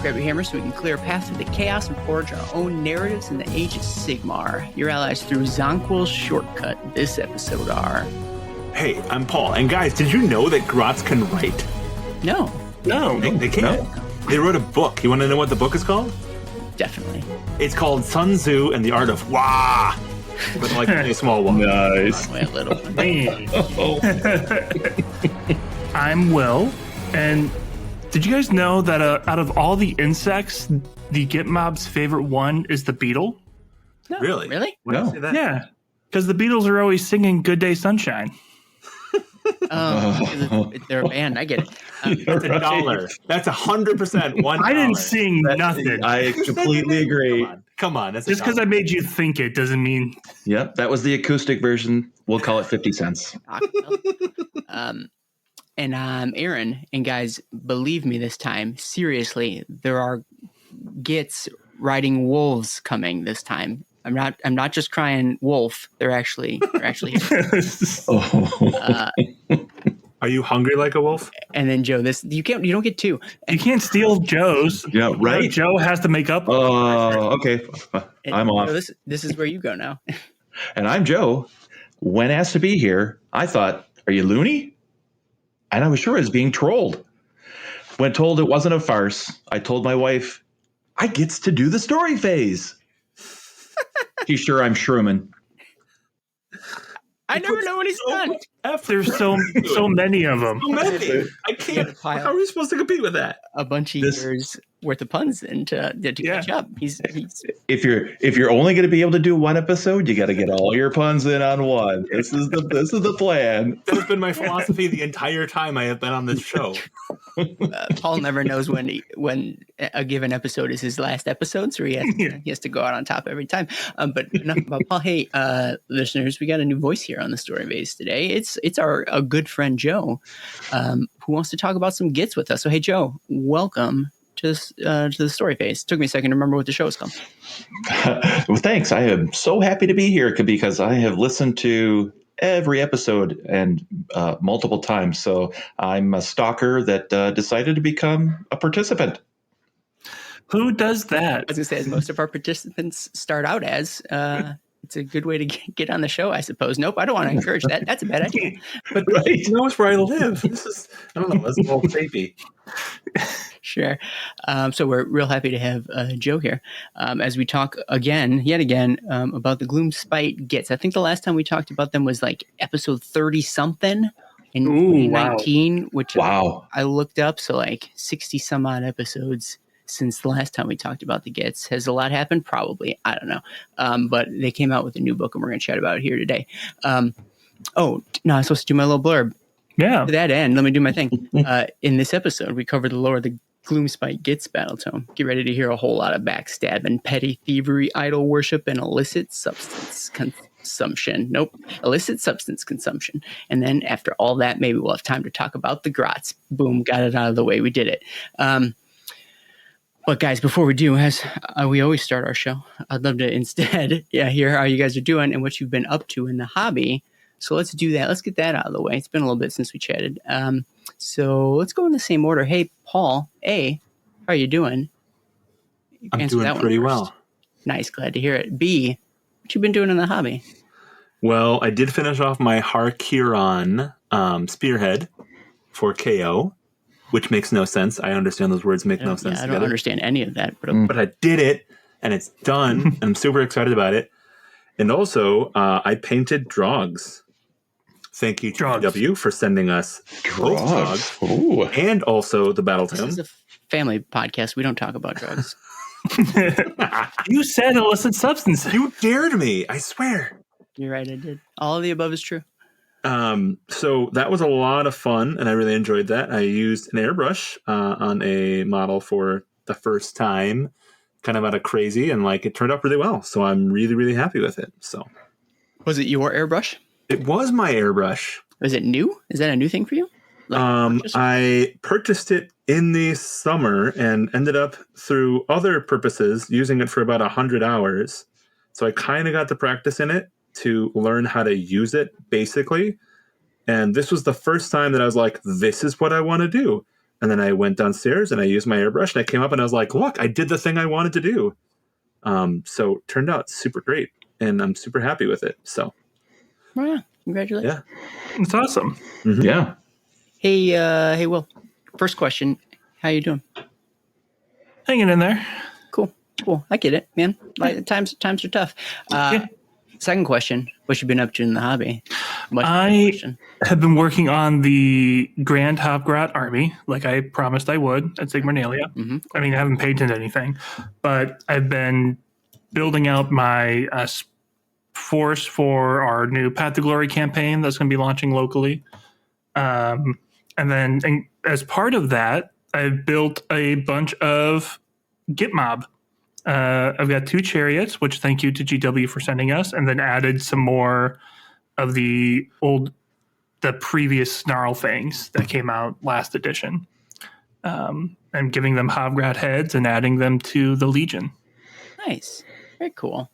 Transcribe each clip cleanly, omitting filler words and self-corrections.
Grab your hammer so we can clear a path through the chaos and forge our own narratives in the age of Sigmar. Your allies through Zonquil's shortcut this episode are... Hey, I'm Paul. And guys, did you know that Grots can write? No. They can. No. They wrote a book. You want to know what the book is called? Definitely. It's called Sun Tzu and the Art of Wah. With like a small one. Nice. A little one. I'm Will, and did you guys know that out of all the insects, the Git Mob's favorite one is the beetle? No, Really? Really? Why do you say that? Yeah, because the Beatles are always singing "Good Day Sunshine." Oh, they're a band. I get it. That's $1. That's 100% $1. I didn't sing nothing. I completely agree. Come on. That's Just because I made you think it doesn't mean. Yep, that was the acoustic version. We'll call it 50 cents. And I'm Aaron. And guys, believe me this time, seriously, there are Gits riding wolves coming this time. I'm not just crying wolf. They're actually here. Are you hungry like a wolf? And then Joe, you don't get two. You can't steal Joe's. Yeah, right. Joe has to make up. Oh, okay. I'm off. So this is where you go now. And I'm Joe. When asked to be here, I thought, are you loony? And I was sure I was being trolled. When told it wasn't a farce, I told my wife, I gets to do the story phase. She's sure I'm Sherman. I never know when he's done. There's so many of them. So many. I can't. How are we supposed to compete with that? A bunch of years worth of puns and to catch up. He's If you're only going to be able to do one episode, you got to get all your puns in on one. This is the plan. That has been my philosophy the entire time I have been on this show. Paul never knows when a given episode is his last episode, so he has to go out on top every time. But enough about Paul. Hey, listeners, we got a new voice here on the Story Base today. It's our good friend Joe, who wants to talk about some Gits with us. So hey, Joe, welcome to the Story Phase. Took me a second to remember what the show is called. Well, thanks. I am so happy to be here because I have listened to every episode and multiple times. So I'm a stalker that decided to become a participant. Who does that? I was going to say, as most of our participants start out as, it's a good way to get on the show, I suppose. Nope, I don't want to encourage that. That's a bad idea. But right. He knows where I live. This is, I don't know, that's a little creepy. Sure. So we're real happy to have Joe here as we talk yet again, about the Gloomspite Gitz. I think the last time we talked about them was like episode 30-something in 2019, wow. which I looked up. So like 60 some odd episodes since the last time we talked about the Gitz. Has a lot happened? Probably. I don't know. But they came out with a new book and we're going to chat about it here today. I'm supposed to do my little blurb. Yeah. To that end, let me do my thing. In this episode, we covered the lore of the Gloomspite Gitz Battletome. Get ready to hear a whole lot of backstabbing, petty thievery, idol worship, and illicit substance consumption. Illicit substance consumption. And then after all that, maybe we'll have time to talk about the Grots. Boom, got it out of the way. We did it. But guys, before we do, as we always start our show, I'd love to instead hear how you guys are doing and what you've been up to in the hobby. So let's do that. Let's get that out of the way. It's been a little bit since we chatted. So let's go in the same order. Hey, Paul, A, how are you doing? I'm doing pretty well. Nice. Glad to hear it. B, what you been doing in the hobby? Well, I did finish off my Hardcover Spearhead for KO, which makes no sense. I understand those words make no sense. I don't understand any of that. But I did it, and it's done, and I'm super excited about it. And also, I painted Drogs. Thank you, GW, for sending us both Drogs and also the Battletome. This is a family podcast. We don't talk about drugs. You said illicit substances. You dared me. I swear. You're right. I did. All of the above is true. So that was a lot of fun, and I really enjoyed that. I used an airbrush on a model for the first time, kind of out of crazy, and it turned out really well. So I'm really, really happy with it. So, was it your airbrush? It was my airbrush. Was it new? Is that a new thing for you? I purchased it in the summer and ended up through other purposes using it for about 100 hours. So I kind of got to practice in it to learn how to use it, basically. And this was the first time that I was like, this is what I want to do. And then I went downstairs and I used my airbrush and I came up and I was like, look, I did the thing I wanted to do. So it turned out super great and I'm super happy with it. So. Wow. Congratulations. Yeah. It's awesome. Mm-hmm. Yeah. Hey, Will. First question. How you doing? Hanging in there. Cool. I get it, man. Like, times are tough. Second question. What you been up to in the hobby? I have been working on the Grand Hobgrot army, like I promised I would at Sigmarinalia. Mm-hmm. I mean, I haven't painted anything, but I've been building out my force for our new Path to Glory campaign that's going to be launching locally. And as part of that, I've built a bunch of Git Mob. I've got 2 chariots, which thank you to GW for sending us, and then added some more of the previous Snarl things that came out last edition. And giving them Hobgrot heads and adding them to the Legion. Nice. Very cool.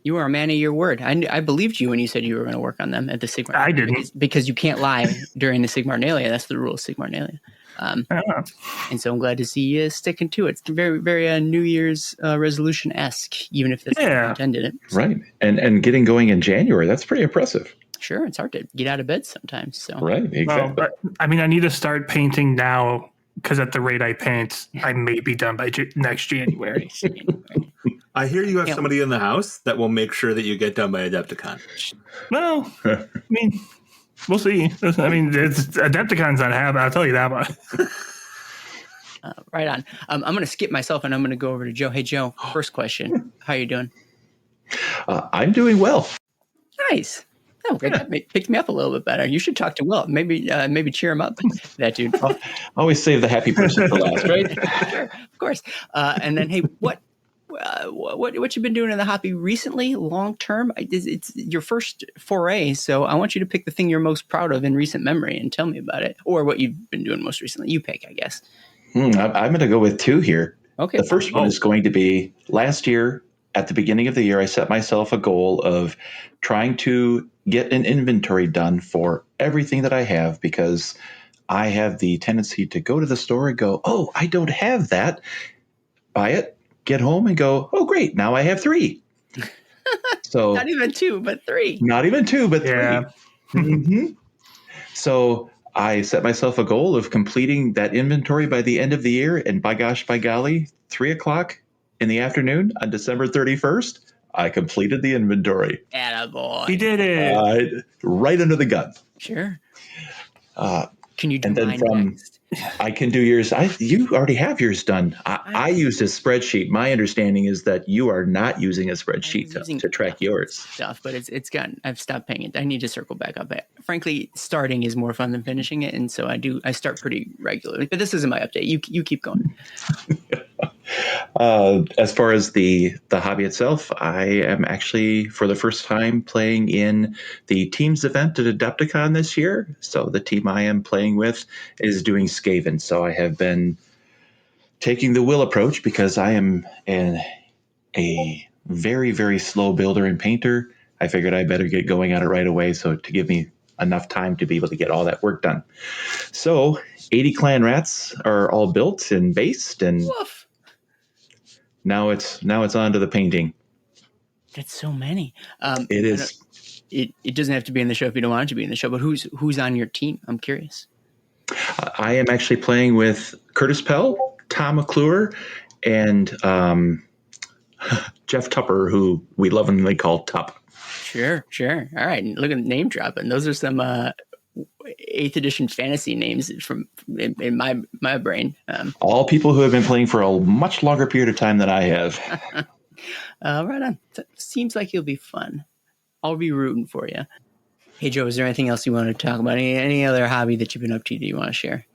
You were a man of your word. I believed you when you said you were going to work on them at the Sigmar. I didn't. Because you can't lie during the Sigmarinalia. That's the rule of Sigmarinalia. And so I'm glad to see you sticking to it. It's very, very New Year's resolution-esque, even if that's not how you intended it. So. Right. And getting going in January, that's pretty impressive. Sure. It's hard to get out of bed sometimes. So. Right. Exactly. Well, I mean, I need to start painting now because at the rate I paint, I may be done by next January. I hear you have somebody in the house that will make sure that you get done by Adepticon. Well, I mean, we'll see. I mean, Adepticon's not happening. I'll tell you that much. Right on. I'm going to skip myself and I'm going to go over to Joe. Hey, Joe, first question. How you doing? I'm doing well. Nice. Oh, great. That picked me up a little bit better. You should talk to Will. Maybe cheer him up. That dude. Always save the happy person for last, right? Sure, of course. And then, hey, what you been doing in the hobby recently, long term? It's your first foray, so I want you to pick the thing you're most proud of in recent memory and tell me about it, or what you've been doing most recently. You pick, I guess. I'm going to go with 2 here. Okay. The first one is going to be last year. At the beginning of the year, I set myself a goal of trying to get an inventory done for everything that I have, because I have the tendency to go to the store and go, oh, I don't have that. Buy it, get home and go, oh, great. Now I have 3. So not even 2, but 3. Not even 2, but 3. Yeah. Mm-hmm. So I set myself a goal of completing that inventory by the end of the year. And by golly, 3:00 in the afternoon on December 31st, I completed the inventory. Attaboy. He did it. Right under the gun. Sure. Can you do and then mine next? I can do yours. You already have yours done. I used a spreadsheet. My understanding is that you are not using a spreadsheet to track yours stuff, but it's gotten. I've stopped paying it. I need to circle back up. Frankly, starting is more fun than finishing it, and so I start pretty regularly. But this isn't my update. You keep going. As far as the hobby itself, I am actually for the first time playing in the teams event at Adepticon this year. So the team I am playing with is doing Skaven. So I have been taking the Will approach because I am a very, very slow builder and painter. I figured I better get going on it right away, so to give me enough time to be able to get all that work done. So 80 clan rats are all built and based, and Woof. Now it's on to the painting. That's so many. It is. It doesn't have to be in the show if you don't want it to be in the show, but who's on your team? I'm curious. I am actually playing with Curtis Pell, Tom McClure, and Jeff Tupper, who we lovingly call Tup. Sure. All right, look at the name dropping. Those are some 8th edition fantasy names from in my brain. All people who have been playing for a much longer period of time than I have. Right on. Seems like it'll be fun. I'll be rooting for you. Hey, Joe, is there anything else you want to talk about? Any other hobby that you've been up to that you want to share?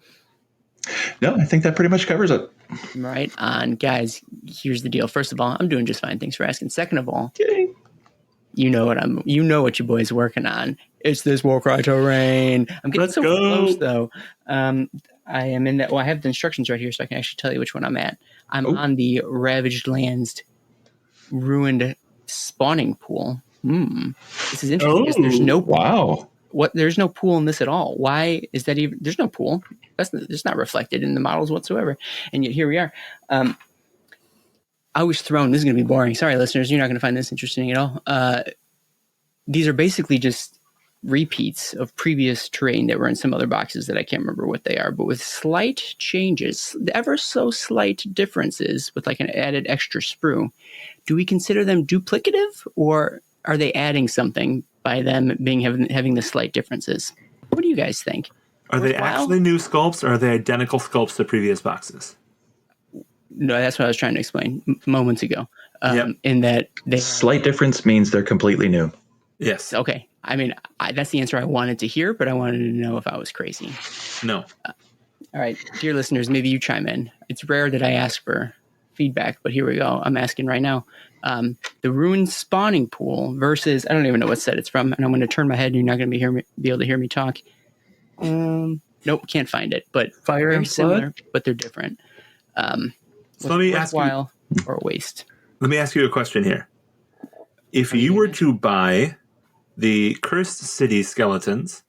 No, I think that pretty much covers it. Right on. Guys, here's the deal. First of all, I'm doing just fine. Thanks for asking. Second of all, Yay. you know what your boy's working on. It's this Warcry terrain. I'm getting so close, though. I am in that. Well, I have the instructions right here, so I can actually tell you which one I'm at. I'm on the Ravaged Lands ruined spawning pool. This is interesting because there's no wow. what? There's no pool in this at all. Why is that even? There's no pool. It's not reflected in the models whatsoever. And yet here we are. I was thrown. This is going to be boring. Sorry, listeners. You're not going to find this interesting at all. These are basically just repeats of previous terrain that were in some other boxes that I can't remember what they are, but with slight changes, ever so slight differences with like an added extra sprue. Do we consider them duplicative, or are they adding something by them having the slight differences? What do you guys think? Are they actually new sculpts, or are they identical sculpts to previous boxes? No, that's what I was trying to explain moments ago. In that slight difference means they're completely new. Yes. Okay. I mean, that's the answer I wanted to hear, but I wanted to know if I was crazy. No. All right, dear listeners, maybe you chime in. It's rare that I ask for feedback, but here we go. I'm asking right now. The ruined spawning pool versus, I don't even know what set it's from, and I'm going to turn my head and you're not going to be able to hear me talk. Nope, can't find it, but Fire very and similar, Flood? but they're different. So let me ask you, or a waste. Let me ask you a question here. If you were to buy the Cursed City skeletons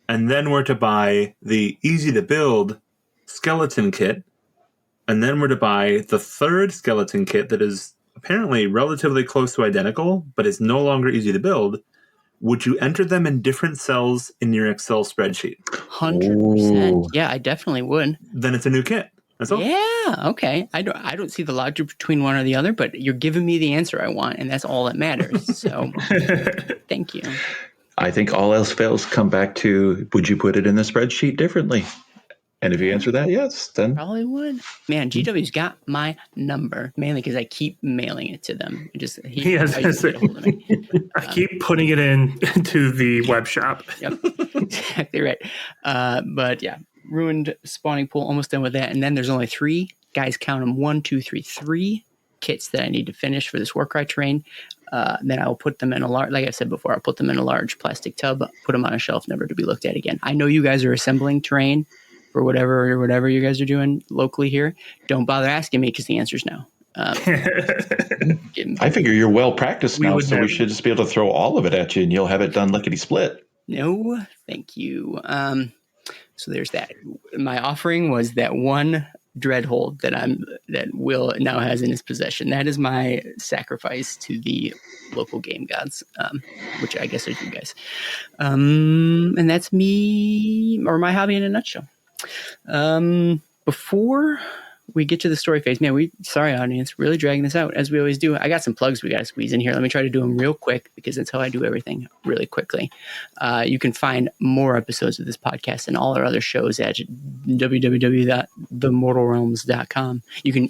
and then were to buy the easy to build skeleton kit, and then were to buy the third skeleton kit that is apparently relatively close to identical, but is no longer easy to build, would you enter them in different cells in your Excel spreadsheet? 100%. Yeah, I definitely would. Then it's a new kit. That's all. Yeah, okay. I don't see the logic between one or the other, but you're giving me the answer I want, and that's all that matters. So thank you. I think all else fails come back to, would you put it in the spreadsheet differently? And if you answer that yes, then Probably would. Man, GW's got my number, mainly because I keep mailing it to them. I keep putting it into the web shop. Yep, exactly right. But yeah, ruined spawning pool, almost done with that. And then there's only 3, guys, count them, 1, 2, 3, 3 kits that I need to finish for this Warcry terrain. Then I'll put them in a large, like I said before, I'll put them in a large plastic tub, put them on a shelf, never to be looked at again. I know you guys are assembling terrain for whatever you guys are doing locally here. Don't bother asking me because the answer's no. I figure you're well practiced now, so we should just be able to throw all of it at you and you'll have it done lickety split. No, thank you. So there's that. My offering was that one dreadhold that Will now has in his possession. That is my sacrifice to the local game gods, which I guess are you guys. And that's me, or my hobby in a nutshell. Before we get to the story phase, man, sorry audience, really dragging this out as we always do. I got some plugs we got to squeeze in here. Let me try to do them real quick because that's how I do everything, really quickly. You can find more episodes of this podcast and all our other shows at www.themortalrealms.com. You can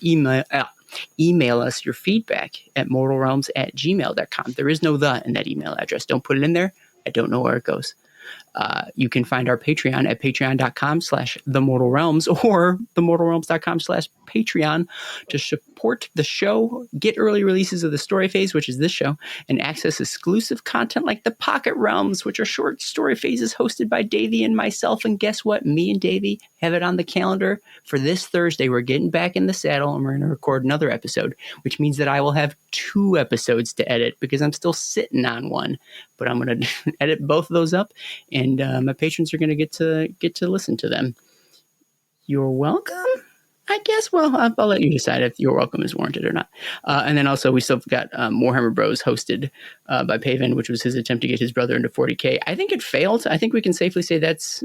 email us your feedback at mortalrealms@gmail.com. There is no "the" in that email address. Don't put it in there. I don't know where it goes. You can find our Patreon at patreon.com/themortalrealms or themortalrealms.com/Patreon to support the show, get early releases of the story phase, which is this show, and access exclusive content like the Pocket Realms, which are short story phases hosted by Davy and myself. And guess what? Me and Davy have it on the calendar for this Thursday. We're getting back in the saddle and we're going to record another episode, which means that I will have 2 episodes to edit because I'm still sitting on one, but I'm going to edit both of those up, and my patrons are going to get to listen to them. You're welcome, I guess. Well, I'll let you decide if you're welcome is warranted or not. And then also we still got Warhammer Bros hosted by Paven, which was his attempt to get his brother into 40K. I think it failed. I think we can safely say that's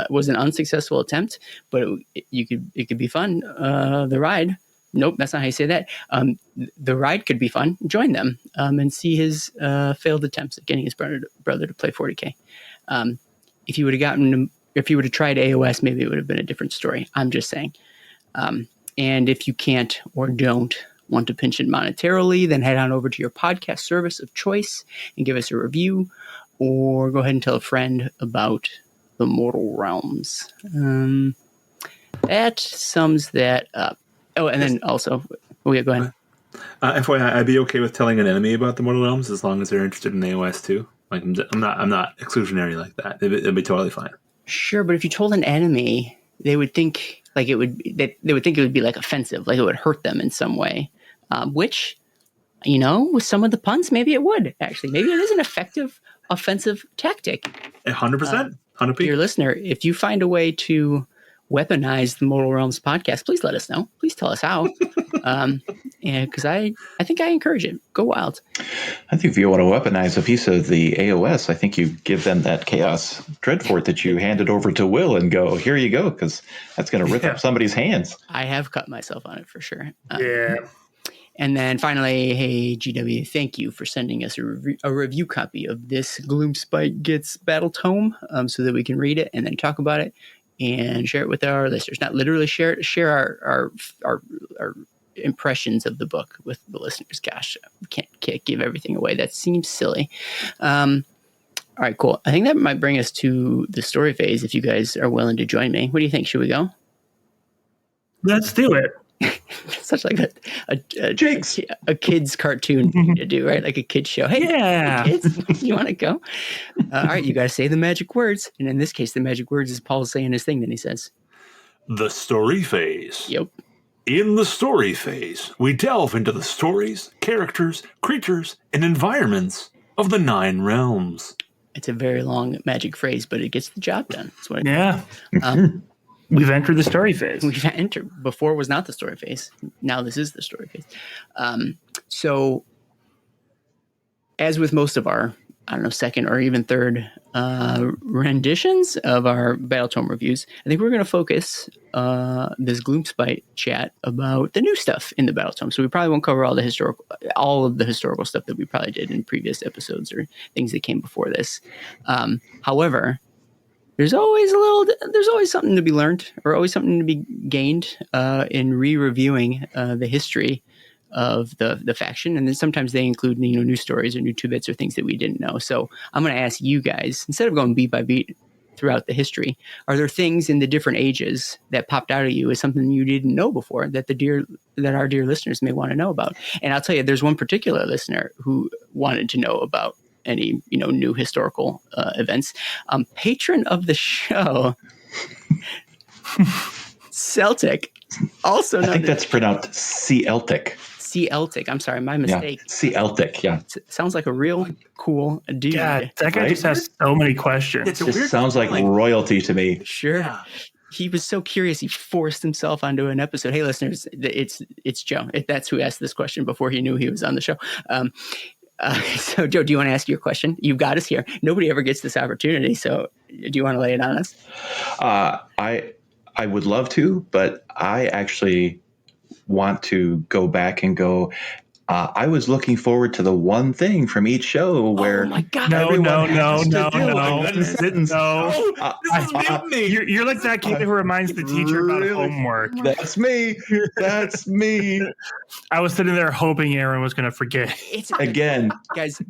was an unsuccessful attempt, but it could be fun. The ride. Nope, that's not how you say that. The ride could be fun. Join them and see his failed attempts at getting his brother to play 40K. If you would have tried AOS, maybe it would have been a different story. I'm just saying. And if you can't or don't want to pinch it monetarily, then head on over to your podcast service of choice and give us a review, or go ahead and tell a friend about the Mortal Realms. That sums that up. Oh, and then also, go ahead. FYI, I'd be okay with telling an enemy about the Mortal Realms as long as they're interested in AOS too. Like I'm not exclusionary like that. It'd be totally fine. Sure, but if you told an enemy, they would think like it would be like offensive, like it would hurt them in some way. Which, with some of the puns, maybe it would actually. Maybe it is an effective offensive tactic. 100%. 100p. Dear listener, if you find a way to weaponize the Mortal Realms podcast, please let us know. Please tell us how. Because I think I encourage it. Go wild. I think if you want to weaponize a piece of the AOS, I think you give them that Chaos Dreadfort that you handed over to Will and go, here you go, because that's going to rip up somebody's hands. I have cut myself on it for sure. Yeah. And then finally, hey, GW, thank you for sending us a review copy of this Gloomspite Gitz Battletome so that we can read it and then talk about it and share it with our listeners. Not literally share it, share our impressions of the book with the listeners. Gosh, we can't give everything away. That seems silly. All right, cool. I think that might bring us to the story phase if you guys are willing to join me. What do you think? Should we go? Let's do it. Such like Jinx. a kid's cartoon thing to do, right? Like a kid's show. Hey, Yeah. kids, you want to go? All right, you got to say the magic words. And in this case, the magic words is Paul saying his thing. Then he says, The story phase. yep. In the story phase, we delve into the stories, characters, creatures, and environments of the 9 realms. It's a very long magic phrase, but it gets the job done. That's what Yeah. Um, We've entered the story phase. we've entered. Before was not the story phase. Now this is the story phase. So, as with most of our, I don't know, second or even third renditions of our Battletome reviews, I think we're going to focus this Gloomspite chat about the new stuff in the Battletome. So we probably won't cover all of the historical stuff that we probably did in previous episodes or things that came before this. However, there's always something to be learned or always something to be gained in re-reviewing the history of the faction. And then sometimes they include, new stories or new tidbits or things that we didn't know. So I'm going to ask you guys, instead of going beat by beat throughout the history, are there things in the different ages that popped out at you as something you didn't know before that our dear listeners may want to know about? And I'll tell you, there's one particular listener who wanted to know about any new historical events. Patron of the show, Celtic, also known I think that's pronounced Celtic. Celtic. I'm sorry, my mistake. Yeah, Celtic. Yeah, Sounds like a real cool dude. God, that guy Right? just has so many questions. It's a this weird sounds like feeling. royalty to me. Sure. Yeah. He was so curious, he forced himself onto an episode. Hey, listeners, it's Joe. That's who asked this question before he knew he was on the show. So, Joe, do you want to ask your question? You've got us here. Nobody ever gets this opportunity. So, do you want to lay it on us? I would love to, but I actually want to go back and go. I was looking forward to the one thing from each show where Oh my God! No, everyone has to do no. one sentence. No. This is mutiny. You're like that kid who reminds the teacher about Really? homework. That's me. That's me. I was sitting there hoping Aaron was going to forget. It's Again, guys.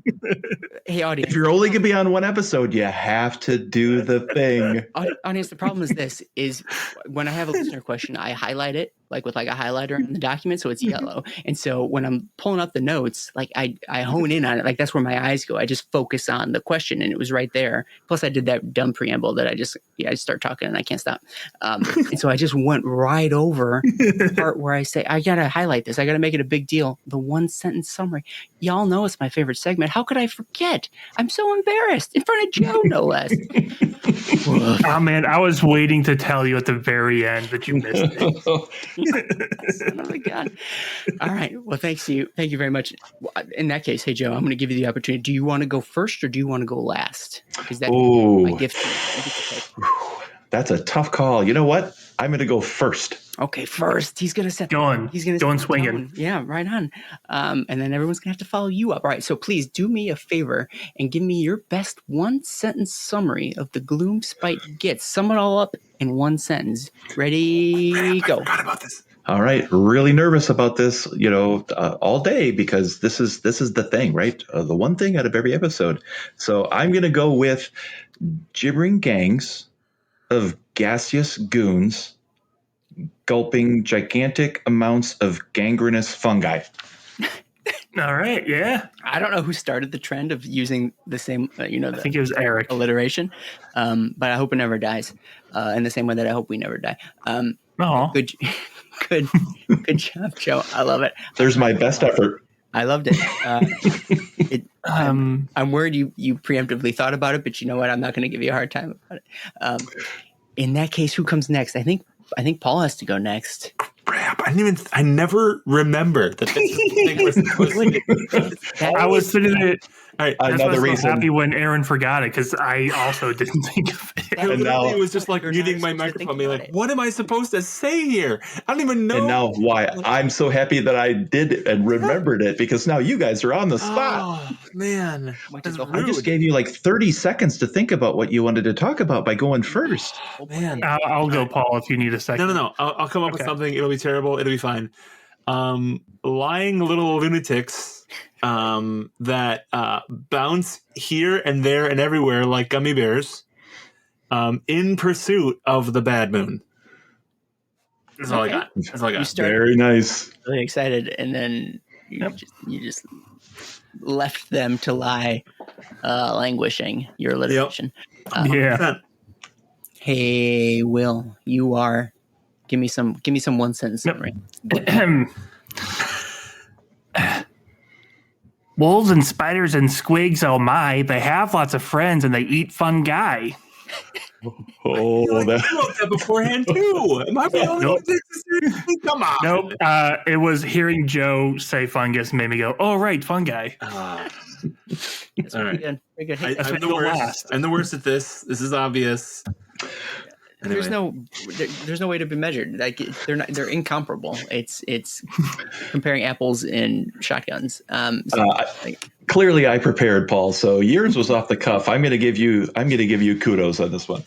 Hey, audience. if you're only going to be on one episode, you have to do the thing. Audience, the problem is when I have a listener question, I highlight it with a highlighter in the document, so it's yellow. And so when I'm pulling up the notes, I hone in on it. That's where my eyes go. I just focus on the question, and it was right there. Plus, I did that dumb preamble that I start talking and I can't stop. And so I just went right over the part where I say, I gotta highlight this. I gotta make it a big deal. The 1-sentence summary. Y'all know it's my favorite segment. How could I forget? I'm so embarrassed in front of Joe, no less. Oh, man, I was waiting to tell you at the very end that you missed it. Son of a gun. All right. Well, thank you very much. In that case, hey Joe, I'm going to give you the opportunity. Do you want to go first or do you want to go last? Because that's my gift to you. You get to pick. That's a tough call. You know what? I'm going to go first. Okay, first he's going to set. Going swinging. Yeah, right on. And then everyone's going to have to follow you up. All right. So please do me a favor and give me your best 1-sentence summary of the Gloomspite Gitz. Sum it all up in 1 sentence. Ready? Go. I forgot about this. All right. Really nervous about this, all day because this is the thing, right? The one thing out of every episode. So I'm going to go with gibbering gangs of gaseous goons gulping gigantic amounts of gangrenous fungi. All right, yeah. I don't know who started the trend of using the same, I think it was Eric. alliteration, but I hope it never dies. In the same way that I hope we never die. Oh, Good job, Joe. I love it. There's my best effort. I loved it. I'm worried you preemptively thought about it, but you know what? I'm not going to give you a hard time about it. In that case, who comes next? I think Paul has to go next. Crap! I never remember that this is the thing we're supposed to do. I was sitting there. All right, That's why I Another was so reason. happy when Aaron forgot it, because I also didn't think of it. I And now- literally was just like You're muting not my supposed to think microphone, being about like, it. "What am I supposed to say here? I don't even know." And now why I'm so happy that I did and remembered it, because now you guys are on the spot. Oh man, Which is that's the I just rude. gave you like 30 seconds to think about what you wanted to talk about by going first. Oh, Man. I'll go, Paul, if you need a second. No. I'll come up with Okay. something. It'll be terrible. It'll be fine. Lying little lunatics that bounce here and there and everywhere like gummy bears in pursuit of the bad moon. That's all I got. That's all I You got. started Very nice. really excited, and then you just left them to lie, languishing your alliteration. Yeah. Hey, Will, you are. Give me some one sentence summary. Wolves and spiders and squigs, oh my, they have lots of friends and they eat fun guy. Oh, You that, wrote that beforehand too. Am I the only one Nope. who takes this seriously? Come on. Nope. It was hearing Joe say fungus made me go, oh, right, fun guy. That's All right. good. Very good. I'm what the you worst. last. I'm the worst at this. This is obvious. There's Anyway. there's no way to be measured. Like they're incomparable. It's comparing apples and shotguns. clearly I prepared, Paul. So yours was off the cuff. I'm going to give you kudos on this one.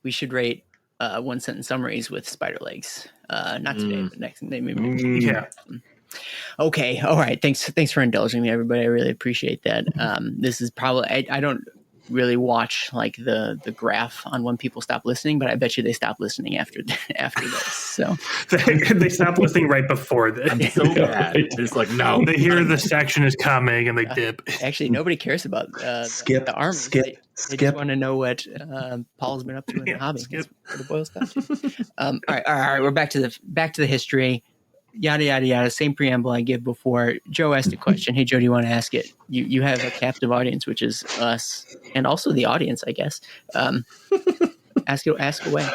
We should rate one sentence summaries with spider legs. Not today, but next maybe. Yeah. Okay. All right. Thanks for indulging me, everybody. I really appreciate that. This is probably I don't really watch like the graph on when people stop listening, but I bet you they stop listening after this. So They stopped listening right before this. I'm so bad. It's like, no. They hear the section is coming and they dip. actually, nobody cares about Skip, the army. skip, They skip. just want to know what Paul's been up to in the hobby. skip. That's what it boils down to. All right. We're back to the history. Yada yada yada. Same preamble I give before. Joe asked a question. Hey Joe, do you want to ask it? You have a captive audience, which is us, and also the audience, I guess. Ask away.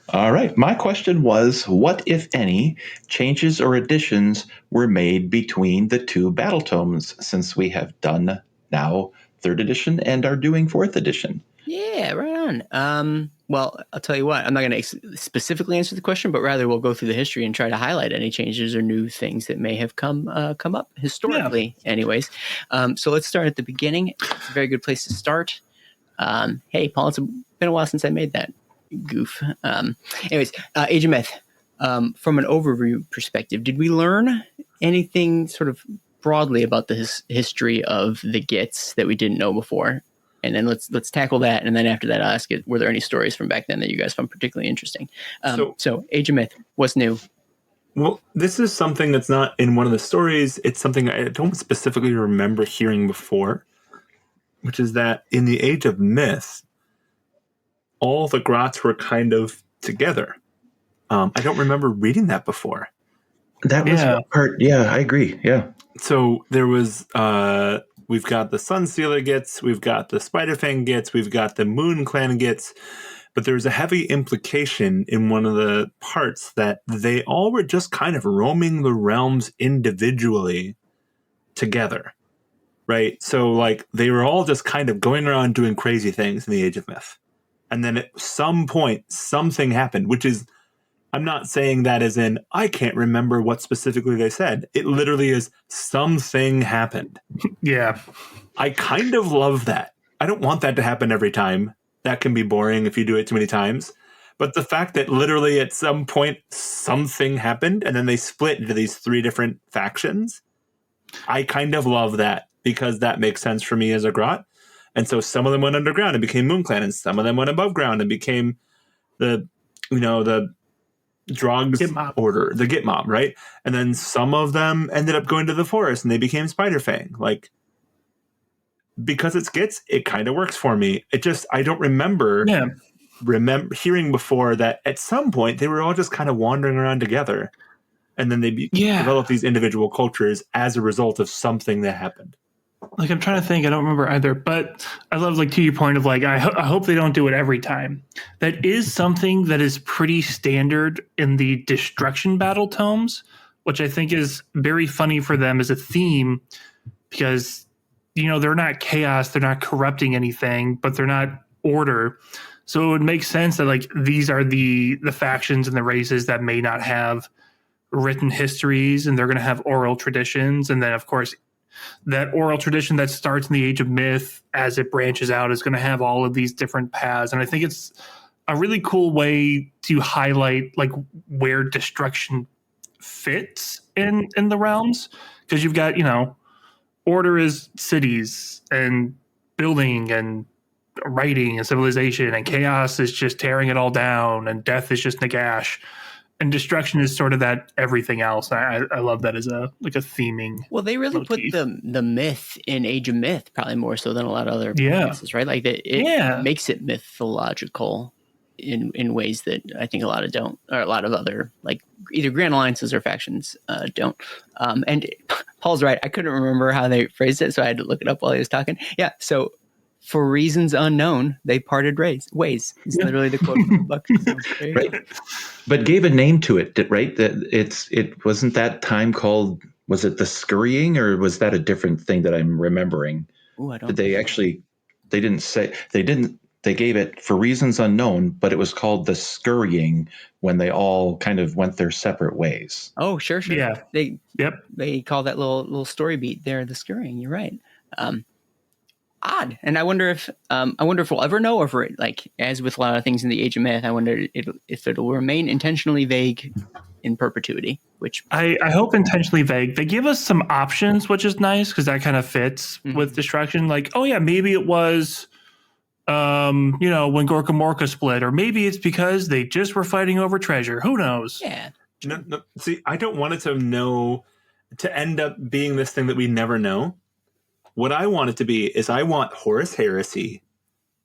All right. My question was, what, if any, changes or additions were made between the two Battletomes, since we have done now 3rd edition and are doing 4th edition? Yeah, right on. Well, I'll tell you what. I'm not going to specifically answer the question, but rather we'll go through the history and try to highlight any changes or new things that may have come up historically. Yeah. Anyways, so let's start at the beginning. It's a very good place to start. Hey, Paul, it's been a while since I made that goof. Anyways, Age of Myth. From an overview perspective, did we learn anything sort of broadly about the history of the Gitz that we didn't know before? And then let's tackle that, and then after that, I'll ask it: were there any stories from back then that you guys found particularly interesting? So Age of Myth, what's new? Well, this is something that's not in one of the stories. It's something I don't specifically remember hearing before, which is that in the Age of Myth, all the Grots were kind of together. I don't remember reading that before. That was one part. Yeah, I agree. Yeah. So there was, we've got the Sunsealer Gitz, we've got the Spiderfang Gitz, we've got the Moon Clan Gitz, but there's a heavy implication in one of the parts that they all were just kind of roaming the realms individually together, right? So like they were all just kind of going around doing crazy things in the Age of Myth. And then at some point, something happened, which is, I'm not saying that as in, I can't remember what specifically they said. It literally is something happened. Yeah. I kind of love that. I don't want that to happen every time. That can be boring if you do it too many times. But the fact that literally at some point something happened and then they split into these 3 different factions, I kind of love that because that makes sense for me as a Grot. And so some of them went underground and became Moon Clan, and some of them went above ground and became the Drugs order, the Git Mob, right? And then some of them ended up going to the forest and they became Spiderfang. Like, because it's Gitz, it kind of works for me. It just, I don't remember hearing before that at some point they were all just kind of wandering around together. and then they develop these individual cultures as a result of something that happened. Like, I'm trying to think. I don't remember either, but I love, like, to your point of, like, I hope they don't do it every time. That is something that is pretty standard in the Destruction Battletomes, which I think is very funny for them as a theme, because, you know, they're not chaos, they're not corrupting anything, but they're not order. So it would make sense that, like, these are the factions and the races that may not have written histories, and they're going to have oral traditions. And then, of course, that oral tradition that starts in the Age of Myth, as it branches out, is going to have all of these different paths. And I think it's a really cool way to highlight, like, where destruction fits in the realms. Because you've got, you know, order is cities and building and writing and civilization, and chaos is just tearing it all down, and death is just Nagash. And destruction is sort of that everything else. I love that as a theming. Well, they really put the myth in Age of Myth, probably more so than a lot of other places, right? Like it makes it mythological in ways that I think a lot of other, like, either Grand Alliances or factions don't. And Paul's right. I couldn't remember how they phrased it, so I had to look it up while he was talking. Yeah. So, for reasons unknown, they parted ways. It's literally the quote from the book. So, right. But gave a name to it, right? That it wasn't that time called, was it the scurrying, or was that a different thing that I'm remembering? Ooh, I don't. Did they actually? They didn't say. They didn't. They gave it for reasons unknown, but it was called the scurrying when they all kind of went their separate ways. Oh, sure. Yeah. They call that little story beat there the scurrying. You're right. Odd. And I wonder if we'll ever know, or if we're, like, as with a lot of things in the Age of Myth, I wonder if it'll remain intentionally vague in perpetuity, which I hope intentionally vague. They give us some options, which is nice, because that kind of fits with destruction. Like, oh yeah, maybe it was, you know, when Gorka Morka split, or maybe it's because they just were fighting over treasure. Who knows? Yeah. No, see, I don't want it to end up being this thing that we never know. What I want it to be is, I want Horus Heresy,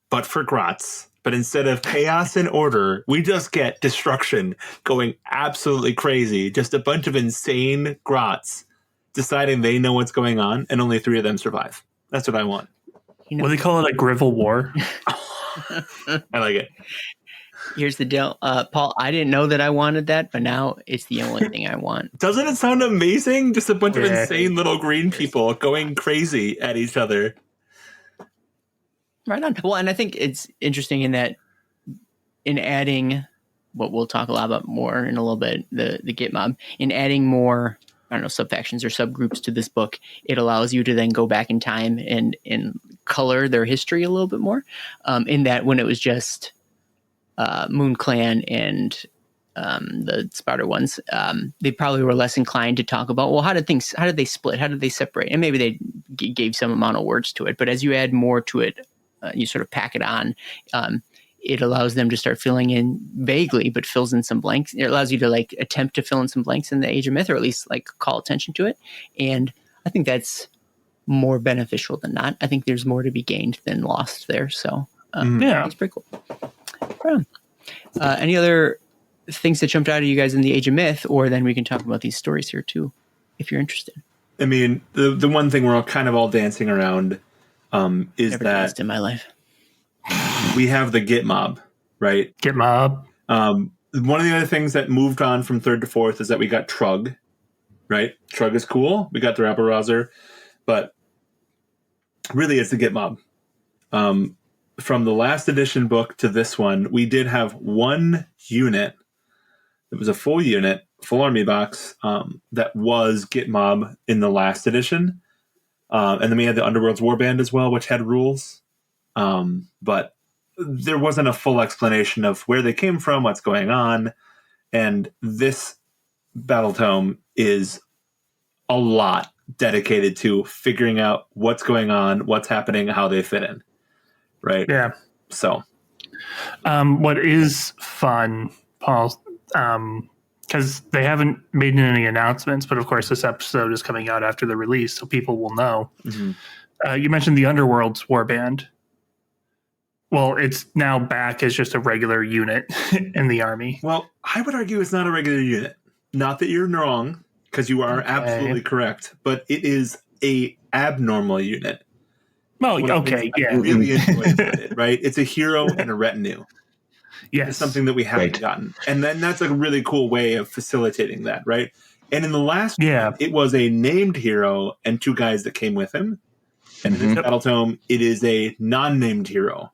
but for Grots. But instead of chaos and order, we just get destruction going absolutely crazy. Just a bunch of insane Grots deciding they know what's going on, and only 3 of them survive. That's what I want. You know, what do they call it? A Grivel War? I like it. Here's the deal, Paul. I didn't know that I wanted that, but now it's the only thing I want. Doesn't it sound amazing? Just a bunch of insane little green people going crazy at each other. Right on. Well, and I think it's interesting in that, in adding what we'll talk a lot about more in a little bit, the Git mob, in adding more, I don't know, subfactions or subgroups to this book, it allows you to then go back in time and color their history a little bit more. In that, when it was just Moon Clan and the Sparta ones, they probably were less inclined to talk about, well, how did they split? How did they separate? And maybe they gave some amount of words to it. But as you add more to it, you sort of pack it on, it allows them to start filling in vaguely, but fills in some blanks. It allows you to, like, attempt to fill in some blanks in the Age of Myth, or at least, like, call attention to it. And I think that's more beneficial than not. I think there's more to be gained than lost there. So it's pretty cool. Any other things that jumped out at you guys in the Age of Myth, or then we can talk about these stories here too, if you're interested. I mean, the one thing we're all kind of all dancing around is Never that danced in my life. We have the Git mob, right? Git mob. One of the other things that moved on from 3rd to 4th is that we got Trug, right? Trug is cool. We got the Rabble Rouser, but really it's the Git mob. From the last edition book to this one, we did have one unit. It was a full unit, full army box, that was Git mob in the last edition. And then we had the Underworld's Warband as well, which had rules. But there wasn't a full explanation of where they came from, what's going on. And this Battletome is a lot dedicated to figuring out what's going on, what's happening, how they fit in. Right. Yeah. So, what is fun, Paul, because they haven't made any announcements, but of course this episode is coming out after the release, so people will know. You mentioned the Underworld's Warband. Well, it's now back as just a regular unit in the army. Well, I would argue it's not a regular unit. Not that you're wrong, because you are absolutely correct, but it is a abnormal unit. Well, okay, I really enjoy about it, right? It's a hero and a retinue. Yes. It's something that we haven't gotten. And then that's a really cool way of facilitating that, right? And in the last one, it was a named hero and 2 guys that came with him. And in this Battletome, it is a non-named hero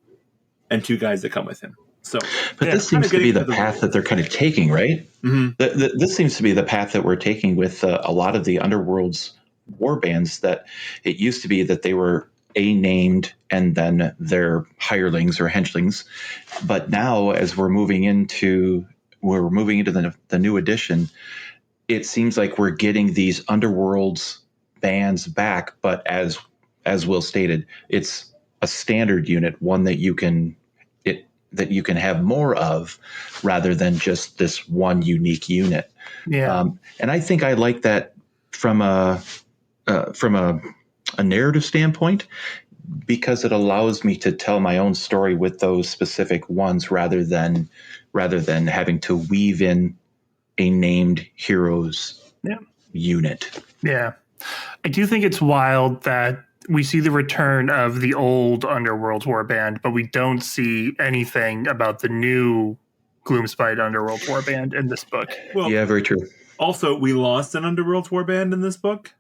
and 2 guys that come with him. So, but this seems to be the path that they're kind of taking, right? This seems to be the path that we're taking with a lot of the Underworld's warbands. That it used to be that they were named and then they're hirelings or henchlings, but now as we're moving into the new edition, it seems like we're getting these Underworld's bands back. But as Will stated, it's a standard unit, one that you can have more of, rather than just this one unique unit. Yeah, and I think I like that from a narrative standpoint, because it allows me to tell my own story with those specific ones, rather than having to weave in a named hero's unit. Yeah, I do think it's wild that we see the return of the old Underworld's warband, but we don't see anything about the new Gloomspite Underworld's warband in this book. Well, yeah, very true. Also, we lost an Underworld's warband in this book.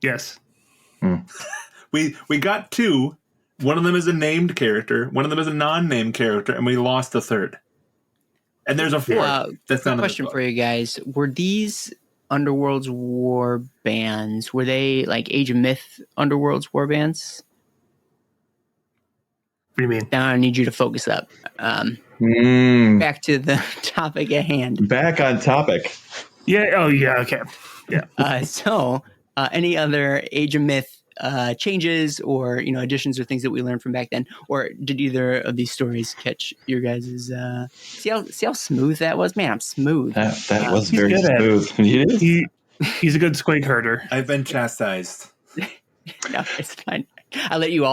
Yes. We got 2. One of them is a named character. One of them is a non-named character, and we lost a third. And there's a 4th. That's not a question for you guys. Were these Underworld's war bands, were they like Age of Myth Underworld's war bands? What do you mean? Now I need you to focus up. Back to the topic at hand. Back on topic. Yeah. Oh, yeah. Okay. Yeah. So, any other Age of Myth changes or additions or things that we learned from back then, or did either of these stories catch your guys's? See how smooth that was, man. I'm smooth. That was very smooth. He's a good squig herder. I've been chastised. No, it's fine. I gotta let you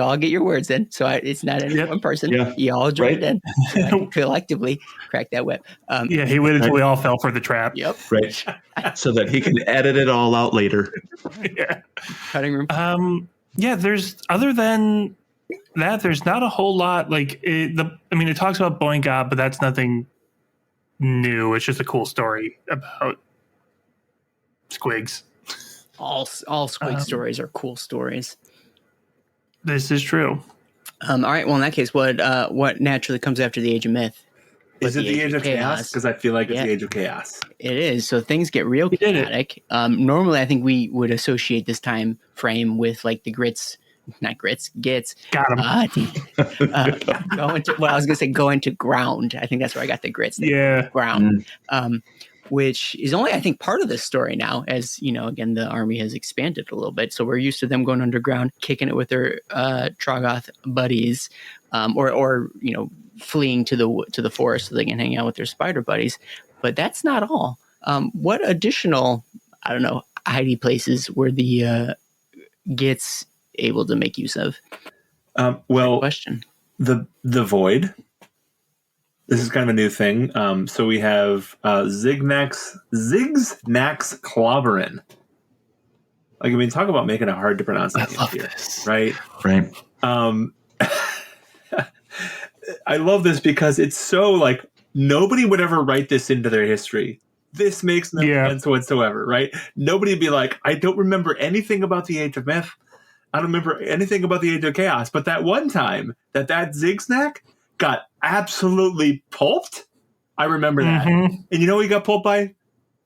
all get your words in. So it's not any one person. Yeah. You all joined in. So I collectively crack that whip. He waited until we all fell for the trap. Yep. Right. So that he can edit it all out later. Yeah. Cutting room. There's, other than that, there's not a whole lot. Like it talks about Boing God, but that's nothing new. It's just a cool story about squigs. All squig stories are cool stories. This is true. All right. Well, in that case, what naturally comes after the Age of Myth? Is it the Age of Chaos? Because I feel like it's the Age of Chaos. It is. So things get real chaotic. Normally, I think we would associate this time frame with like the Gitz. Got him. I was going to say go into ground. I think that's where I got the Grits. Ground. Which is only, I think, part of this story now, as again, the army has expanded a little bit. So we're used to them going underground, kicking it with their Troggoth buddies, or fleeing to the forest so they can hang out with their spider buddies. But that's not all. What additional, hidey places were the Gitz able to make use of? Well, question. The void. This is kind of a new thing. So we have Zignax Clobberin. Talk about making it hard to pronounce. I love this. Right. I love this because it's so nobody would ever write this into their history. This makes no sense whatsoever, right? Nobody would be like, I don't remember anything about the Age of Myth. I don't remember anything about the Age of Chaos. But that one time that Zignax got absolutely pulped, I remember that. And you know who he got pulped by?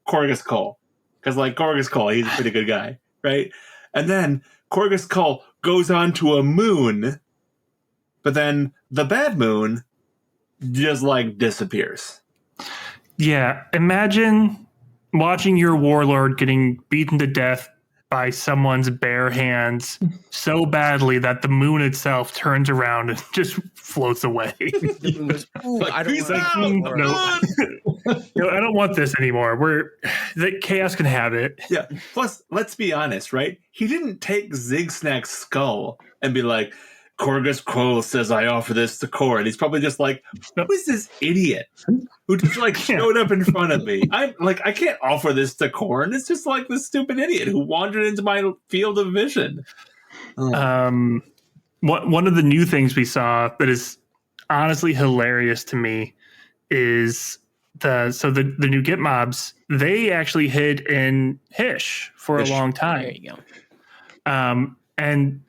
Corgus Cole. Because Corgus Cole, he's a pretty good guy, right? And then Corgus Cole goes on to a moon, but then the bad moon just disappears. Yeah, imagine watching your warlord getting beaten to death by someone's bare hands so badly that the moon itself turns around and just floats away. I don't want this anymore. The chaos can have it. Yeah. Plus, let's be honest, right? He didn't take Zignax's skull and be like, Corgus Quoll says I offer this to Cor. And he's probably just like, who is this idiot who just like showed up in front of me? I'm like, I can't offer this to Cor. And it's just like this stupid idiot who wandered into my field of vision. One of the new things we saw that is honestly hilarious to me is the new Git mobs. They actually hid in Hish for a long time. There you go. And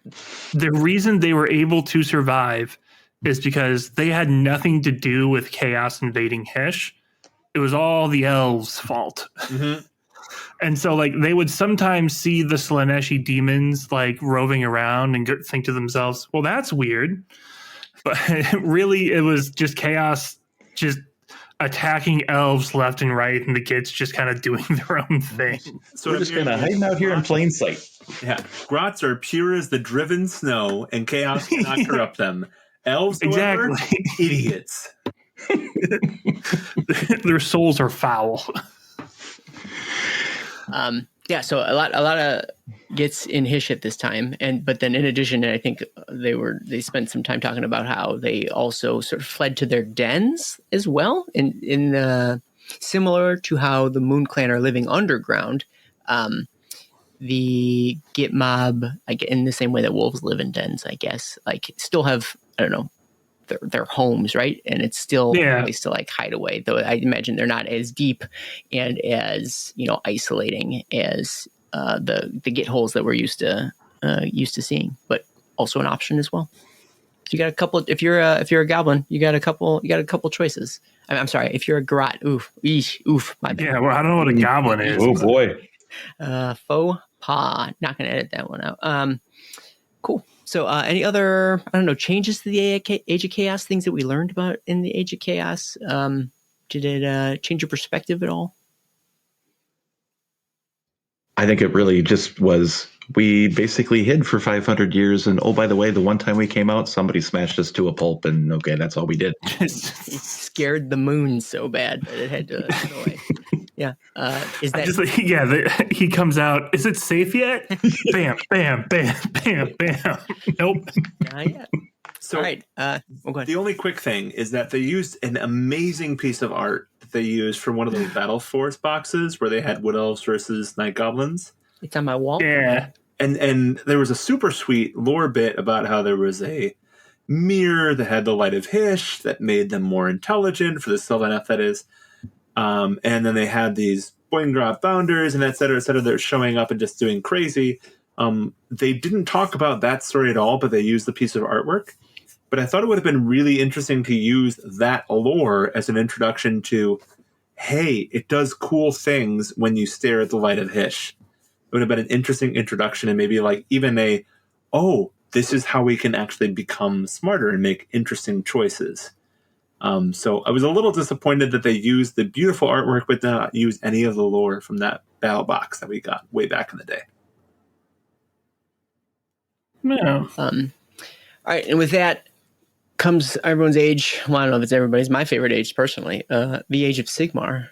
the reason they were able to survive is because they had nothing to do with chaos invading Hish. It was all the elves' fault. Mm-hmm. And so, like, they would sometimes see the Slaneshi demons, like, roving around and think to themselves, well, that's weird. But really, it was just chaos just attacking elves left and right, and the Gits just kind of doing their own thing. So we're just kind of hiding out here in plain sight. Yeah. Grots are pure as the driven snow, and chaos cannot corrupt them. Elves, however, Exactly. idiots. Their souls are foul. Yeah, so a lot of Gits in Hish at this time, but then in addition, I think they spent some time talking about how they also sort of fled to their dens as well, in similar to how the Moon Clan are living underground. The Git mob, in the same way that wolves live in dens, I guess, like still have, I don't know, their homes, right? And it's still a place to like hide away, though I imagine they're not as deep and as, isolating as the Git holes that we're used to seeing, but also an option as well. So you got a couple. If you're a goblin, you got a couple choices. I'm sorry, if you're a grot, oof, my bad. Yeah, well, I don't know what a goblin is. Oh boy. Faux pas. Not gonna edit that one out. Cool. So any other, I don't know, changes to the Age of Chaos, things that we learned about in the Age of Chaos? Did it change your perspective at all? I think it really just was, we basically hid for 500 years. And oh, by the way, the one time we came out, somebody smashed us to a pulp. And okay, that's all we did. It scared the moon so bad that it had to run away. Yeah. Is that he comes out. Is it safe yet? Bam, bam, bam, bam, bam. Nope. Not yet. So all right. Go ahead. the only quick thing is that they used an amazing piece of art that they used from one of those Battle Force boxes where they had Wood Elves versus Night Goblins. It's on my wall. Yeah. And there was a super sweet lore bit about how there was a mirror that had the light of Hish that made them more intelligent, for the Sylvaneth, that is. And then they had these Boingrot Bounders and et cetera, that are showing up and just doing crazy. They didn't talk about that story at all, but they used the piece of artwork. But I thought it would have been really interesting to use that lore as an introduction to, hey, it does cool things when you stare at the light of Hish. It would have been an interesting introduction, and maybe like even this is how we can actually become smarter and make interesting choices. So I was a little disappointed that they used the beautiful artwork but not use any of the lore from that battle box that we got way back in the day. No. All right, and with that comes everyone's age. Well, I don't know if it's everybody's. My favorite age, personally, the Age of Sigmar.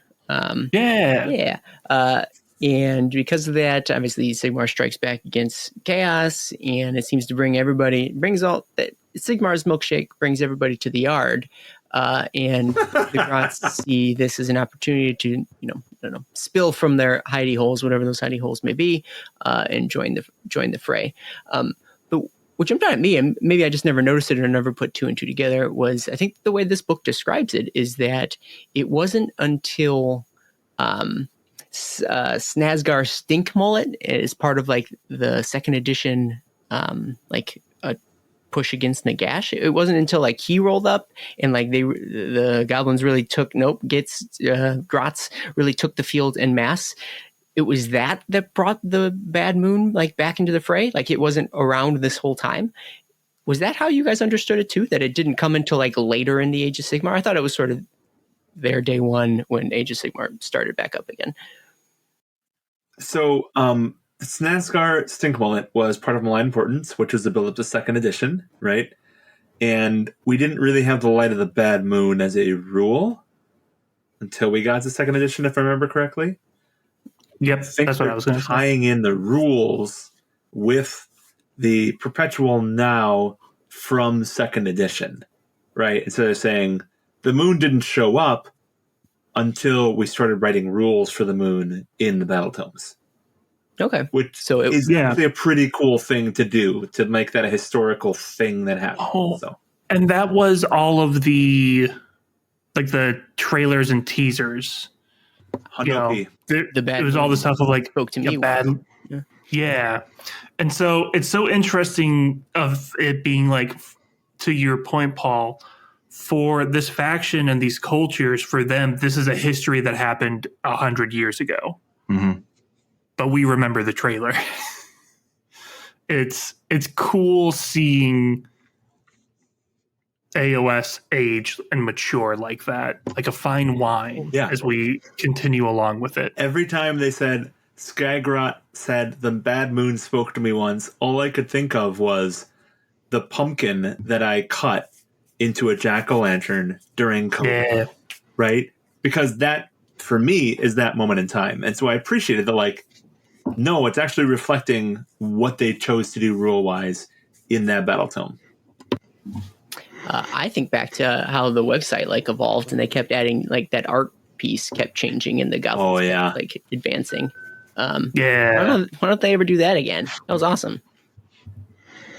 Yeah. And because of that, obviously, Sigmar strikes back against chaos, and it seems to brings all that. Sigmar's milkshake brings everybody to the yard, and the Grots see this as an opportunity to, spill from their hidey holes, whatever those hidey holes may be, and join the fray. But what jumped out at me, and maybe I just never noticed it or never put two and two together, was I think the way this book describes it is that it wasn't until Snazgar Stink Mullet is part of like the second edition, like a push against Nagash. It wasn't until like he rolled up and like the goblins really Grots really took the field en masse. It was that brought the Bad Moon like back into the fray. Like it wasn't around this whole time. Was that how you guys understood it too? That it didn't come until like later in the Age of Sigmar? I thought it was sort of there day one when Age of Sigmar started back up again. So Snazgar Stinkmullet was part of Malign Importance, which was the build up to second edition, right? And we didn't really have the Light of the Bad Moon as a rule until we got to second edition, if I remember correctly. Yep, I think that's what I was going to say. Tying in the rules with the Perpetual now from second edition, right? Instead of saying the moon didn't show up until we started writing rules for the moon in the Battletomes. Okay. Which so it, is actually a pretty cool thing to do, to make that a historical thing that happened. Oh, so. And that was all of the trailers and teasers. You know, the bad it was all the stuff of like spoke to me. bad, yeah. And so it's so interesting of it being like, to your point, Paul, for this faction and these cultures, for them, this is a history that happened 100 years ago. Mm-hmm. But we remember the trailer. It's cool seeing AOS age and mature like that, like a fine wine, as we continue along with it. Every time they said, Skygrot said, the bad moon spoke to me once, all I could think of was the pumpkin that I cut into a jack-o'-lantern during COVID, right? Because that, for me, is that moment in time. And so I appreciated the, like, no, it's actually reflecting what they chose to do rule-wise in that Battletome. I think back to how the website like evolved, and they kept adding like that art piece kept changing, and the goblins kept, like advancing. Why don't they ever do that again? That was awesome.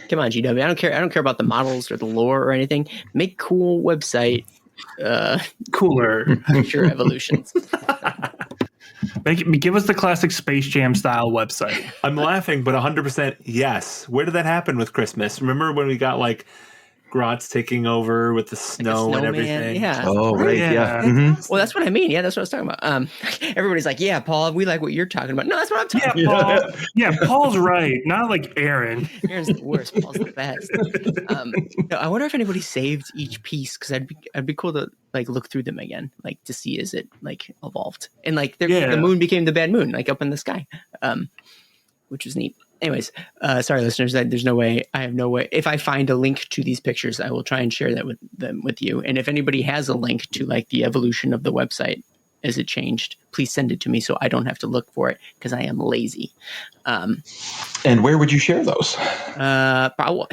Come on, GW. I don't care about the models or the lore or anything. Make cool website. Cooler. Sure, evolutions. Give us the classic Space Jam style website. I'm laughing, but 100% yes. Where did that happen with Christmas? Remember when we got like Grots taking over with the snow and everything? Yeah. Oh, right. Yeah. Mm-hmm. Well, that's what I mean. Yeah, that's what I was talking about. Everybody's like, yeah, Paul, we like what you're talking about. No, that's what I'm talking about. Paul, Paul's right. Not like Aaron. Aaron's the worst. Paul's the best. I wonder if anybody saved each piece, because I'd be cool to like look through them again, like to see is it like evolved, and like the moon became the bad moon, like up in the sky, which was neat. Anyways, sorry, listeners, there's no way. I have no way. If I find a link to these pictures, I will try and share that with you. And if anybody has a link to like the evolution of the website as it changed, please send it to me so I don't have to look for it, because I am lazy. And where would you share those? Probably.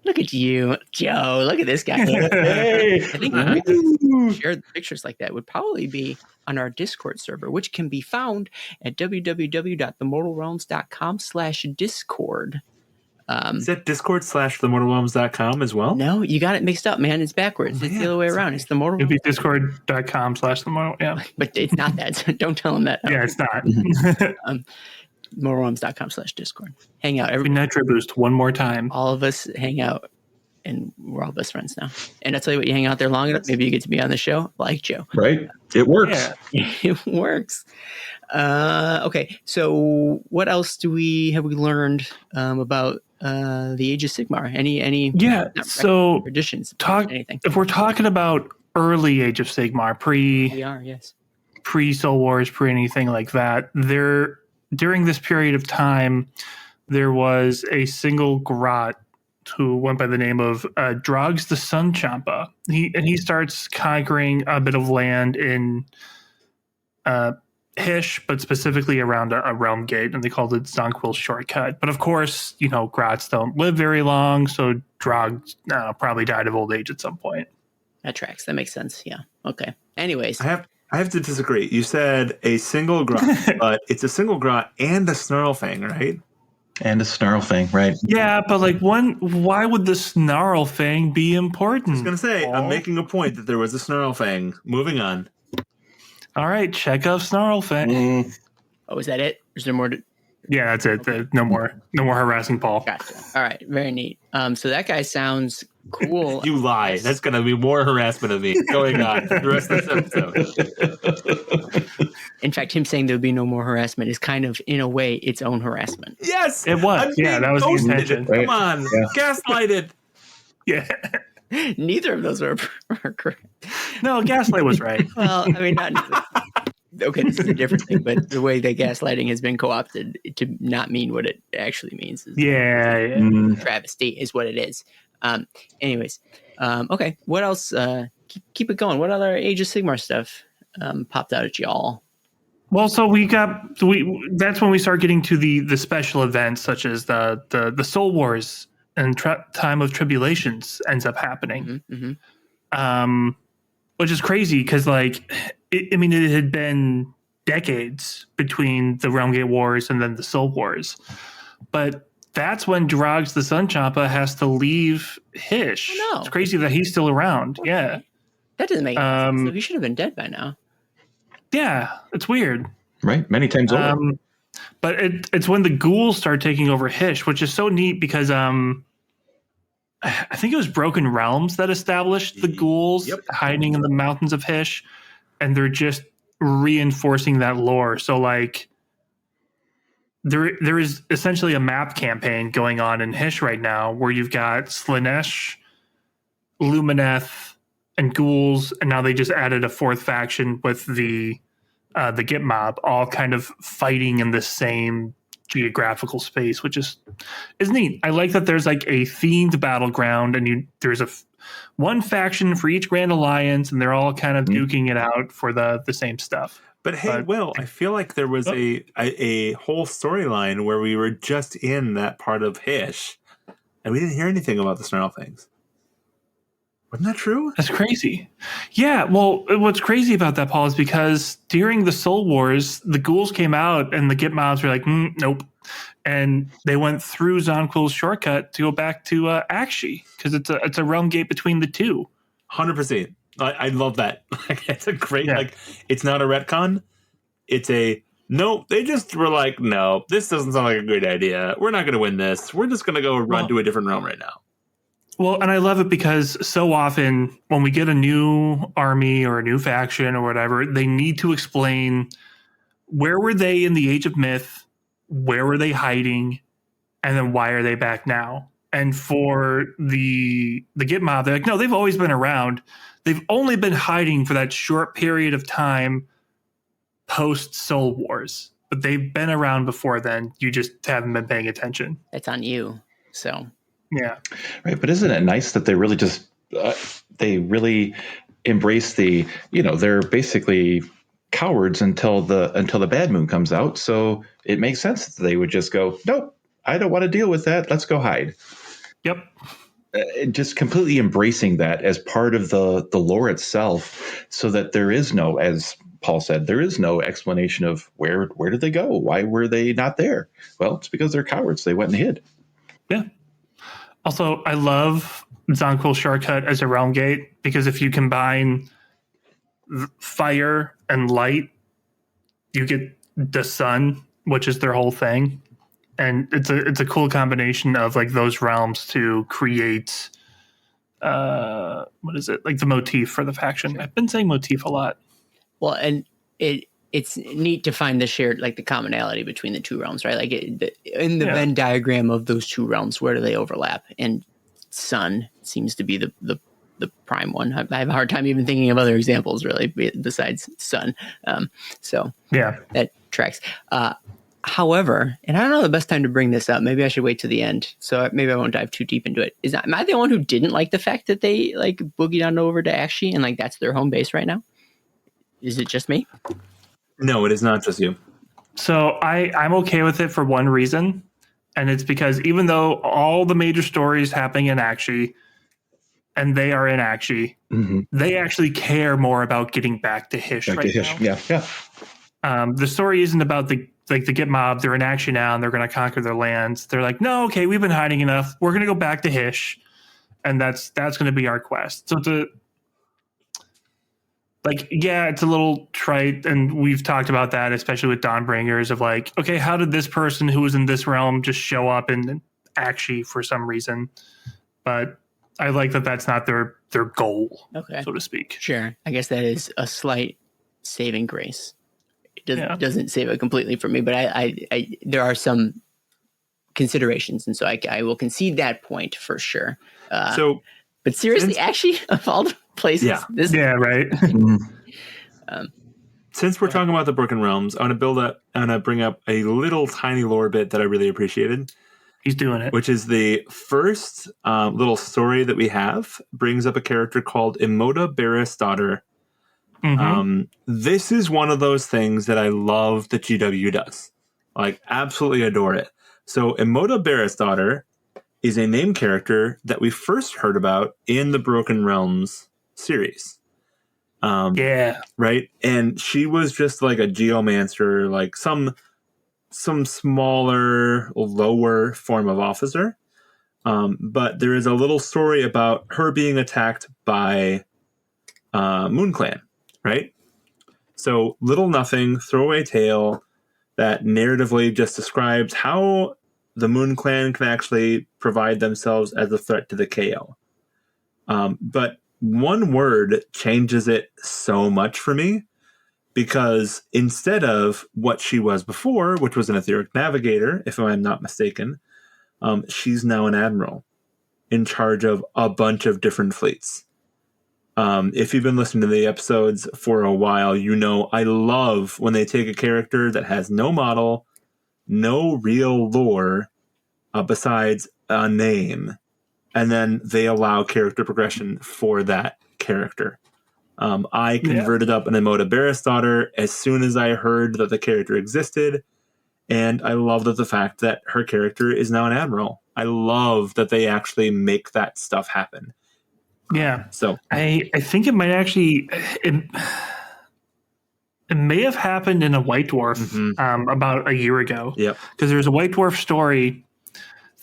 Look at you, Joe. Look at this guy. Hey. I think share pictures like that would probably be on our Discord server, which can be found at www.themortalrealms.com/discord. Is that Discord/themortalrealms.com as well? No, you got it mixed up, man. It's backwards. It's the other way around. It's the Mortal. It'd be discord.com/themortal. Yeah, but it's not that. So don't tell them that. Yeah, it's not. mortalrealms.com/discord. Hang out. Every Nitro Boost one more time. All of us hang out, and we're all best friends now. And I tell you what, you hang out there long enough, maybe you get to be on the show, like Joe. Right? It works. Yeah, it works. Okay, so what else have we learned about the Age of Sigmar? Any so traditions? Anything? If we're talking about early Age of Sigmar, pre Soul Wars, pre anything like that, during this period of time, there was a single Grot who went by the name of Drogs the Sun Champa. He starts conquering a bit of land in Hish, but specifically around a realm gate, and they called it Zonquil's Shortcut. But of course, Grots don't live very long, so Drog probably died of old age at some point. That tracks. That makes sense. Yeah. Okay. Anyways. I have to disagree. You said a single Grot, but it's a single Grot and a Snarlfang, right? And a Snarlfang, right? Yeah, but like why would the Snarlfang be important? I was going to say, I'm making a point that there was a Snarlfang. Moving on. All right, check out Snarlfang. Oh, is that it? Is there more to... Yeah, that's it. Okay. No more harassing Paul. Gotcha. All right, very neat. So that guy sounds cool. You lie. That's going to be more harassment of me going on the rest of this episode. In fact, him saying there would be no more harassment is kind of, in a way, its own harassment. Yes, it was. That was the intention. Come on, gaslighted. Yeah. Neither of those are correct. No, gaslight was right. Well, I mean, not. Okay, this is a different thing, but the way that gaslighting has been co-opted to not mean what it actually means. Travesty is what it is. Anyways, okay. What else? Keep it going. What other Age of Sigmar stuff popped out at y'all? Well, so that's when we start getting to the special events, such as the Soul Wars and time of tribulations ends up happening. Which is crazy because, like, it had been decades between the Realmgate Wars and then the Soul Wars. But that's when Drogs the Sun Champa has to leave Hish. Oh, no. It's crazy that he's still around. Okay. Yeah. That doesn't make sense. So he should have been dead by now. Yeah, it's weird. Right? Many times over. But it's when the ghouls start taking over Hish, which is so neat because I think it was Broken Realms that established the ghouls hiding in the mountains of Hish, and they're just reinforcing that lore. So, like, there is essentially a map campaign going on in Hish right now where you've got Slaanesh, Lumineth, and ghouls, and now they just added a fourth faction with the Git Mob, all kind of fighting in the same geographical space, which is neat. I like that there's like a themed battleground, and there's one faction for each Grand Alliance, and they're all kind of duking it out for the same stuff. But hey, Will, I feel like there was a whole storyline where we were just in that part of Hish, and we didn't hear anything about the Snarl things. Wasn't that true? That's crazy. Yeah, well, what's crazy about that, Paul, is because during the Soul Wars, the ghouls came out and the Git Mobs were like, nope. And they went through Zonquil's shortcut to go back to Akshi, because it's a realm gate between the two. 100%. I love that. It's a great, it's not a retcon. It's nope, they just were like, no, this doesn't sound like a great idea. We're not going to win this. We're just going to go run to a different realm right now. Well, and I love it because so often when we get a new army or a new faction or whatever, they need to explain where were they in the Age of Myth, where were they hiding, and then why are they back now? And for the Git Mob, they're like, no, they've always been around. They've only been hiding for that short period of time post Soul Wars, but they've been around before then. You just haven't been paying attention. It's on you. So. Yeah. Right. But isn't it nice that they really just, they really embrace they're basically cowards until the bad moon comes out. So it makes sense that they would just go, nope, I don't want to deal with that. Let's go hide. Yep. Just completely embracing that as part of the lore itself, so that there is no, as Paul said, there is no explanation of where did they go? Why were they not there? Well, it's because they're cowards. They went and hid. Yeah. Also, I love Zonquil Shortcut as a realm gate, because if you combine fire and light, you get the sun, which is their whole thing. And it's a cool combination of like those realms to create what is it? Like the motif for the faction. I've been saying motif a lot. Well, and it's neat to find the shared, like the commonality between the two realms, right? Like in the Venn diagram of those two realms, where do they overlap? And sun seems to be the prime one. I have a hard time even thinking of other examples really besides sun. So yeah, that tracks. However, and I don't know the best time to bring this up. Maybe I should wait to the end. So maybe I won't dive too deep into it. Am I the one who didn't like the fact that they like boogied on over to Akshi and like that's their home base right now? Is it just me? No, it is not just you. So I'm okay with it for one reason, and it's because even though all the major stories happening in Akshi, and they are in Akshi, they actually care more about getting back to Hish now. Yeah. The story isn't about the Git Mob. They're in Akshi now, and they're going to conquer their lands. They're like, no, okay, we've been hiding enough. We're going to go back to Hish, and that's going to be our quest. So it's a little trite, and we've talked about that, especially with Dawnbringers, of like, okay, how did this person who was in this realm just show up in Akshi for some reason? But I like that that's not their goal, so to speak. Sure. I guess that is a slight saving grace. It doesn't save it completely for me, but I there are some considerations, and so I will concede that point for sure. But seriously, actually, of all the places, right. Since we're talking about the Broken Realms, I want to bring up a little tiny lore bit that I really appreciated. He's doing it. Which is the first little story that we have brings up a character called Imoda Barris' daughter. This is one of those things that I love that GW does. Like, absolutely adore it. So Imoda Barris' daughter is a name character that we first heard about in the Broken Realms series. Right? And she was just like a geomancer, like some smaller, lower form of officer. But there is a little story about her being attacked by Moon Clan, right? So little nothing, throwaway tale that narratively just describes how the Moon Clan can actually provide themselves as a threat to the KO. But one word changes it so much for me, because instead of what she was before, which was an etheric navigator, if I'm not mistaken, she's now an admiral in charge of a bunch of different fleets. If you've been listening to the episodes for a while, you know I love when they take a character that has no model, no real lore besides a name, and then they allow character progression for that character. I converted up an Emoda Barris daughter as soon as I heard that the character existed, and I love the fact that her character is now an admiral. I love that they actually make that stuff happen. Yeah. So I think it might actually it may have happened in a White Dwarf about a year ago. Yep. Because there's a White Dwarf story.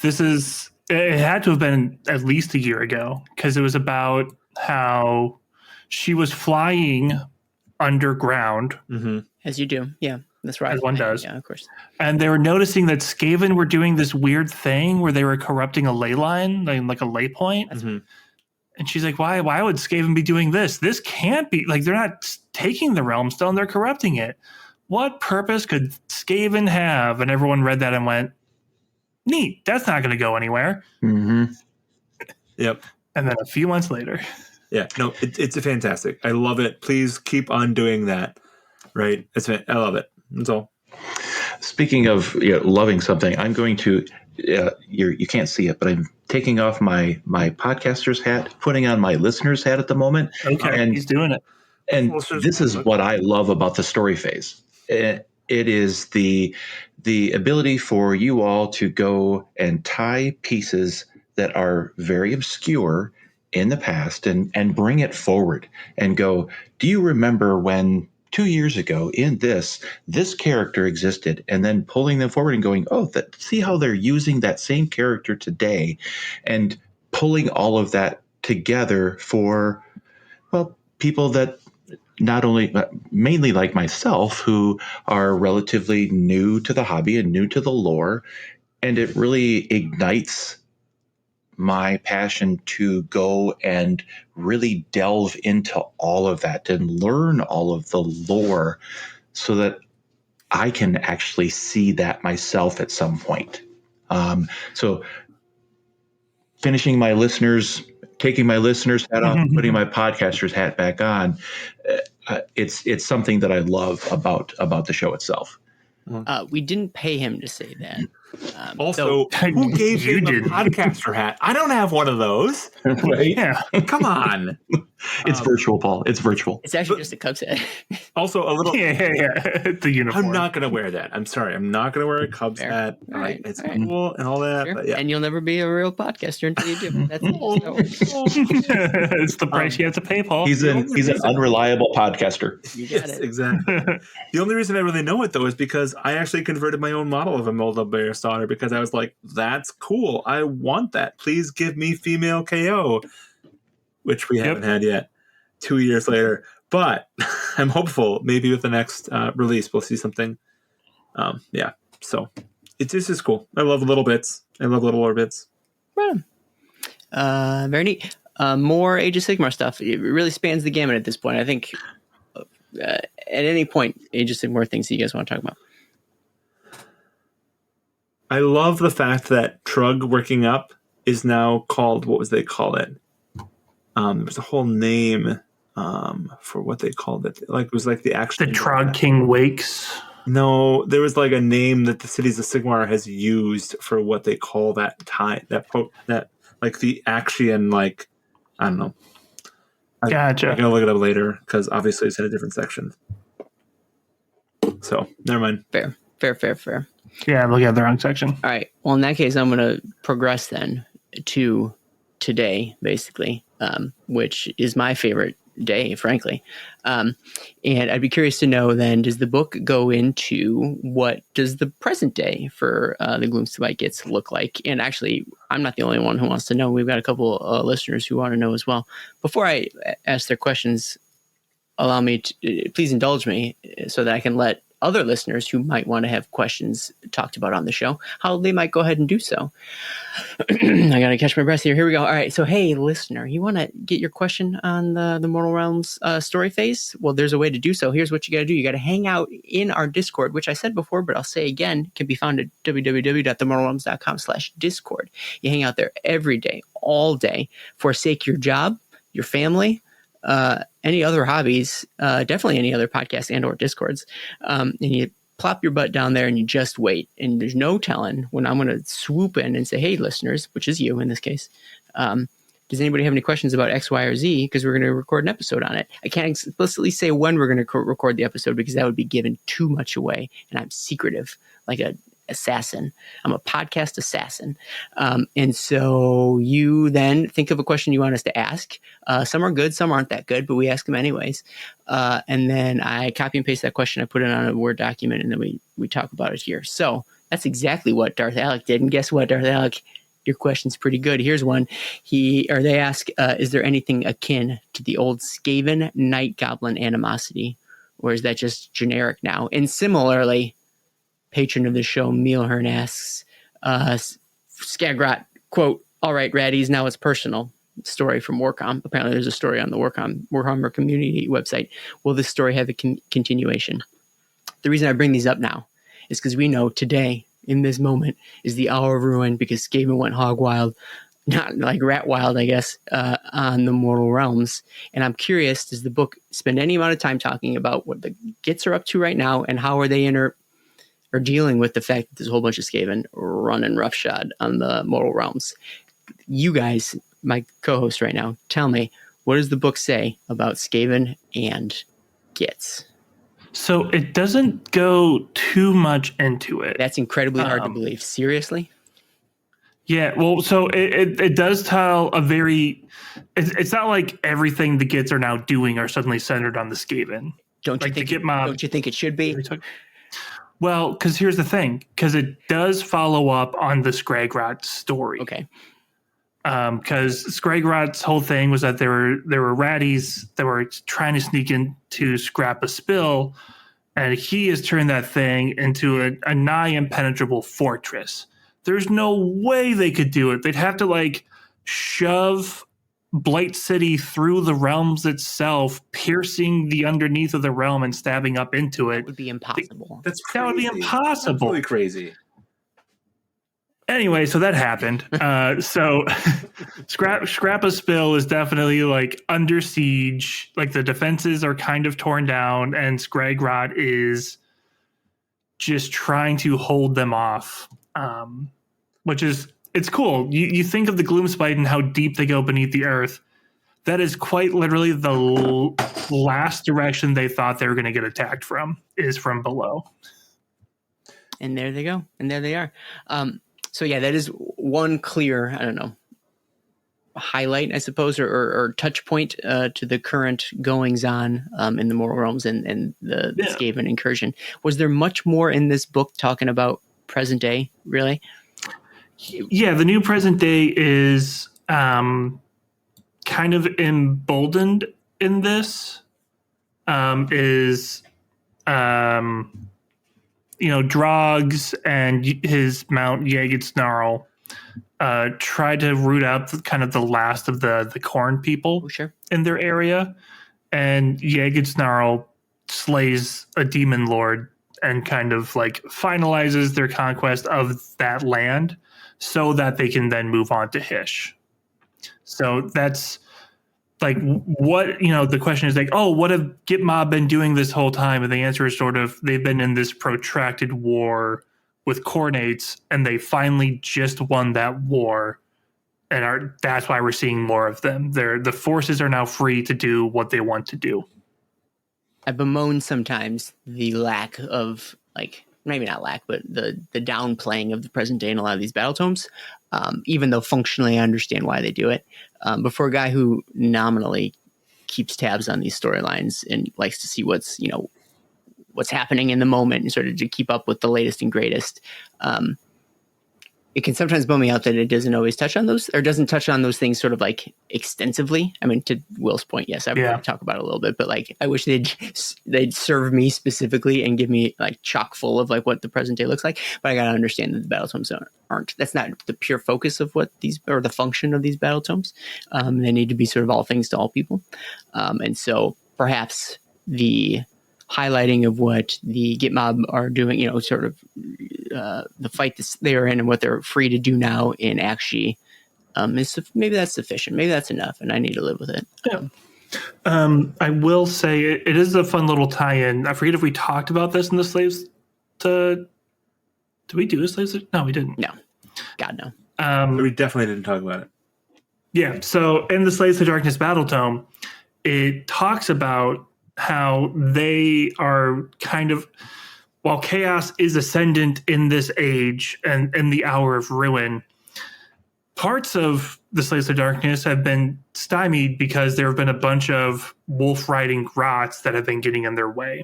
It had to have been at least a year ago, because it was about how she was flying underground. As you do. Yeah. That's right. As one does. Yeah, of course. And they were noticing that Skaven were doing this weird thing where they were corrupting a ley line, like a ley point. And she's like, why would Skaven be doing this? This can't be, like, they're not taking the Realm Stone, they're corrupting it. What purpose could Skaven have? And everyone read that and went, neat, that's not going to go anywhere. Yep. And then a few months later. Yeah, no, it's a fantastic. I love it. Please keep on doing that. Right? I love it. That's all. Speaking of loving something, I'm going to, you can't see it, but I'm taking off my podcaster's hat, putting on my listener's hat at the moment. Okay, and he's doing it. And this is what I love about the story phase. It is the ability for you all to go and tie pieces that are very obscure in the past and bring it forward and go, do you remember when 2 years ago in this character existed, and then pulling them forward and going, see how they're using that same character today, and pulling all of that together for, well, people that not only, mainly like myself, who are relatively new to the hobby and new to the lore, and it really ignites my passion to go and really delve into all of that and learn all of the lore so that I can actually see that myself at some point. So taking my listener's hat off, putting my podcaster's hat back on, it's something that I love about the show itself. We didn't pay him to say that. Also, who gave you a podcaster hat? I don't have one of those. Right? Yeah. Come on. It's virtual, Paul. It's virtual. It's actually just a Cubs hat. Also, a little. Yeah. The uniform. I'm not going to wear that. I'm sorry. I'm not going to wear a Cubs hat. Right. It's cool and all that. Sure. But yeah. And you'll never be a real podcaster until you do. That's it. It's the price you have to pay, Paul. He's an unreliable podcaster. Yes, exactly. The only reason I really know it, though, is because I actually converted my own model of a Molda Bear daughter, because I was like, that's cool. I want that. Please give me female KO, which we haven't had yet 2 years later. But I'm hopeful maybe with the next release, we'll see something. So it's just cool. I love little bits. I love little lore bits. Very neat. More Age of Sigmar stuff. It really spans the gamut at this point. I think at any point, Age of Sigmar things that you guys want to talk about. I love the fact that Trug working up is now called, what was they call it? There was a whole name for what they called it. Like it was like the actual the Trog King Wakes. No, there was like a name that the Cities of Sigmar has used for what they call that time, that like the action, like I don't know. Gotcha. I'm gonna look it up later because obviously it's in a different section. So never mind. Fair. Yeah, I'm looking at the wrong section. All right. Well, in that case, I'm going to progress then. to today, basically, which is my favorite day, frankly. And I'd be curious to know then, does the book go into what does the present day for the Gloomspite Gitz look like? And actually, I'm not the only one who wants to know. We've got a couple listeners who want to know as well. Before I ask their questions, allow me to please indulge me so that I can let other listeners who might want to have questions talked about on the show, how they might go ahead and do so. I got to catch my breath here. Here we go. All right. So, hey, listener, you want to get your question on the Mortal Realms story phase? Well, there's a way to do so. Here's what you got to do. You got to hang out in our Discord, which I said before, but I'll say again, can be found at www.themortalrealms.com/Discord. You hang out there every day, all day, forsake your job, your family, any other hobbies, definitely any other podcasts and or Discords. And you plop your butt down there and you just wait. And there's no telling when I'm going to swoop in and say, hey, listeners, which is you in this case, does anybody have any questions about X, Y, or Z? Because we're going to record an episode on it. I can't explicitly say when we're going to record the episode because that would be giving too much away. And I'm secretive, like a assassin. I'm a podcast assassin. And so you then think of a question you want us to ask. Some are good, some aren't that good, but we ask them anyways. And then I copy and paste that question. I put it on a Word document and then we talk about it here. So that's exactly what Darth Alec did. And guess what, Darth Alec? Your question's pretty good. Here's one. They ask, is there anything akin to the old Skaven Night Goblin animosity? Or is that just generic now? And similarly, patron of the show, Mealhern asks, Skagrot, quote, all right, Raddies, now it's personal. Story from Warcom. Apparently there's a story on the Warhammer community website. Will this story have a continuation? The reason I bring these up now is because we know today, in this moment, is the hour of ruin because Skaven went hog wild, not like rat wild, I guess, on the Mortal Realms. And I'm curious, does the book spend any amount of time talking about what the Gitz are up to right now and how are they or dealing with the fact that there's a whole bunch of Skaven running roughshod on the Mortal Realms? You guys, my co-host right now, tell me, what does the book say about Skaven and Gitz? So it doesn't go too much into it. That's incredibly hard to believe. Seriously? Yeah, well, so it does tell a very... It's not like everything the Gitz are now doing are suddenly centered on the Skaven. Don't you think it should be? Well, because here's the thing, because it does follow up on the Skagrot story. Okay. Because Skagrot's whole thing was that there were ratties that were trying to sneak in to scrap a spill, and he has turned that thing into a nigh impenetrable fortress. There's no way they could do it. They'd have to like shove Blight City through the realms itself, piercing the underneath of the realm and stabbing up into it. That would be impossible. That's crazy. That would be impossible. That's really crazy. Anyway, so that happened. So Scrap a Spill is definitely like under siege. Like the defenses are kind of torn down, and Skagrot is just trying to hold them off, which is it's cool. You think of the Gloomspite and how deep they go beneath the earth. That is quite literally the last direction they thought they were going to get attacked from is from below. And there they go. And there they are. So yeah, that is one clear, I don't know, highlight, I suppose, or touch point to the current goings on in the Mortal Realms and the Skaven incursion. Was there much more in this book talking about present day, really? Yeah, the new present day is kind of emboldened in this. Drogs and his mount Jägetsnarl try to root out kind of the last of the Khorne people in their area. And Jägetsnarl slays a demon lord and kind of like finalizes their conquest of that land so that they can then move on to Hish. So that's like what, the question is like, oh, what have Gitmob been doing this whole time? And the answer is sort of they've been in this protracted war with Khornates, and they finally just won that war. And that's why we're seeing more of them. The forces are now free to do what they want to do. I bemoan sometimes the lack of, like, maybe not lack, but the downplaying of the present day in a lot of these battletomes. even though functionally I understand why they do it. But for a guy who nominally keeps tabs on these storylines and likes to see what's happening in the moment and sort of to keep up with the latest and greatest, it can sometimes bum me out that it doesn't always touch on those, or doesn't touch on those things sort of like extensively. I mean, to Will's point, yes, I would talk about it a little bit, but like I wish they'd serve me specifically and give me like chock full of like what the present day looks like. But I gotta understand that the Battletomes aren't. That's not the pure focus of what these, or the function of these Battletomes. They need to be sort of all things to all people, and so perhaps the highlighting of what the Git Mob are doing, sort of the fight they are in and what they're free to do now in Akshi, maybe that's sufficient. Maybe that's enough, and I need to live with it. I will say it is a fun little tie-in. I forget if we talked about this in the Slaves to... Did we do a Slaves to... No, we didn't. No. God, no. We definitely didn't talk about it. Yeah, so in the Slaves to Darkness Battletome, it talks about how they are kind of, while chaos is ascendant in this age and in the hour of ruin, parts of the Slaves of Darkness have been stymied because there have been a bunch of wolf riding grots that have been getting in their way.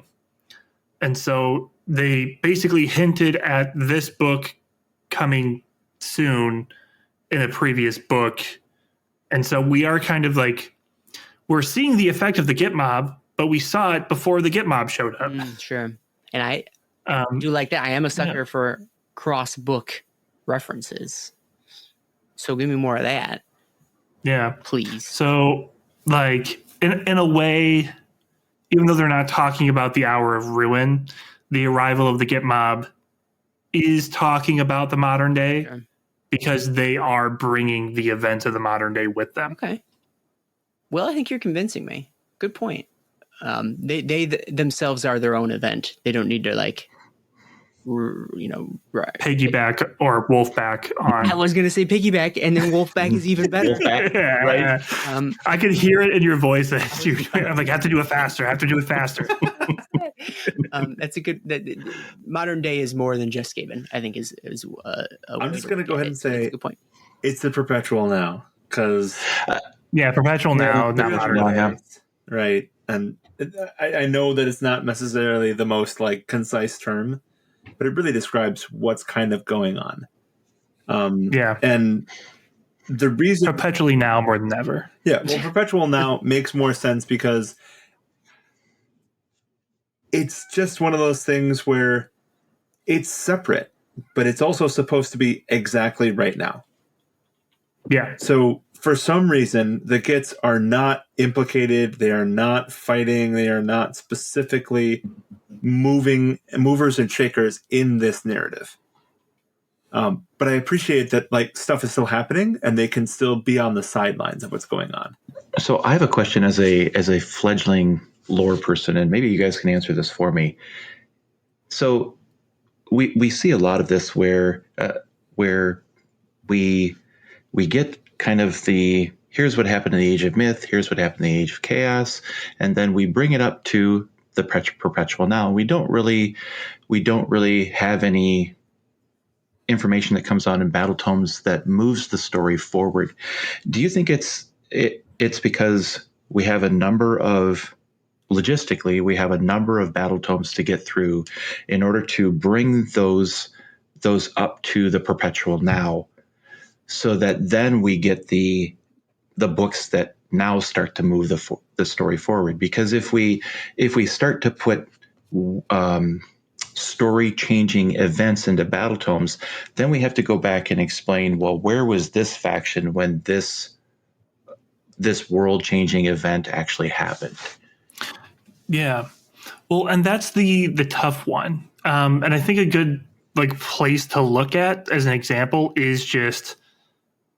And so they basically hinted at this book coming soon in a previous book. And so we are kind of like, we're seeing the effect of the Git Mob, but we saw it before the Git Mob showed up. Sure. And I do like that. I am a sucker for cross-book references. So give me more of that. Yeah. Please. So, like, in a way, even though they're not talking about the Hour of Ruin, the arrival of the Git Mob is talking about the modern day because they are bringing the events of the modern day with them. Okay. Well, I think you're convincing me. Good point. They themselves are their own event. They don't need to piggyback or wolfback on. I was going to say piggyback, and then wolfback is even better. Right? I could hear it in your voice. I'm like, I have to do it faster. That's a good. Modern day is more than just Skaven, I think is I'm just going to go ahead and say, a good point. It's the perpetual now, because perpetual now, not modern day. Right. And I know that it's not necessarily the most like concise term, but it really describes what's kind of going on. And the reason perpetually now more than ever. Yeah. Well, perpetual now makes more sense because it's just one of those things where it's separate, but it's also supposed to be exactly right now. Yeah. So for some reason, the Gits are not implicated. They are not fighting. They are not specifically movers and shakers in this narrative. But I appreciate that like stuff is still happening and they can still be on the sidelines of what's going on. So I have a question as a fledgling lore person, and maybe you guys can answer this for me. So we see a lot of this where we get kind of the here's what happened in the Age of Myth, here's what happened in the Age of Chaos, and then we bring it up to the perpetual now. We don't really have any information that comes on in Battletomes that moves the story forward. Do you think it's because we have a number of Battletomes to get through in order to bring those up to the perpetual now, so that then we get the books that now start to move the story forward? Because if we start to put story changing events into Battletomes, then we have to go back and explain, well, where was this faction when this world changing event actually happened? Yeah. Well, and that's the tough one. And I think a good place to look at as an example is just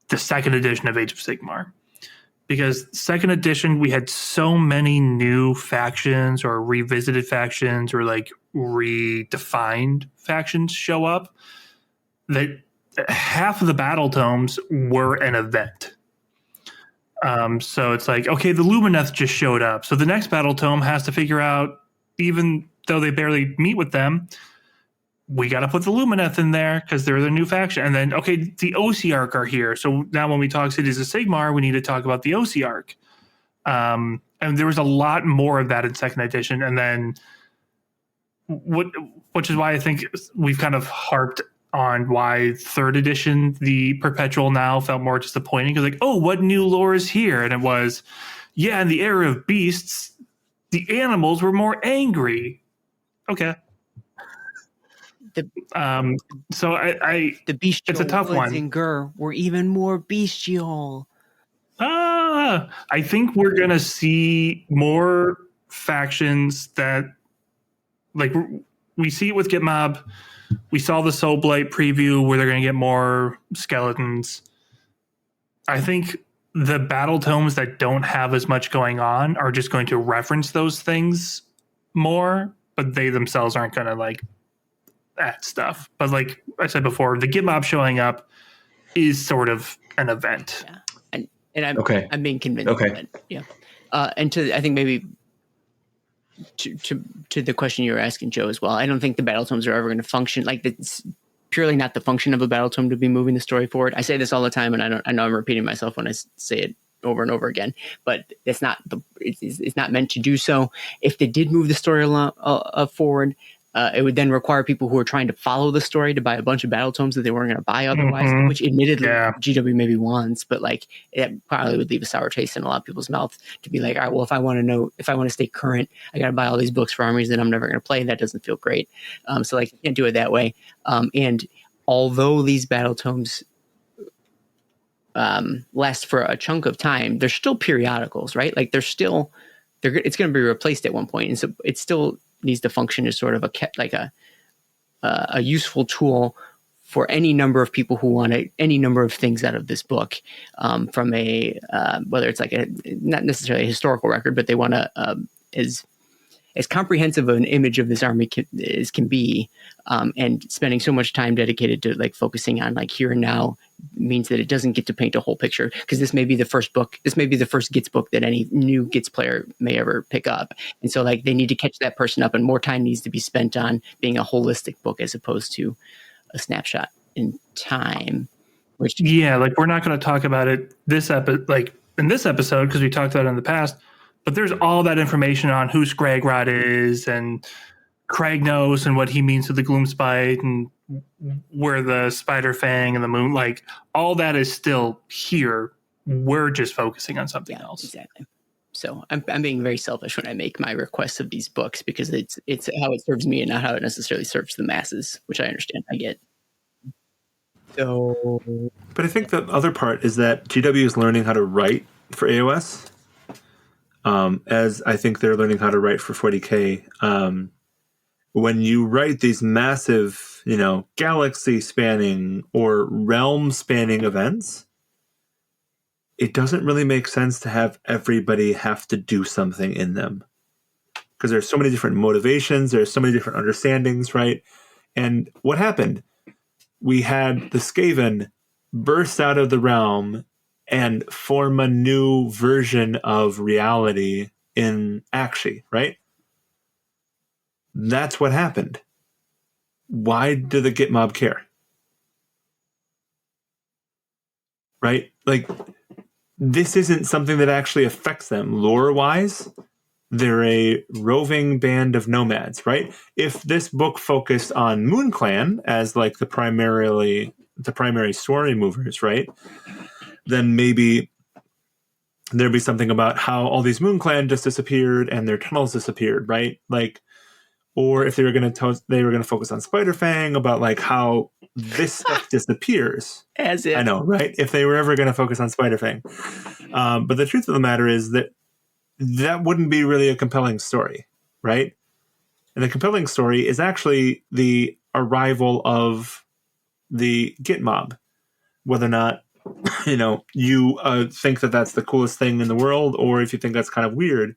the second edition of Age of Sigmar. Because second edition, we had so many new factions or revisited factions or redefined factions show up that half of the Battletomes were an event. So it's like, okay, the Lumineth just showed up. So the next Battletome has to figure out, even though they barely meet with them, we got to put the Lumineth in there because they're the new faction. And then, okay, the Osearch are here. So now when we talk Cities of Sigmar, we need to talk about the Osearch. And there was a lot more of that in second edition. And then, which is why I think we've kind of harped on why third edition, the Perpetual now, felt more disappointing. Because like, oh, what new lore is here? And it was, yeah, in the era of beasts, the animals were more angry. Okay. So the bestial it's a tough one. in Gur were even more bestial. I think we're gonna see more factions that, like, we see it with Gitmob. We saw the Soulblight preview where they're gonna get more skeletons. I think the battle tomes that don't have as much going on are just going to reference those things more, but they themselves aren't gonna like that stuff. But like I said before, the Gitmob showing up is sort of an event. Yeah. And I'm being convinced. Okay. Of it. Yeah. And I think maybe to the question you were asking, Joe, as well. I don't think the battle tomes are ever going to function. Like, it's purely not the function of a battle tome to be moving the story forward. I say this all the time, and I know I'm repeating myself when I say it over and over again, but it's not meant to do so. If they did move the story forward, it would then require people who are trying to follow the story to buy a bunch of battle tomes that they weren't going to buy otherwise, which admittedly GW maybe wants, but like it probably would leave a sour taste in a lot of people's mouth to be like, all right, well, if I want to stay current, I got to buy all these books for armies that I'm never going to play. That doesn't feel great. So like, you can't do it that way. And although these battle tomes last for a chunk of time, they're still periodicals, right? Like it's going to be replaced at one point. And so it's still needs to function as sort of a useful tool for any number of people who want any number of things out of this book, from whether it's like not necessarily a historical record, but they want to as comprehensive of an image of this army can be, and spending so much time dedicated to like focusing on like here and now means that it doesn't get to paint a whole picture, because this may be the first Gitz book that any new Gitz player may ever pick up. And so like they need to catch that person up, and more time needs to be spent on being a holistic book as opposed to a snapshot in time. Which like we're not going to talk about it in this episode because we talked about it in the past, but there's all that information on who Scragrod is and Kragnos and what he means to the Gloomspite and where the Spider Fang and the Moon, like all that is still here. We're just focusing on something else. Exactly. So I'm being very selfish when I make my requests of these books, because it's how it serves me and not how it necessarily serves the masses, which I understand. I get. So, but I think the other part is that GW is learning how to write for AOS, as I think they're learning how to write for 40K. When you write these massive, galaxy spanning or realm spanning events, it doesn't really make sense to have everybody have to do something in them, because there's so many different motivations. There's so many different understandings, right? And what happened? We had the Skaven burst out of the realm and form a new version of reality in Akshi, right? That's what happened. Why do the Gitmob care? Right? Like, this isn't something that actually affects them lore-wise. They're a roving band of nomads, right? If this book focused on MoonClan as like the primary story movers, right? Then maybe there'd be something about how all these MoonClan just disappeared and their tunnels disappeared, right? Like, or if they were going to focus on Spiderfang, about like how this stuff disappears. As if. I know, right? If they were ever going to focus on Spiderfang. But the truth of the matter is that wouldn't be really a compelling story, right? And the compelling story is actually the arrival of the Gitmob. Whether or not, you think that that's the coolest thing in the world, or if you think that's kind of weird,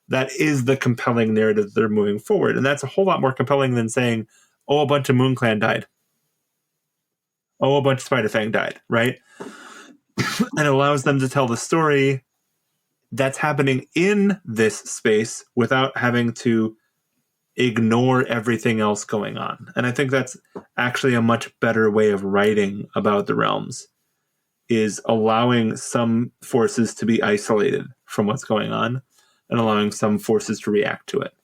that is the compelling narrative they're moving forward. And that's a whole lot more compelling than saying, oh, a bunch of MoonClan died. Oh, a bunch of Spiderfang died, right? And it allows them to tell the story that's happening in this space without having to ignore everything else going on. And I think that's actually a much better way of writing about the realms, is allowing some forces to be isolated from what's going on and allowing some forces to react to it.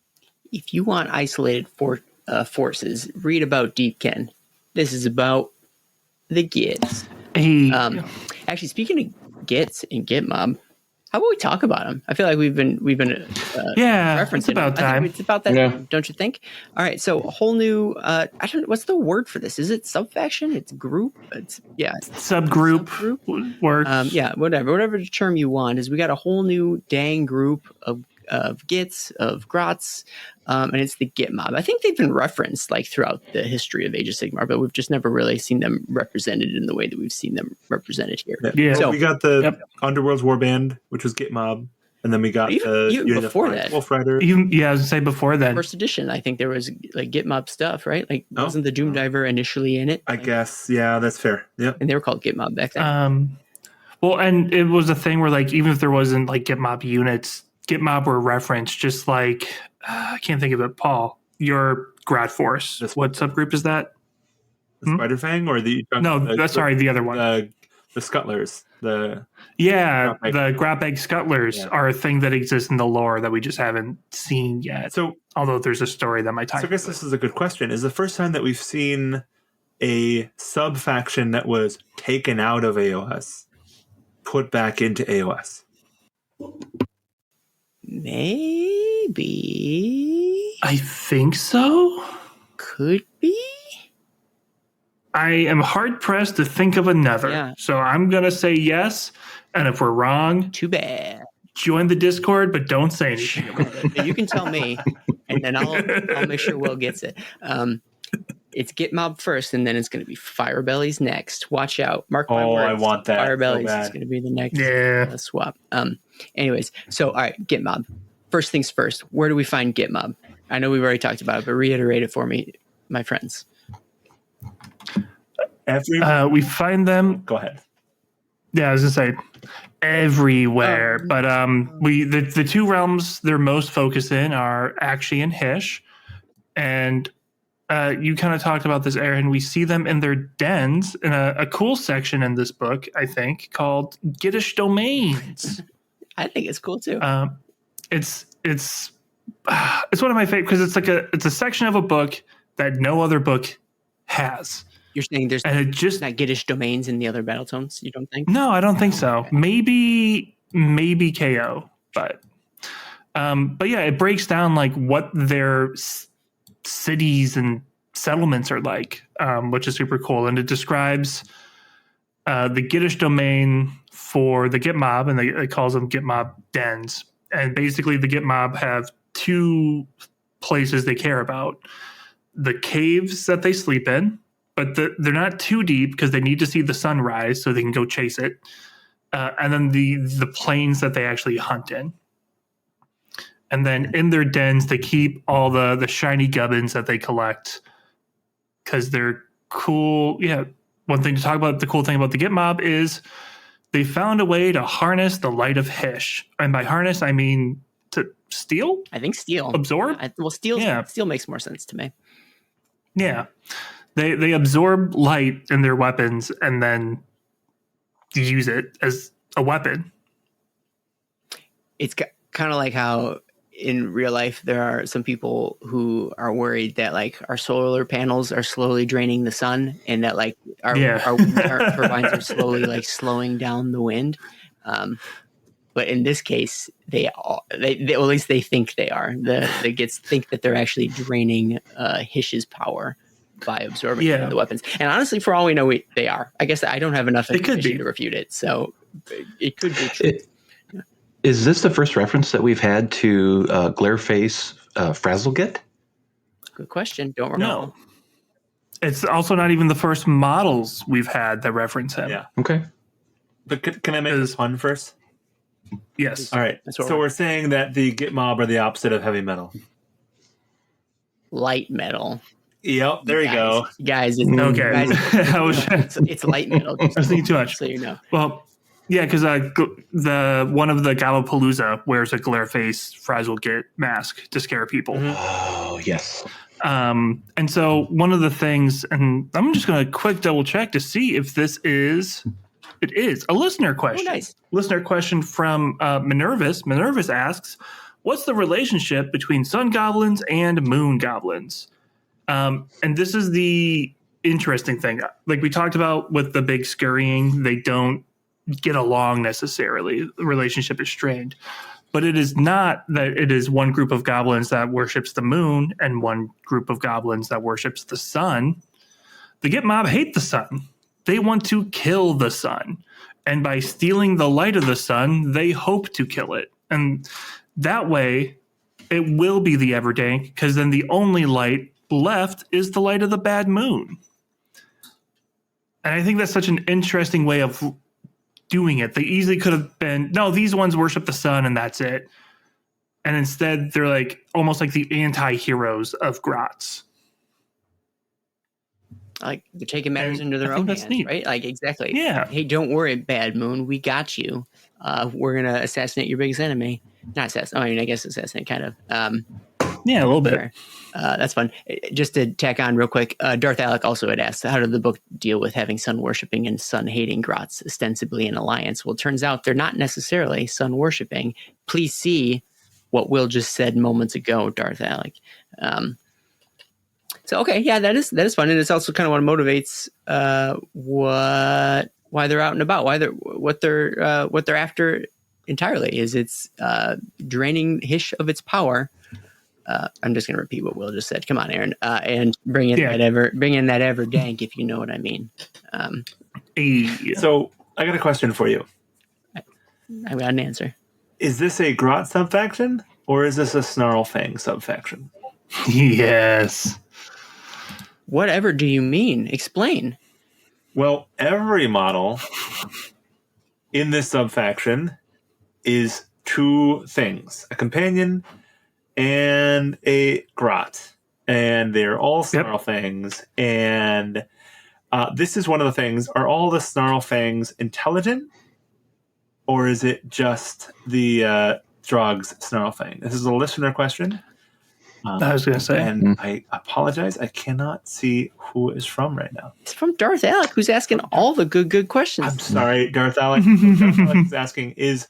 If you want isolated forces, read about Deepkin. This is about the Gitz. Hey, Actually, speaking of Gitz and Gitmob, how about we talk about them? I feel like we've been referencing it's about them. time. It's about that time, don't you think? All right, so a whole new I don't know, what's the word for this? Is it subfaction? It's group? It's subgroup works. Whatever the term you want is. We got a whole new dang group of Gitz, of Grots, and it's the Gitmob. I think they've been referenced like throughout the history of Age of Sigmar, but we've just never really seen them represented in the way that we've seen them represented here. Yeah. So we got the Underworld's Warband, which was Gitmob, and then we got even before that, Wolf Rider. I was gonna say before then. First edition, I think there was like Gitmob stuff, right? Like wasn't the Doom Diver initially in it? I guess, yeah, that's fair. Yep. And they were called Gitmob back then. Well, and it was a thing where like even if there wasn't like Gitmob units, Gitmob were referenced, just like I can't think of it. Paul, your Grad Force. What subgroup is that? The Spider Fang or the the other one. The Scuttlers. The Grapeg Scuttlers are a thing that exists in the lore that we just haven't seen yet. So, although there's a story that might tie. So I guess this is a good question. Is the first time that we've seen a sub faction that was taken out of AOS put back into AOS? Maybe. I think so. Could be. I am hard pressed to think of another. Yeah. So I'm going to say yes. And if we're wrong, too bad. Join the Discord, but don't say anything about it. You can tell me, and then I'll make sure Will gets it. It's Gitmob first, and then it's going to be Firebellies next. Watch out. Mark my words. I want that. Firebellies so is going to be the next swap. Anyways, so all right, Gitmob. First things first, where do we find Gitmob? I know we've already talked about it, but reiterate it for me, my friends. We find them. Go ahead. Yeah, I was going to say everywhere. But the two realms they're most focused in are Akshi and Hish. And you kind of talked about this, Aaron. We see them in their dens in a cool section in this book, I think, called Gittish Domains. I think it's cool too. It's one of my favorite because it's a section of a book that no other book has. You're saying there's not Gittish domains in the other Battletomes? You don't think? No, I don't think so. Okay. Maybe KO, but yeah, it breaks down like what their cities and settlements are like, which is super cool, and it describes the Gittish domain for the Gitmob, and it calls them Gitmob dens. And basically, the Gitmob have two places they care about: the caves that they sleep in, but they're not too deep because they need to see the sunrise so they can go chase it. And then the plains that they actually hunt in. And then in their dens, they keep all the shiny gubbins that they collect because they're cool. Yeah, one thing to talk about, the cool thing about the Gitmob is they found a way to harness the light of Hish. And by harness, I mean to steal? I think steal. Absorb? Steel makes more sense to me. Yeah. They absorb light in their weapons and then use it as a weapon. It's kind of like how in real life there are some people who are worried that like our solar panels are slowly draining the sun and that like our turbines are slowly like slowing down the wind. But in this case, they well, at least they think they are. The Gitz think that they're actually draining Hish's power by absorbing the weapons. And honestly, for all we know, they are. I guess I don't have enough information to refute it, so it could be true. Is this the first reference that we've had to Glareface Frazzlegit? Good question. Don't remember. No. It's also not even the first models we've had that reference him. Yeah. Okay. But can I make this fun first? Yes. All right. So we're saying that the Gitmob are the opposite of heavy metal. Light metal. Yep, there you go. Guys, okay. It's light metal. I was thinking too much. So you know. Well, Yeah, because the one of the Galapalooza wears a glare face Frazzle Git mask to scare people. Oh, yes. And so one of the things, and I'm just going to quick double check to see if it is a listener question. Oh, nice. Listener question from Minervis. Minervis asks, what's the relationship between sun goblins and moon goblins? And this is the interesting thing. Like we talked about with the big scurrying, they don't get along necessarily. The relationship is strained. But it is not that it is one group of goblins that worships the moon and one group of goblins that worships the sun. The Git mob hate the sun. They want to kill the sun. And by stealing the light of the sun, they hope to kill it. And that way, it will be the Everdank, because then the only light left is the light of the bad moon. And I think that's such an interesting way of doing it. They easily could have been, no, these ones worship the sun and that's it. And instead, they're like almost like the anti-heroes of Grots. Like they're taking matters into their own hands, right? Like exactly. Yeah. Hey, don't worry, Bad Moon. We got you. We're gonna assassinate your biggest enemy. Not assassinate. I mean, I guess assassinate, kind of. Yeah, a little bit. Sure. That's fun. Just to tack on real quick, Darth Alec also had asked, how did the book deal with having sun-worshipping and sun-hating Grots ostensibly in alliance? Well, it turns out they're not necessarily sun-worshipping. Please see what Will just said moments ago, Darth Alec. So, okay, yeah, that is fun. And it's also kind of what motivates why they're out and about, what they're after entirely is it's draining Hish of its power. I'm just going to repeat what Will just said. Come on, Aaron, and bring in that Everdank, if you know what I mean. So I got a question for you. I've got an answer. Is this a Grot subfaction or is this a Snarlfang subfaction? Yes. Whatever do you mean? Explain. Well, every model in this subfaction is two things: a companion and a Grot, and they're all Snarlfangs. And this is one of the things: are all the Snarlfangs intelligent, or is it just the Drog's Snarlfang? This is a listener question. I was going to say, and I apologize, I cannot see who is from right now. It's from Darth Alec, who's asking all the good questions. I'm sorry, Darth Alec. Darth Alec is asking is,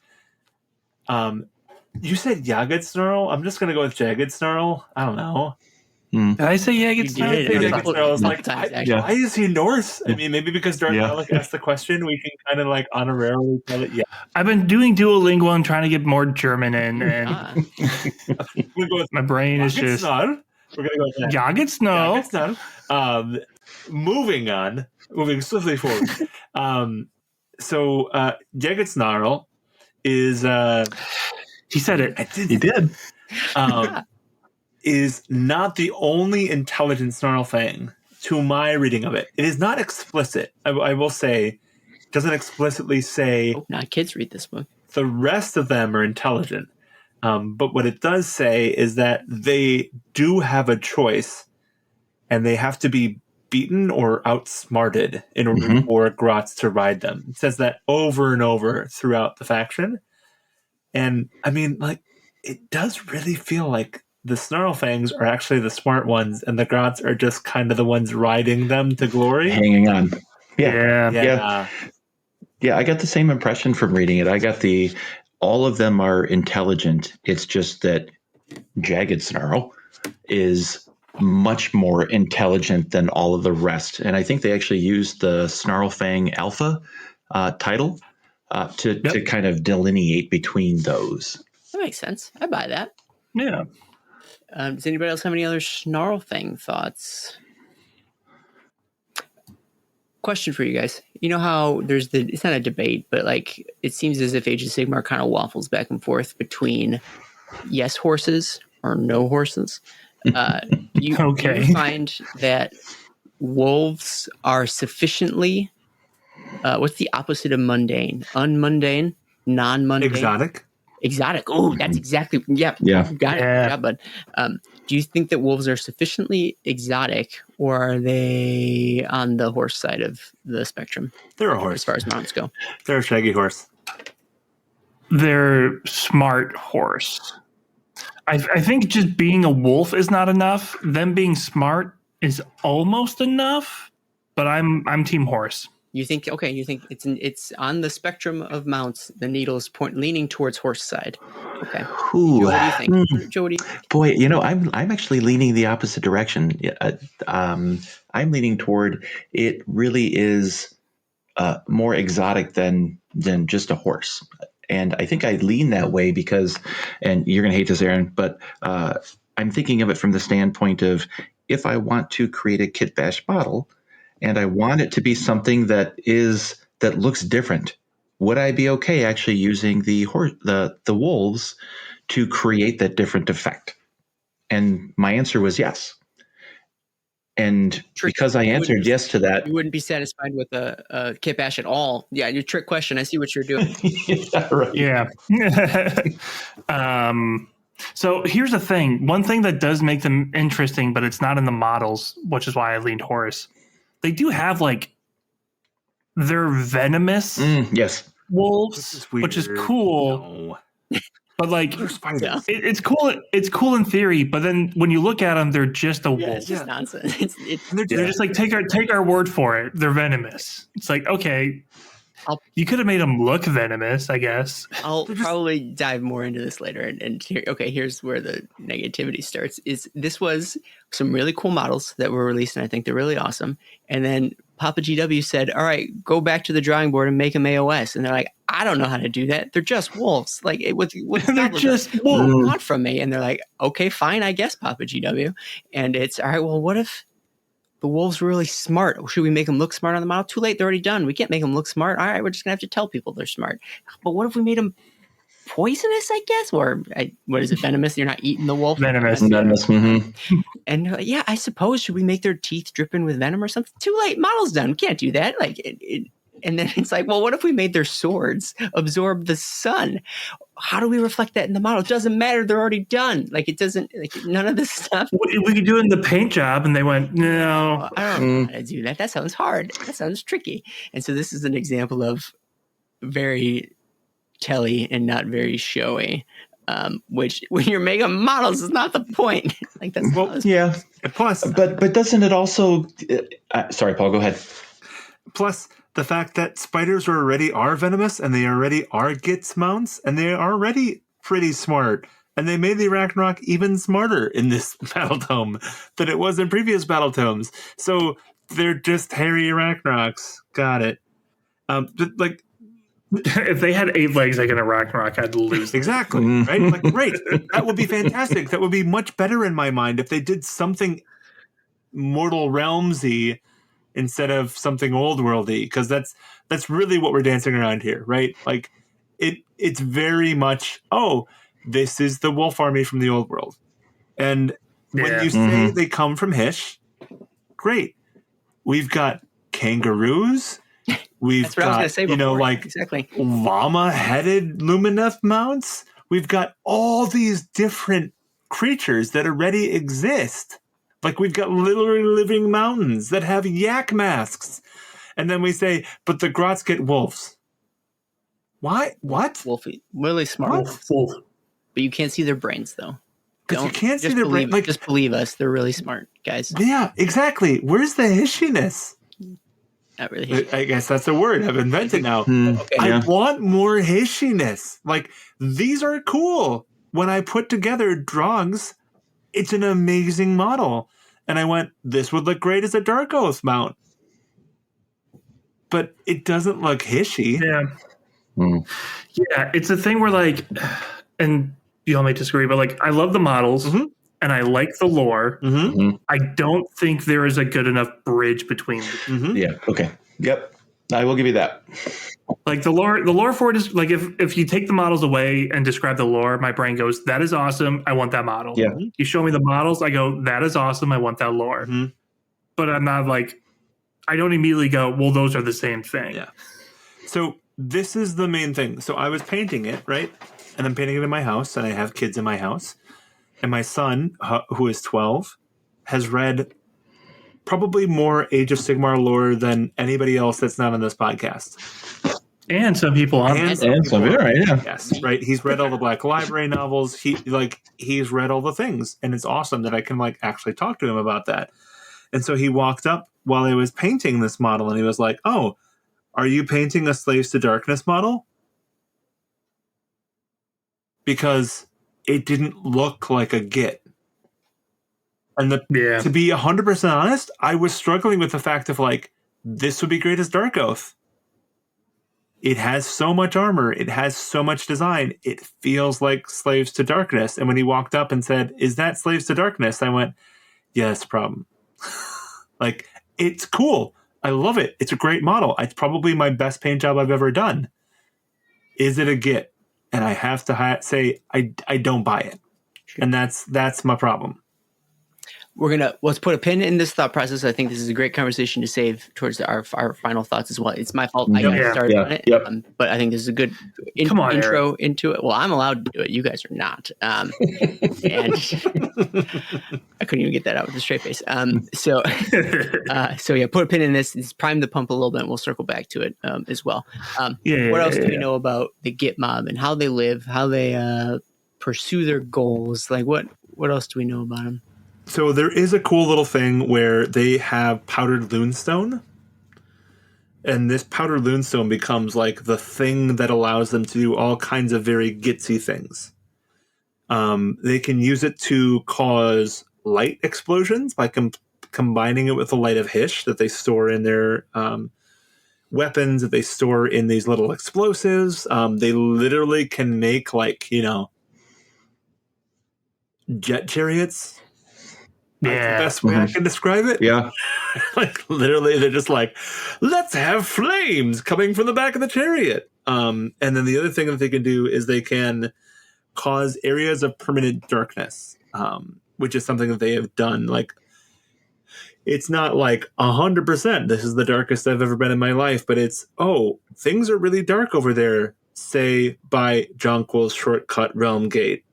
you said Jagged Snarl? I'm just going to go with Jagged Snarl. I don't know. Did I say Jagged Snarl? Jagged Snarl is like, why is he Norse? I mean, maybe because Darth Alec asked the question, we can kind of like honorarily tell it. Yeah, I've been doing Duolingo and trying to get more German in, and my brain is just. We're going to go with that. Jagged Snarl. Moving swiftly forward. So Jagged Snarl is. He said it. He did. Is not the only intelligent Snarlfang to my reading of it. It is not explicit. I will say, it doesn't explicitly say. Oh, not kids read this book. The rest of them are intelligent. But what it does say is that they do have a choice, and they have to be beaten or outsmarted in order for Grots to ride them. It says that over and over throughout the faction. And I mean, like, it does really feel like the Snarlfangs are actually the smart ones, and the Grots are just kind of the ones riding them to glory. Hanging on. Yeah. Yeah, I got the same impression from reading it. I got all of them are intelligent. It's just that Jagged Snarl is much more intelligent than all of the rest. And I think they actually used the Snarlfang Alpha title to kind of delineate between those. That makes sense. I buy that. Yeah. Does anybody else have any other Snarlfang thoughts? Question for you guys. You know how it's not a debate, but like it seems as if Age of Sigmar kind of waffles back and forth between yes horses or no horses. You find that wolves are sufficiently what's the opposite of mundane? Unmundane? Non-mundane? Exotic. Oh, that's exactly. Yeah. Yeah. Got it. Yeah, bud. do you think that wolves are sufficiently exotic, or are they on the horse side of the spectrum They're a horse. as far as mounts go? They're a shaggy horse. They're smart horse. I think just being a wolf is not enough. Them being smart is almost enough, but I'm team horse. You think it's on the spectrum of mounts. The needle's leaning towards horse side. Okay. Ooh. Joe, what do you think? Joe, what do you think? Boy, I'm actually leaning the opposite direction. I'm leaning toward it really is more exotic than just a horse. And I think I lean that way because, and you're going to hate this, Aaron, but I'm thinking of it from the standpoint of if I want to create a Kit Bash bottle and I want it to be something that looks different, would I be okay actually using the wolves to create that different effect? And my answer was yes. And because I answered yes to that, you wouldn't be satisfied with a Kit Bash at all. Yeah, your trick question. I see what you're doing. Yeah, right. Yeah. So here's the thing. One thing that does make them interesting, but it's not in the models, which is why I leaned horse. They do have they're venomous yes. wolves, which is cool. No. But it's cool. It's cool in theory, but then when you look at them, they're just a wolf. It's just nonsense. They're just take our word for it. They're venomous. It's like, okay, you could have made them look venomous, I guess. I'll probably dive more into this later. And here's where the negativity starts. This was some really cool models that were released, and I think they're really awesome. And then Papa GW said, all right, go back to the drawing board and make them AOS. And they're like, I don't know how to do that. They're just wolves. Like, they're just wolves. What do you want from me? And they're like, okay, fine, I guess, Papa GW. And it's, all right, well, what if the wolves were really smart? Should we make them look smart on the model? Too late, they're already done. We can't make them look smart. All right, we're just going to have to tell people they're smart. But what if we made them poisonous, I guess? Or what is it, venomous? You're not eating the wolf? Venomous. Mm-hmm. And yeah, I suppose, should we make their teeth dripping with venom or something? Too late, model's done. We can't do that. And then it's like, well, what if we made their swords absorb the sun? How do we reflect that in the model? It doesn't matter. They're already done. It doesn't, none of this stuff. We could do it in the paint job. And they went, no. I don't know how to do that. That sounds hard. That sounds tricky. And so this is an example of very telly and not very showy, which when you're making models is not the point. Yeah. Plus, but doesn't it also, sorry, Paul, go ahead. Plus, the fact that spiders already are venomous and they already are Gitz mounts and they are already pretty smart. And they made the Arachnarok even smarter in this Battletome than it was in previous Battletomes. So they're just hairy Arachnaroks. Got it. If they had 8 legs like an Arachnarok, I'd lose. Exactly. Right? Great. That would be fantastic. That would be much better in my mind if they did something Mortal Realms-y instead of something old worldy, because that's really what we're dancing around here, right? It's very much, this is the wolf army from the old world. And when you say they come from Hish, great. We've got kangaroos. We've got, exactly. llama-headed Lumineth mounts. We've got all these different creatures that already exist. We've got literally living mountains that have yak masks. And then we say, but the Grots get wolves. Why? What? Wolfy. Really smart. Wolf. But you can't see their brains, though. Because you can't see their brains. Just believe us. They're really smart, guys. Yeah, exactly. Where's the hishiness? Not really. I guess that's a word I've invented now. Okay. I want more hishiness. These are cool. When I put together Drogs, it's an amazing model. And I went, this would look great as a Dark Oath mount. But it doesn't look hishy. Yeah. Yeah, it's a thing where and you all may disagree, but I love the models and I like the lore. I don't think there is a good enough bridge between them. Yeah. Okay. Yep. I will give you that. The lore for it is if you take the models away and describe the lore, my brain goes, that is awesome. I want that model. Yeah. You show me the models, I go, that is awesome. I want that lore. But I'm not I don't immediately go, well, those are the same thing. Yeah. So this is the main thing. So I was painting it, right? And I'm painting it in my house, and I have kids in my house. And my son, who is 12, has read probably more Age of Sigmar lore than anybody else that's not on this podcast. And some people on And some, right, yeah. Yes, right. He's read all the Black Library novels. He's read all the things, and it's awesome that I can like actually talk to him about that. And so he walked up while I was painting this model, and he was like, "Oh, are you painting a Slaves to Darkness model?" Because it didn't look like a Git. And to be 100% honest, I was struggling with the fact of like, this would be great as Dark Oath. It has so much armor. It has so much design. It feels like Slaves to Darkness. And when he walked up and said, "Is that Slaves to Darkness?" I went, "Yeah, that's a problem." Like, it's cool. I love it. It's a great model. It's probably my best paint job I've ever done. Is it a Git? And I have to say, I don't buy it. Sure. And that's my problem. Let's put a pin in this thought process. I think this is a great conversation to save towards our final thoughts as well. It's my fault. I got started on it. Yep. But I think this is a good intro into it. Well, I'm allowed to do it. You guys are not. And I couldn't even get that out with a straight face. So put a pin in this. It's prime the pump a little bit, and we'll circle back to it as well. What else do we know about the Git mob and how they live, how they pursue their goals? Like what else do we know about them? So there is a cool little thing where they have powdered lunestone, and this powdered lunestone becomes like the thing that allows them to do all kinds of very Gitsy things. They can use it to cause light explosions by combining it with the light of Hish that they store in their weapons, that they store in these little explosives. They literally can make jet chariots. That's the best way I can describe it. Yeah. Like literally they're just like, let's have flames coming from the back of the chariot. And then the other thing that they can do is they can cause areas of permanent darkness, which is something that they have done. Like, it's not like 100%, this is the darkest I've ever been in my life, but it's, things are really dark over there, say by Jonquil's shortcut Realm Gate,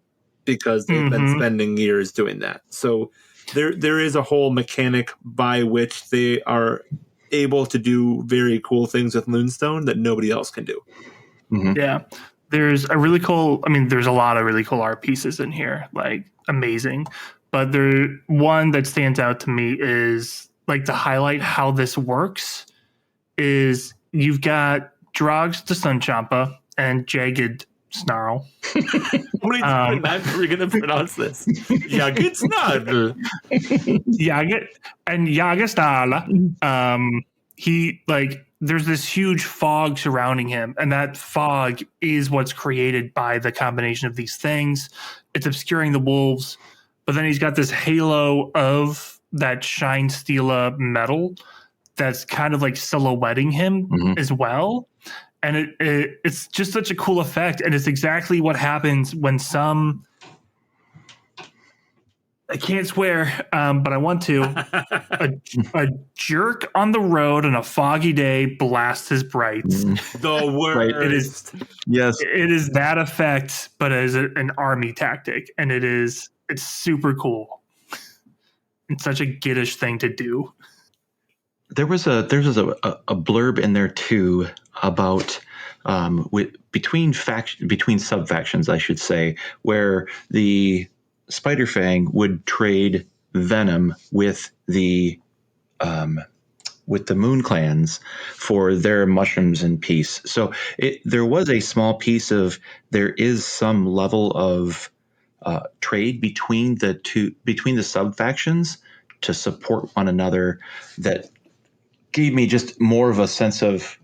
because they've been spending years doing that. So there is a whole mechanic by which they are able to do very cool things with Moonstone that nobody else can do. Mm-hmm. Yeah. There's a really cool, there's a lot of really cool art pieces in here, like amazing. But one that stands out to me is like to highlight how this works is you've got Drogs to Sunchampa and Jagged Snarl. How many times are we going to pronounce this? Jagged Snarl. Jagged and Jagged Snarl. There's this huge fog surrounding him, and that fog is what's created by the combination of these things. It's obscuring the wolves, but then he's got this halo of that shine steel metal that's kind of like silhouetting him as well. And it's just such a cool effect. And it's exactly what happens when I can't swear, but I want to, a jerk on the road on a foggy day blasts his brights. The worst. Right. It is that effect, but as an army tactic. And it's super cool. It's such a Gittish thing to do. There's a blurb in there too about between sub-factions, I should say, where the Spiderfang would trade venom with the Moon Clans for their mushrooms and peace. So there was a small piece of, there is some level of trade between the sub-factions to support one another that gave me just more of a sense of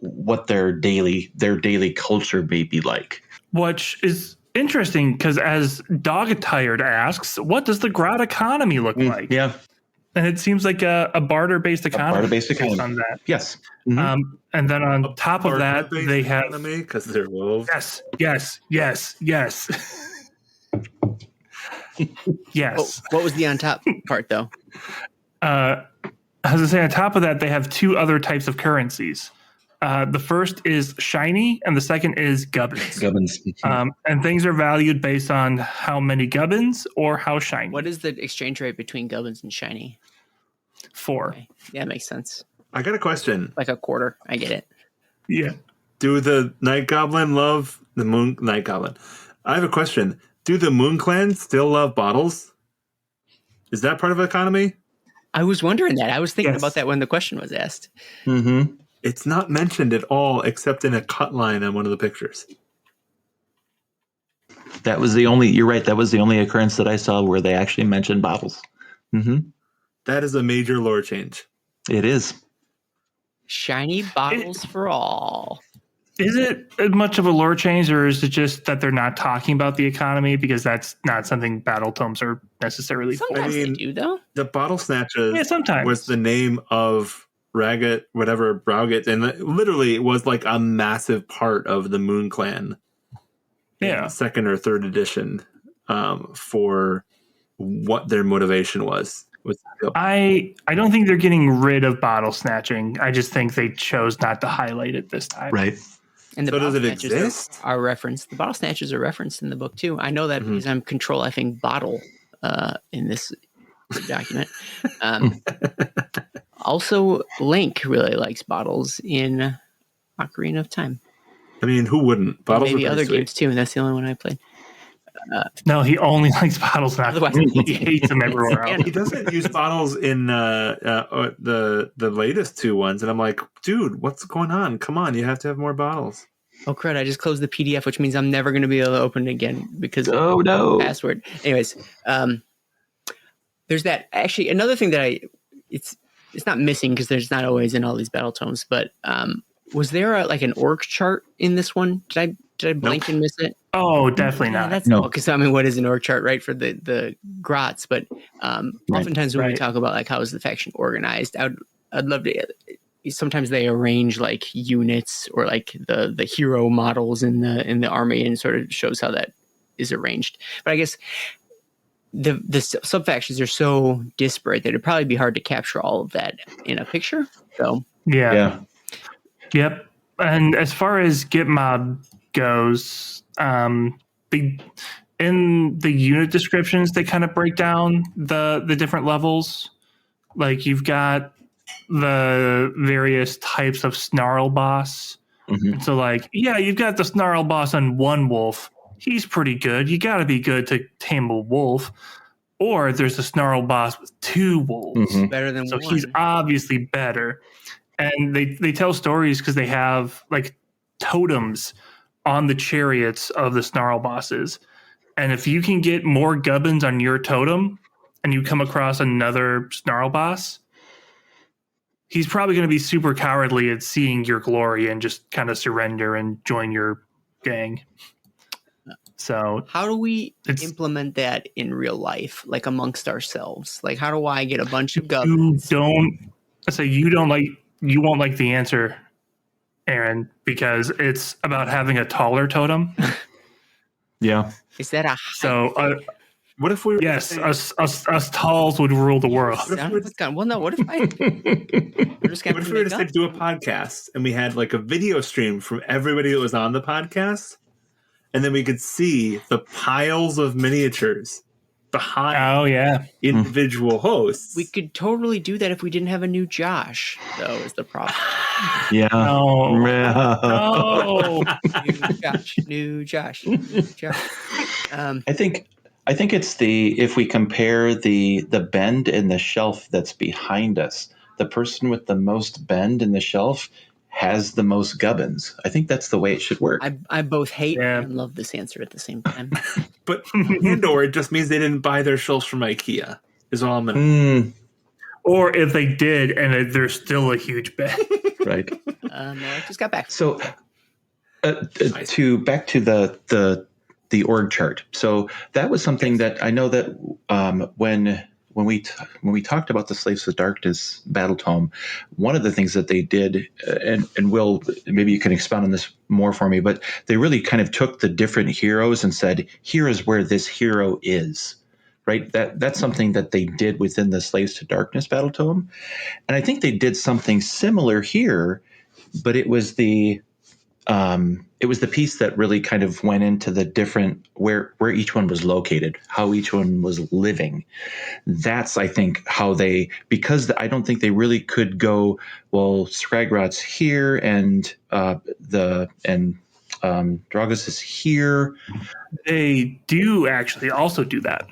what their daily culture may be like. Which is interesting because, as Dogatired asks, what does the Grot economy look like? Yeah. And it seems like a barter-based economy. Barter-based economy. On that. Yes. And then on top of that, they have... because they're wolves. Yes. Yes. What was the on top part, though? As I say, on top of that, they have two other types of currencies. The first is shiny, and the second is gubbins. Gubbins. And things are valued based on how many gubbins or how shiny. What is the exchange rate between gubbins and shiny? 4. Okay. Yeah, that makes sense. I got a question. Like a quarter. I get it. Yeah. Do the Night Goblin love the Moon Night Goblin? I have a question. Do the Moon Clan still love bottles? Is that part of the economy? I was wondering that. I was thinking Yes. about that when the question was asked. Mm-hmm. It's not mentioned at all except in a cut line on one of the pictures. That was the only. You're right. That was the only occurrence that I saw where they actually mentioned bottles. Mm-hmm. That is a major lore change. It is. Shiny bottles for all. Is it much of a lore change, or is it just that they're not talking about the economy because that's not something Battletomes are necessarily for? Sometimes I mean, they do, though. The Bottle Snatches Yeah, sometimes. was the name of Raggett, whatever, Browgett, and literally it was like a massive part of the Moon Clan. Yeah. Second or third edition for what their motivation was. I don't think they're getting rid of bottle snatching. I just think they chose not to highlight it this time. Right. And the So does bottle it snatches exist? are referenced. The bottle snatches are referenced in the book too. I know that because I'm control effing bottle in this document. Also, Link really likes bottles in Ocarina of Time. I mean, who wouldn't? Bottles Maybe are other pretty games too, and that's the only one I played. No, he only likes bottle snatching. Otherwise, He hates them everywhere else. sweet. He doesn't use bottles in the latest two ones, and I'm like, dude, what's going on? Come on, you have to have more bottles. Oh crud! I just closed the PDF, which means I'm never going to be able to open it again because Oh no. password. Anyways, there's that. Actually, another thing that it's not missing because there's not always in all these battle tomes. But was there an org chart in this one? Did I blink and miss it? Oh, definitely Yeah, not. that's No. because I mean, what is an org chart, right? For the Grots, but oftentimes when we Right. talk about how is the faction organized, I'd love to. Sometimes they arrange units or the hero models in the army and sort of shows how that is arranged. But I guess the sub factions are so disparate that it'd probably be hard to capture all of that in a picture. So Yeah. Yep. And as far as Git Mob goes, in the unit descriptions, they kind of break down the different levels. Like you've got the various types of snarl boss. Mm-hmm. So you've got the snarl boss on one wolf. He's pretty good. You got to be good to tame a wolf. Or there's a snarl boss with 2 wolves. Mm-hmm. better than So one. he's obviously better. And they tell stories because they have totems on the chariots of the snarl bosses. And if you can get more gubbins on your totem and you come across another snarl boss, he's probably going to be super cowardly at seeing your glory and just kind of surrender and join your gang. So How do we It's- implement that in real life, amongst ourselves? How do I get a bunch of you gubbins? you won't like the answer, Aaron, because it's about having a taller totem. Yeah. Is that a So What if we were yes, to say, us talls would rule the world. Well, no. What if I? We're just what if we were to do a podcast and we had a video stream from everybody that was on the podcast, and then we could see the piles of miniatures behind Oh yeah, individual hosts? We could totally do that if we didn't have a new Josh, though, is the problem. Yeah. no, Yeah. no. New Josh. I think it's if we compare the bend in the shelf that's behind us, the person with the most bend in the shelf has the most gubbins. I think that's the way it should work. I both hate Yeah. and love this answer at the same time. But and/or it just means they didn't buy their shelves from IKEA. Is all I'm gonna. Mm, Or if they did, and there's still a huge bet. right. No, I just got back. So back to the org chart. So that was something that I know that when we talked about the Slaves of Darkness battle tome, one of the things that they did, and Will, maybe you can expound on this more for me, but they really kind of took the different heroes and said, here is where this hero is. Right, that's something that they did within the Slaves to Darkness battle tome, and I think they did something similar here but it was the piece that really kind of went into the different where each one was located, how each one was living. That's, I think, how because I don't think they really could go, well, Scragrot's here and Dragos is here. They do actually also do that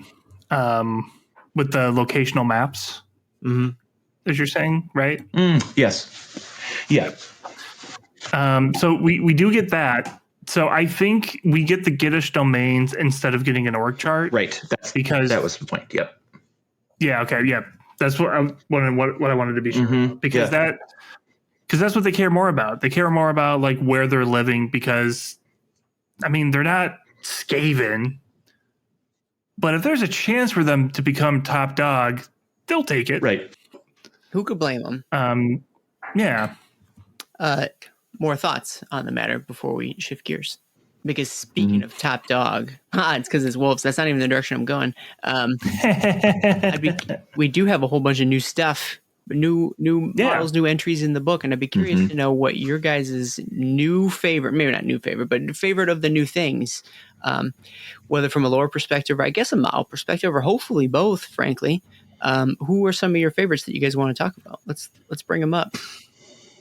with the locational maps, as you're saying, right? Yes. Yeah. So we do get that. So I think we get the Gittish domains instead of getting an org chart. Right. Because that was the point. Yep. Yeah. Okay. Yeah. That's what I wanted to be sure about, because that's what they care more about. They care more about like where they're living, because I mean, they're not Skaven, but if there's a chance for them to become top dog, they'll take it. Right. Who could blame them? Yeah. More thoughts on the matter before we shift gears? Because speaking of top dog, it's because it's wolves. That's not even the direction I'm going. We do have a whole bunch of new stuff, new models, new entries in the book, and I'd be curious to know what your guys' new favorite, maybe not new favorite, but favorite of the new things, whether from a lore perspective or I guess a model perspective, or hopefully both, frankly. Who are some of your favorites that you guys want to talk about? Let's bring them up.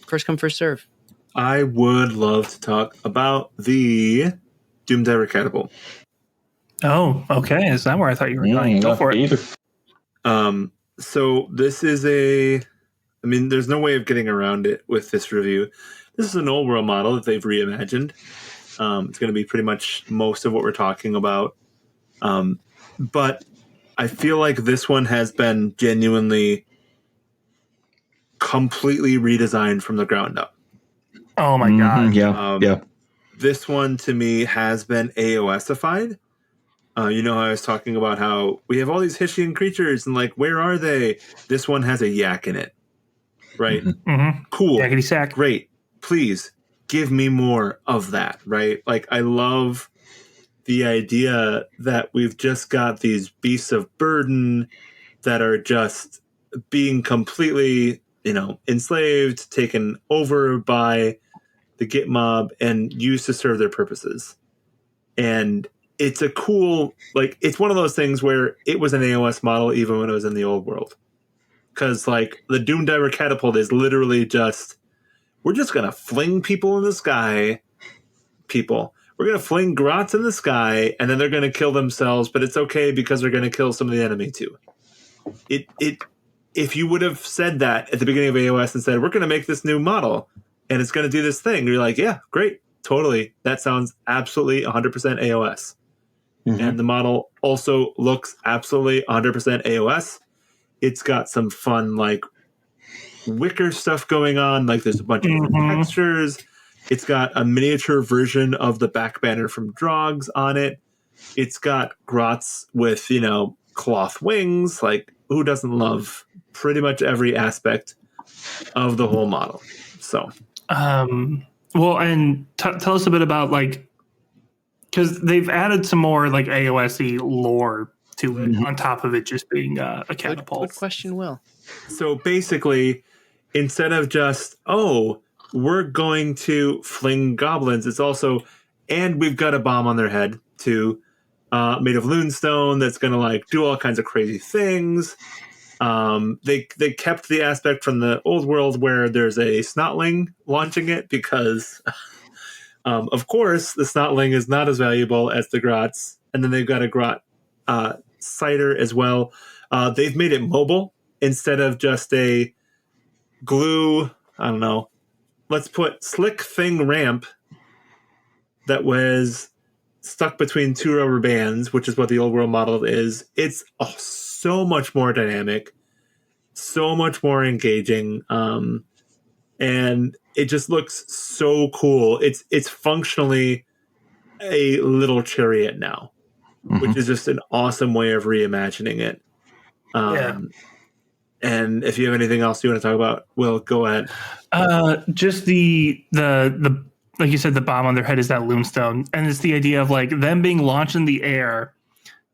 First come, first serve. I would love to talk about the Doomdiver Catapult. Oh, okay. Is that where I thought you were going? Go for it. Either. So this is there's no way of getting around it with this review. This is an old world model that they've reimagined. It's going to be pretty much most of what we're talking about. But I feel like this one has been genuinely completely redesigned from the ground up. Oh my God. Yeah. This one to me has been AOSified. You know how I was talking about how we have all these Hishian creatures and like, where are they? This one has a yak in it. Right? Cool. Yakety sack. Great. Please give me more of that. Right? Like, I love the idea that we've just got these beasts of burden that are just being completely, enslaved, taken over by the Git mob and used to serve their purposes. And it's a cool, it's one of those things where it was an AOS model even when it was in the old world. Because, the Doomdiver Catapult is literally just, we're just going to fling people in the sky. We're going to fling Grots in the sky, and then they're going to kill themselves, but it's okay because they're going to kill some of the enemy too. If you would have said that at the beginning of AOS and said, we're going to make this new model, and it's going to do this thing, you're like, yeah, great, totally. That sounds absolutely 100% AOS. And the model also looks absolutely 100% AOS. It's got some fun, wicker stuff going on. There's a bunch of different textures. It's got a miniature version of the back banner from Drogs on it. It's got Grots with, cloth wings. Who doesn't love pretty much every aspect of the whole model? So, well, and tell us a bit about because they've added some more AOS-y lore to it on top of it just being a catapult. Good question, Will. So basically, instead of just, we're going to fling goblins, it's also, and we've got a bomb on their head too, made of loonstone that's going to do all kinds of crazy things. They kept the aspect from the old world where there's a snotling launching it because, of course, the snotling is not as valuable as the Grots. And then they've got a Grot cider as well. They've made it mobile instead of just a glue, I don't know, let's put slick thing ramp that was stuck between two rubber bands, which is what the old world model is. It's so much more dynamic, so much more engaging, and it just looks so cool. It's functionally a little chariot now, which is just an awesome way of reimagining it. And if you have anything else you want to talk about, Will, go ahead. Just the like you said, the bomb on their head is that loomstone, and it's the idea of them being launched in the air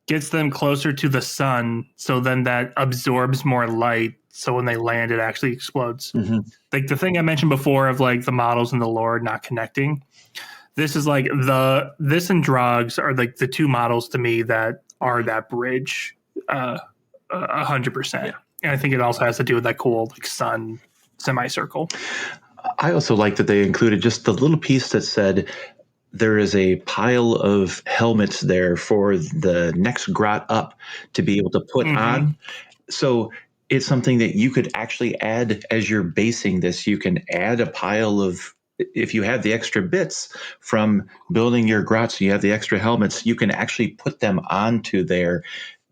gets them closer to the sun, so then that absorbs more light, so when they land, it actually explodes. Mm-hmm. Like the thing I mentioned before of like the models and the lore not connecting. This is like this and Drogs are like the two models to me that are that bridge 100%. And I think it also has to do with that cool like sun semicircle. I also like that they included just the little piece that said there is a pile of helmets there for the next grot up to be able to put on. So it's something that you could actually add as you're basing this. You can add a pile of, if you have the extra bits from building your grots, you have the extra helmets, you can actually put them onto there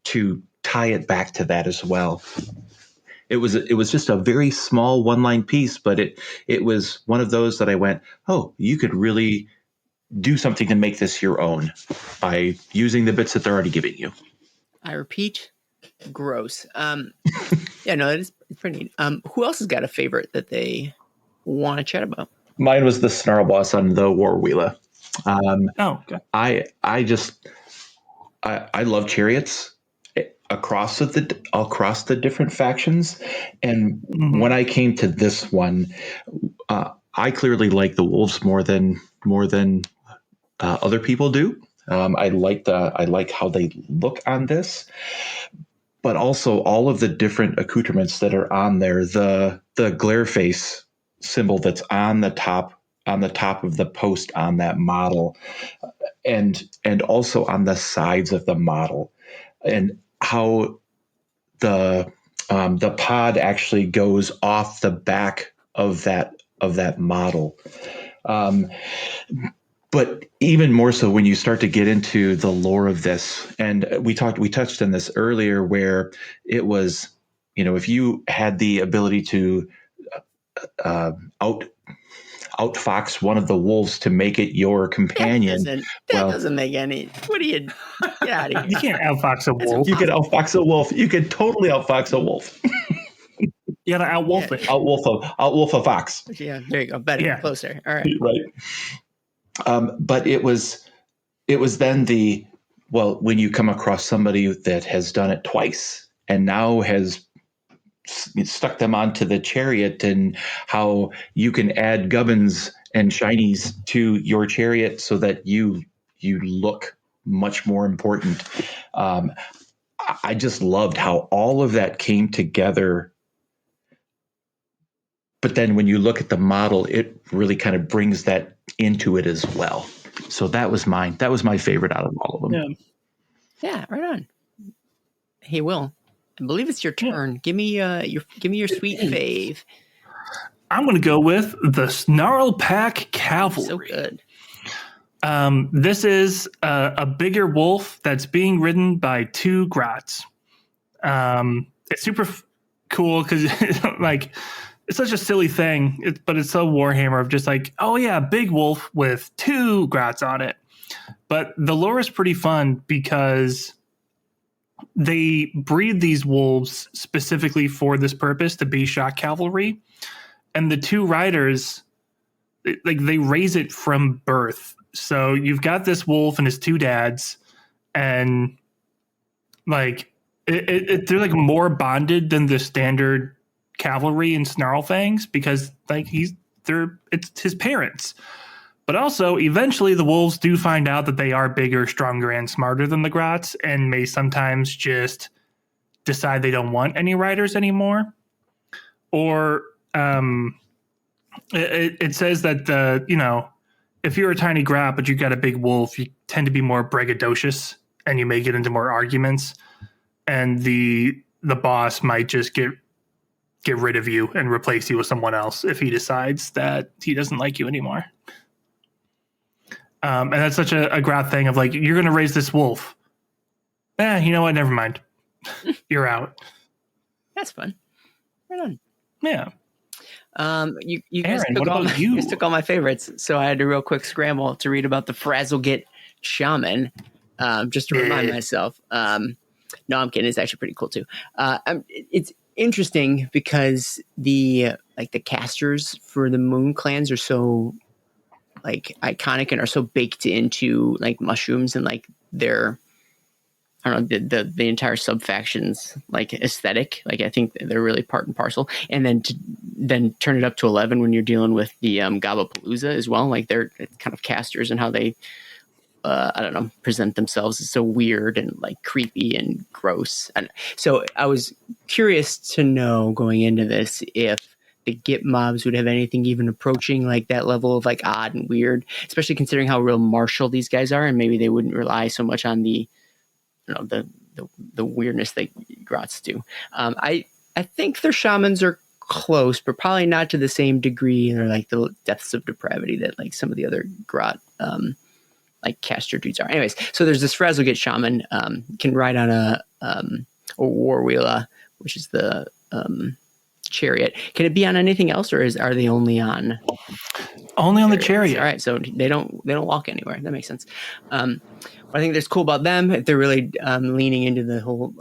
to tie it back to that as well. It was just a very small one-line piece, but it was one of those that I went, oh, you could really do something to make this your own by using the bits that they're already giving you. I repeat, gross. Yeah, no, it's pretty neat. Who else has got a favorite that they want to chat about? Mine was the Snarl Boss on the War Wheeler. Okay. I love chariots across the different factions, and when I came to this one, I clearly like the wolves more than other people do. I like how they look on this, but also all of the different accoutrements that are on there. The glare face symbol that's on the top of the post on that model, and also on the sides of the model, and how the pod actually goes off the back of that model. But even more so when you start to get into the lore of this, and we touched on this earlier, where it was, if you had the ability to outfox one of the wolves to make it your companion. That doesn't make any. What are you? Get out of here. You can't outfox a wolf. You can outfox a wolf. You can totally outfox a wolf. You gotta outwolf it. Outwolf a fox. Yeah, there you go. Better, closer. All right. Right. But it was then when you come across somebody that has done it twice and now has stuck them onto the chariot, and how you can add gubbins and shinies to your chariot so that you look much more important. I just loved how all of that came together. But then when you look at the model, it really kind of brings that into it as well. So that was mine. That was my favorite out of all of them. Yeah, right on. Hey, Will, I believe it's your turn. Give me your sweet fave. I'm going to go with the Snarl Pack Cavalry. So good. This is a bigger wolf that's being ridden by two grots. It's super cool because like it's such a silly thing, but it's so Warhammer of just like, oh yeah, big wolf with two grots on it. But the lore is pretty fun because they breed these wolves specifically for this purpose, to be shock cavalry. And the two riders, like they raise it from birth. So you've got this wolf and his two dads, and like they're like more bonded than the standard cavalry and snarl fangs, because like it's his parents. But also, eventually, the wolves do find out that they are bigger, stronger, and smarter than the grots, and may sometimes just decide they don't want any riders anymore. Or it says that if you're a tiny grot but you got a big wolf, you tend to be more braggadocious, and you may get into more arguments. And the boss might just get rid of you and replace you with someone else if he decides that he doesn't like you anymore. And that's such a grot thing of like, you're going to raise this wolf. You know what? Never mind. You're out. That's fun. Right on. Yeah. You guys took all my favorites, so I had to real quick scramble to read about the Frazzlegate Shaman, just to remind myself. No, I'm kidding. It's actually pretty cool too. It's interesting because the casters for the Moon clans are so like iconic and are so baked into like mushrooms and like their I don't know, the entire sub-factions like aesthetic. Like I think they're really part and parcel. And then then turn it up to 11 when you're dealing with the Gabapalooza as well. Like they're kind of casters and how they I don't know, present themselves is so weird and like creepy and gross. And so I was curious to know going into this if the Git mobs would have anything even approaching like that level of like odd and weird, especially considering how real martial these guys are, and maybe they wouldn't rely so much on the, you know, the weirdness that Grots do. I think their shamans are close, but probably not to the same degree. They're like the depths of depravity that like some of the other Grot like caster dudes are. Anyways, so there's this Frazzlegate shaman, can ride on a Warwheela, which is the chariot. Can it be on anything else, or are they only on the chariot? All right, so they don't walk anywhere. That makes sense. What I think that's cool about them, if they're really leaning into the whole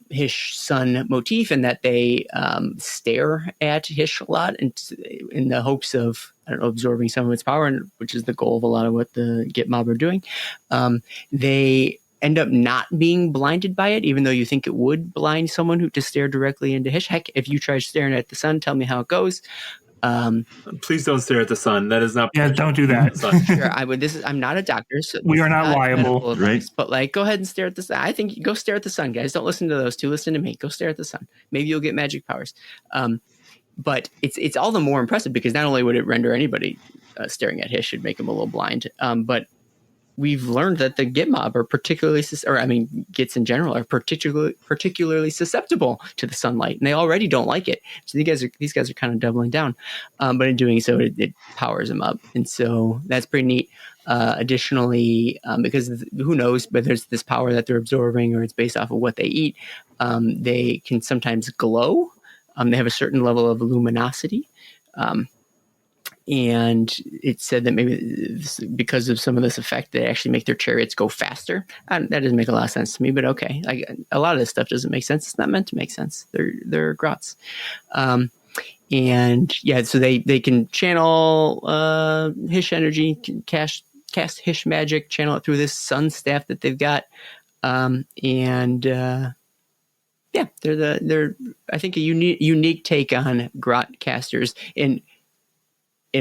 Hish sun motif, and that they stare at Hish a lot, and in the hopes of, I don't know, absorbing some of its power, and which is the goal of a lot of what the Git mob are doing. They end up not being blinded by it, even though you think it would blind someone who to stare directly into Hish. Heck, if you try staring at the sun, tell me how it goes. Please don't stare at the sun. That is not. Yeah, don't do that. Sure, I would. I'm not a doctor, so we are not liable, right? But like, go ahead and stare at the sun. I think go stare at the sun, guys. Don't listen to those two. Listen to me. Go stare at the sun. Maybe you'll get magic powers. But it's all the more impressive because not only would it render anybody staring at Hish should make them a little blind, but we've learned that the Git mob are particularly, Gits in general are particularly susceptible to the sunlight, and they already don't like it. So these guys are kind of doubling down, but in doing so, it powers them up, and so that's pretty neat. Additionally, because who knows, but there's this power that they're absorbing, or it's based off of what they eat. They can sometimes glow. They have a certain level of luminosity. And it said that maybe because of some of this effect, they actually make their chariots go faster. That doesn't make a lot of sense to me, but okay. Like a lot of this stuff doesn't make sense. It's not meant to make sense. They're Grots. And yeah, so they can channel Hish energy, cast Hish magic, channel it through this sun staff that they've got. Yeah, they're I think a unique take on Grot casters in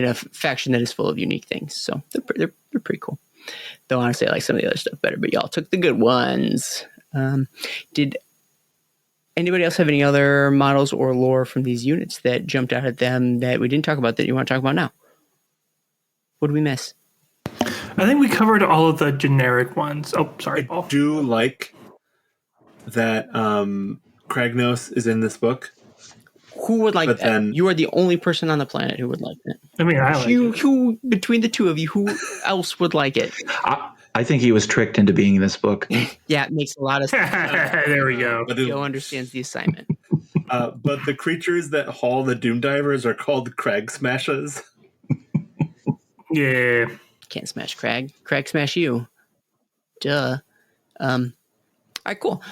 a faction that is full of unique things. So they're pretty cool. Though honestly, I like some of the other stuff better, but y'all took the good ones. Did anybody else have any other models or lore from these units that jumped out at them that we didn't talk about that you want to talk about now? What did we miss? I think we covered all of the generic ones. Oh, sorry, Paul. I do like that Kragnos is in this book. Who would like But that? then- You are the only person on the planet who would like that. I mean, I like it. Who between the two of you, who else would like it? I think he was tricked into being in this book. Yeah, it makes a lot of sense. There we go. But, Joe understands the assignment. but the creatures that haul the Doom Divers are called Crag Smashes. Yeah. Can't smash Crag. Crag smash you. Duh. All right, cool.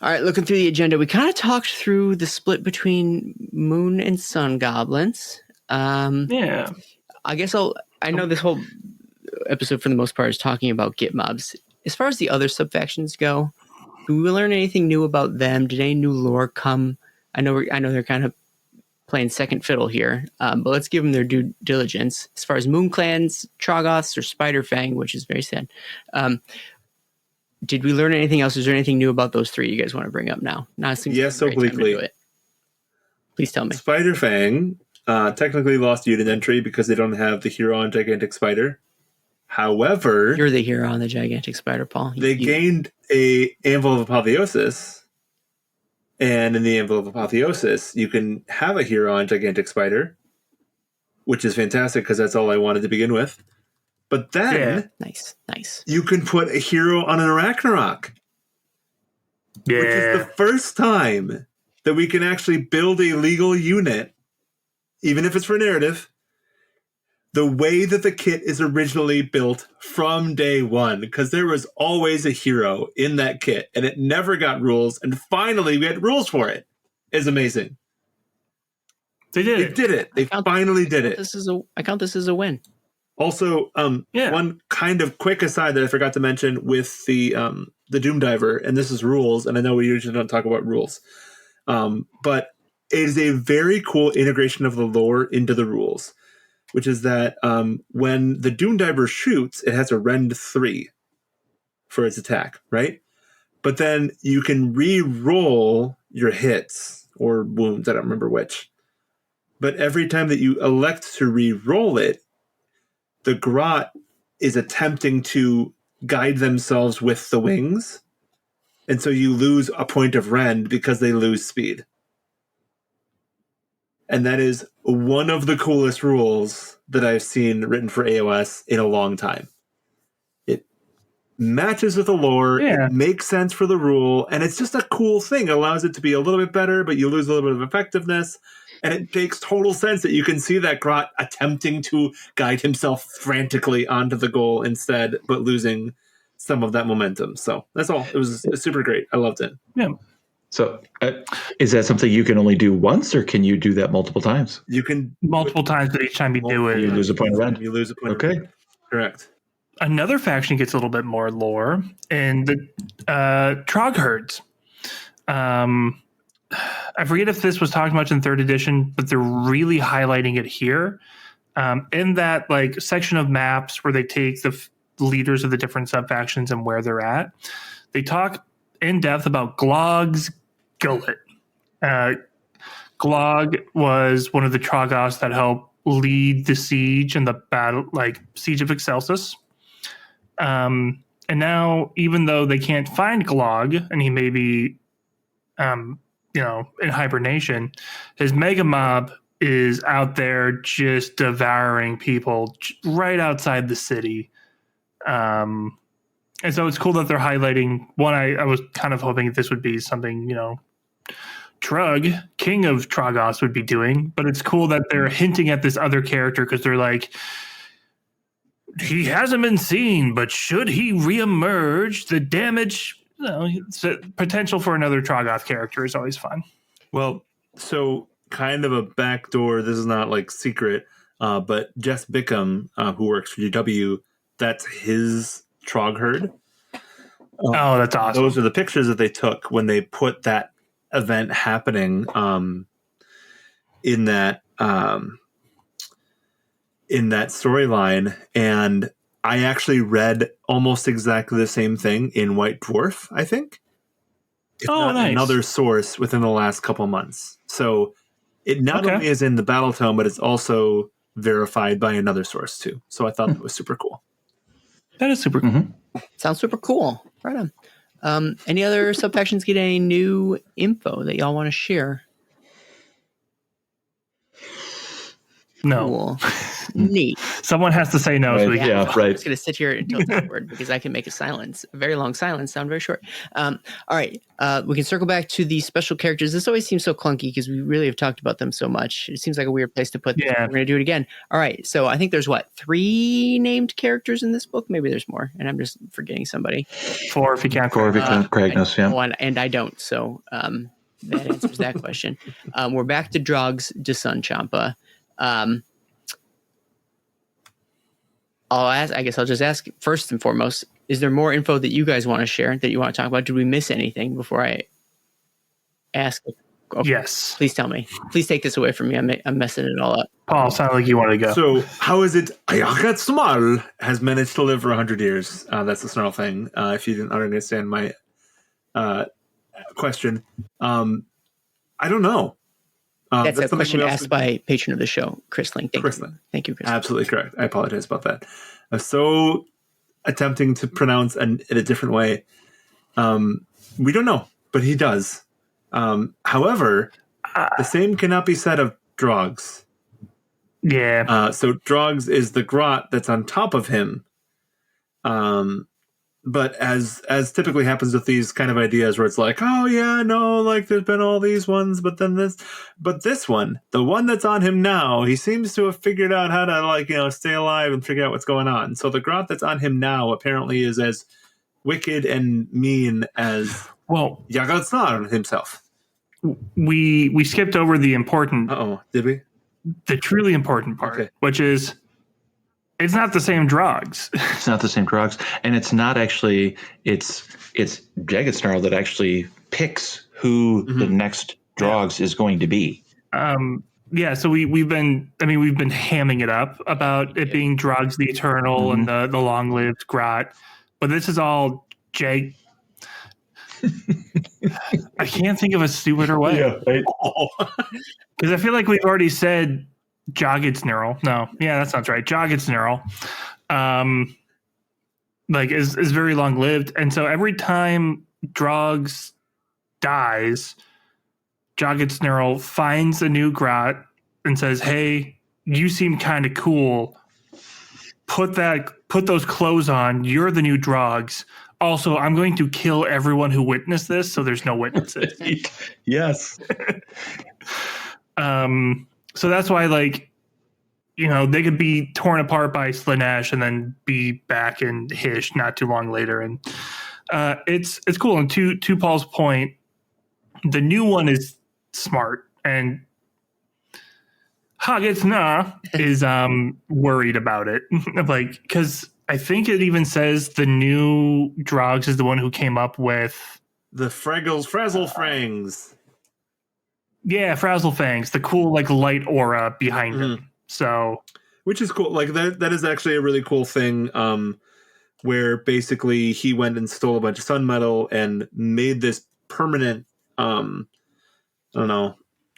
All right, looking through the agenda, we kind of talked through the split between Moon and Sun Goblins. Yeah. I guess I know this whole episode for the most part is talking about Git mobs. As far as the other subfactions go, do we learn anything new about them? Did any new lore come? I know they're kind of playing second fiddle here, but let's give them their due diligence. As far as Moon Clans, Troggoths, or Spiderfang, which is very sad. Did we learn anything else? Is there anything new about those three you guys want to bring up now? Yes, obliquely. Please tell me. Spiderfang technically lost unit entry because they don't have the hero on Gigantic Spider. However, You're the hero on the Gigantic Spider, Paul. they gained a Anvil of Apotheosis. And in the Anvil of Apotheosis, you can have a hero on Gigantic Spider, which is fantastic because that's all I wanted to begin with. But then, Nice. you can put a hero on an Arachnarok, which is the first time that we can actually build a legal unit, even if it's for narrative, the way that the kit is originally built from day one, because there was always a hero in that kit, and it never got rules, and finally we had rules for it. It's amazing. They did They did it. They finally did it. I count this as a win. Also, one kind of quick aside that I forgot to mention with the Doom Diver, and this is rules, and I know we usually don't talk about rules, but it is a very cool integration of the lore into the rules, which is that when the Doom Diver shoots, it has a rend 3 for its attack, right? But then you can re-roll your hits or wounds, I don't remember which. But every time that you elect to re-roll it, the Grot is attempting to guide themselves with the wings. And so you lose a point of rend because they lose speed. And that is one of the coolest rules that I've seen written for AOS in a long time. It matches with the lore, it makes sense for the rule, and it's just a cool thing. It allows it to be a little bit better, but you lose a little bit of effectiveness. And it makes total sense that you can see that Grot attempting to guide himself frantically onto the goal instead, but losing some of that momentum. So that's all. It was super great. I loved it. Yeah. So is that something you can only do once, or can you do that multiple times? You can multiple times, but each time you do it, you lose a point of rend. You lose a point. Okay. Correct. Another faction gets a little bit more lore, and the Trogherds. I forget if this was talked much in 3rd edition, but they're really highlighting it here. In that like section of maps where they take the leaders of the different sub-factions and where they're at, they talk in depth about Glog's Gullet. Glog was one of the Troggoths that helped lead the siege and the battle, like Siege of Excelsis. And now, even though they can't find Glog, and he may be in hibernation, his mega mob is out there just devouring people right outside the city. And so it's cool that they're highlighting one. I was kind of hoping this would be something, Trug, King of Troggoths, would be doing, but it's cool that they're hinting at this other character because they're like, he hasn't been seen, but should he reemerge, the damage, potential for another Troggoth character is always fun. Well, so kind of a backdoor, this is not like secret, but Jess Bickham, who works for GW, that's his Trogherd. Oh, that's awesome. Those are the pictures that they took when they put that event happening in that storyline. And I actually read almost exactly the same thing in White Dwarf, I think. If not nice. Another source within the last couple months. So it not only is in the Battletome, but it's also verified by another source too. So I thought that was super cool. That is super cool. Mm-hmm. Sounds super cool. Right on. Any other sub-factions get any new info that y'all want to share? No. Cool. Neat. Someone has to say no. Right. So we Yeah, right. I'm just going to sit here until it's awkward because I can make a very long silence sound very short. All right. We can circle back to the special characters. This always seems so clunky because we really have talked about them so much. It seems like a weird place to put them. Yeah. We're going to do it again. All right. So I think there's 3 named characters in this book? Maybe there's more. And I'm just forgetting somebody. 4 if you count. 4 if you count Kragnos, yeah. And I don't. So that answers that question. We're back to Drogs de Sun Champa. I guess I'll just ask first and foremost, is there more info that you guys want to share that you want to talk about? Did we miss anything before I ask? Okay. Yes. Please tell me. Please take this away from me. I'm messing it all up. Paul, sounded like you wanted to go. So how is it Ayakat Smal has managed to live for 100 years? That's the snarl thing. If you didn't understand my question. I don't know. That's a question asked by patron of the show, Chris Link. Thank you, Chris. Absolutely correct. I apologize about that. I was so attempting to pronounce in a different way. We don't know, but he does. However, the same cannot be said of Drogs. Yeah. So Drogs is the Grot that's on top of him. But as typically happens with these kind of ideas where it's like, oh yeah, no, like there's been all these ones, but this one, the one that's on him now, he seems to have figured out how to stay alive and figure out what's going on. So the Grot that's on him now apparently is as wicked and mean as Yagatsnar himself. We skipped over the important. Did we? The truly important part, which is It's not the same drugs. It's not the same drugs, and it's not actually. It's Jagged Snarl that actually picks who the next drugs is going to be. Yeah, so we've been hamming it up about it being drugs, the eternal and the long-lived grot, but this is all Jag. I can't think of a stupider way. Yeah, Because I feel like we've already said Jagged Snarl. No, yeah, that sounds right. Jagged Snarl, like is very long lived, and so every time drugs dies, Jagged Snarl finds a new grot and says, "Hey, you seem kind of cool. Put those clothes on. You're the new drugs. Also, I'm going to kill everyone who witnessed this, so there's no witnesses." Yes. So that's why, like, you know, they could be torn apart by Slanesh and then be back in Hish not too long later, and it's cool. And to Paul's point, the new one is smart, and Hagetsna is worried about it, like, because I think it even says the new Drogs is the one who came up with the Frazzlefrangs. Yeah, Frazzlefangs, the cool like light aura behind him. So, which is cool. Like that is actually a really cool thing. Where basically he went and stole a bunch of sun metal and made this permanent,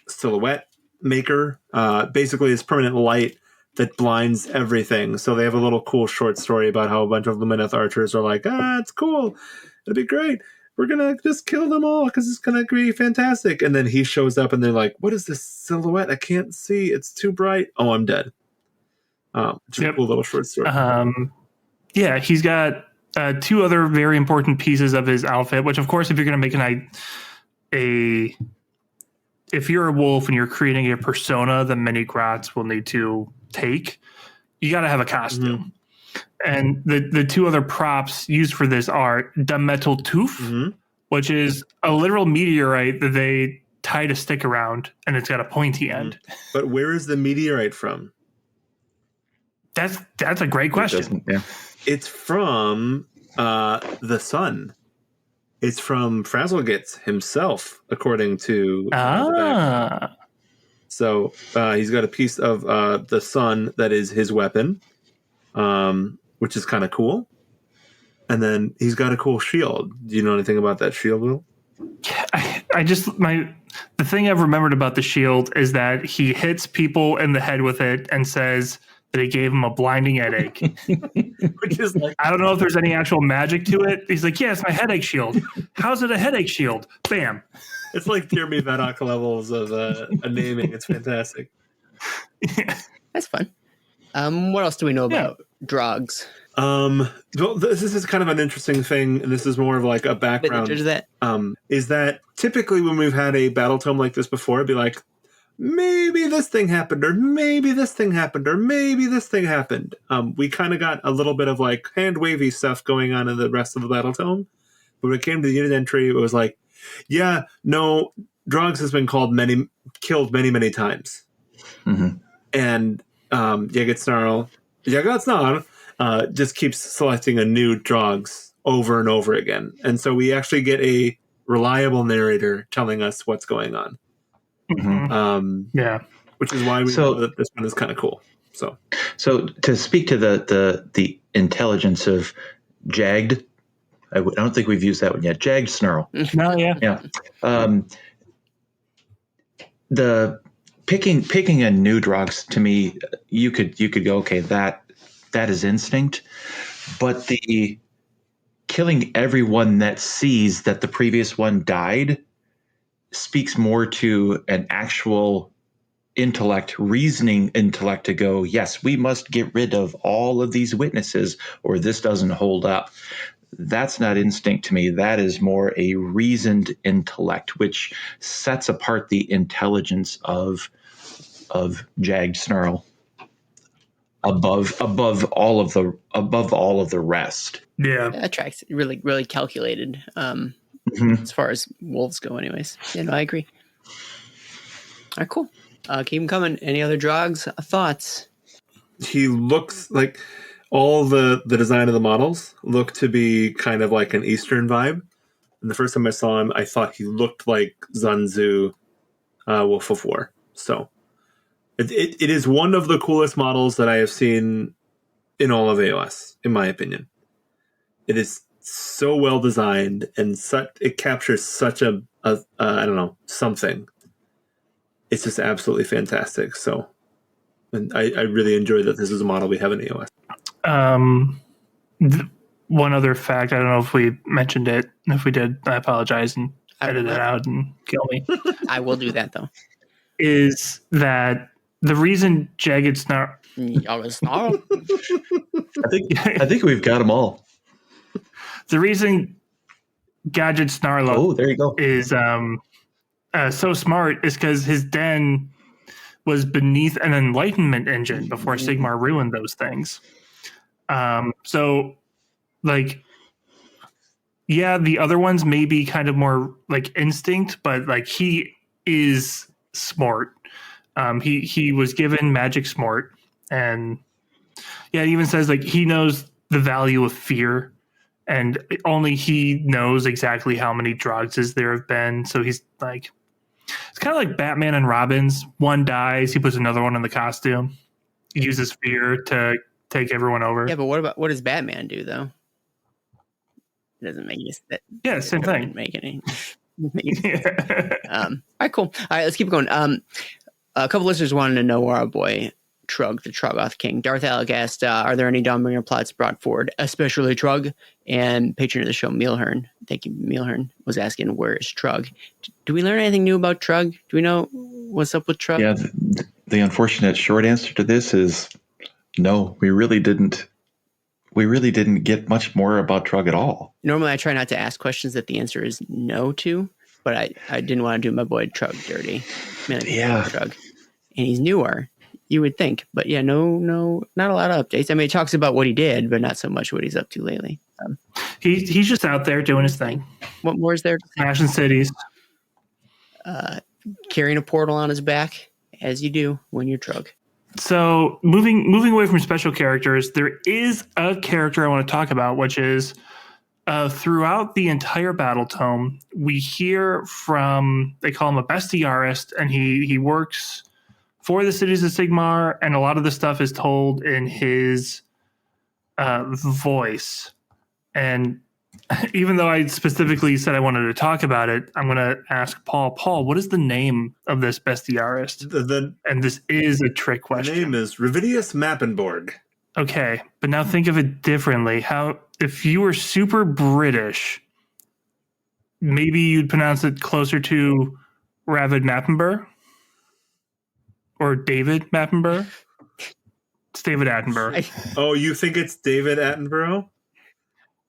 silhouette maker. Basically, this permanent light that blinds everything. So they have a little cool short story about how a bunch of Lumineth archers are like, it's cool. It'll be great. We're going to just kill them all because it's going to be fantastic. And then he shows up and they're like, what is this silhouette? I can't see. It's too bright. Oh, I'm dead. It's a cool little short story. Yeah, he's got two other very important pieces of his outfit, which, of course, if you're going to make if you're a wolf and you're creating a persona that many Grots will need to take, you got to have a costume. And the two other props used for this are the metal tooth, which is a literal meteorite that they tied a stick around, and it's got a pointy end. But where is the meteorite from? That's a great question. It's from the sun. It's from Frazzlegitz himself, according to the background. So he's got a piece of the sun that is his weapon, which is kind of cool. And then he's got a cool shield. Do you know anything about that shield, Will? The thing I've remembered about the shield is that he hits people in the head with it and says that it gave him a blinding headache. Which is like, I don't know if there's any actual magic to it. He's like, yeah, it's my headache shield. How's it a headache shield? Bam. It's like Jeremy Vedok levels of a naming. It's fantastic. That's fun. What else do we know about Drogs? Well, this is kind of an interesting thing, and this is more of like a background. Is that typically when we've had a battle tome like this before, it'd be like, maybe this thing happened, or maybe this thing happened, or maybe this thing happened. We kind of got a little bit of like hand wavy stuff going on in the rest of the battle tome. But when it came to the unit entry, it was like, yeah, no, Drogs has been killed many times. And Jagged Snarl just keeps selecting a new Drogs over and over again. And so we actually get a reliable narrator telling us what's going on. Which is why we know that this one is kind of cool. So to speak to the intelligence of Jagged, I don't think we've used that one yet. Jagged Snarl. No, yeah. The picking a new Drogs, to me, you could go, okay, that is instinct, but the killing everyone that sees that the previous one died speaks more to an actual reasoning intellect to go, yes, we must get rid of all of these witnesses or this doesn't hold up. That's not instinct to me. That is more a reasoned intellect, which sets apart the intelligence of Jagged Snarl above all of the rest. Yeah, that tracks. Really, really calculated. As far as wolves go, anyways. Yeah, no, I agree. All right, cool. Keep them coming. Any other Drogs thoughts? he looks like all the design of the models look to be kind of like an Eastern vibe. And the first time I saw him, I thought he looked like Sun Tzu, Wolf of War. So it is one of the coolest models that I have seen in all of AOS, in my opinion. It is so well designed and it captures such a I don't know, something. It's just absolutely fantastic. So, and I really enjoy that this is a model we have in AOS. One other fact, I don't know if we mentioned it. If we did, I apologize and edit it out and kill me. I will do that though. Is that the reason Jagged Snarl? I think we've got them all. The reason Gadget Snarlo there you go. is so smart is because his den was beneath an enlightenment engine before Sigmar ruined those things. So, like, yeah, the other ones may be kind of more like instinct, but like he is smart. He was given magic smart, and yeah, it even says like he knows the value of fear. And only he knows exactly how many Drogses there have been. So he's like, it's kind of like Batman and Robin's. One dies, he puts another one in the costume. He uses fear to take everyone over. Yeah, but what does Batman do though? It doesn't make any sense. Yeah, same thing. Make any. All right, cool. All right, let's keep going. A couple listeners wanted to know where our boy Trug, the Troggoth King. Darth Alec asked, are there any Dawnbringer plots brought forward, especially Trug? And patron of the show, Mealhern, thank you, Mealhern, was asking, where is Trug? Do we learn anything new about Trug? Do we know what's up with Trug? Yeah, the unfortunate short answer to this is no, we really didn't get much more about Trug at all. Normally, I try not to ask questions that the answer is no to, but I didn't want to do my boy Trug dirty. Trug. And he's newer. You would think, but yeah, no, not a lot of updates. I mean, it talks about what he did, but not so much what he's up to lately. He's just out there doing his thing. What more is there? Smashing cities. Carrying a portal on his back, as you do when you're Trug. So moving away from special characters, there is a character I want to talk about, which is throughout the entire Battletome, we hear from, they call him a bestiarist, and he works for the cities of Sigmar, and a lot of the stuff is told in his voice. And even though I specifically said I wanted to talk about it, I'm going to ask Paul. Paul, what is the name of this bestiarist? And this is a trick question. The name is Revidius Mappenborg. Okay, but now think of it differently. How, if you were super British, maybe you'd pronounce it closer to Ravid Mappenburg? Or David Mappenburg? It's David Attenborough. Oh, you think it's David Attenborough?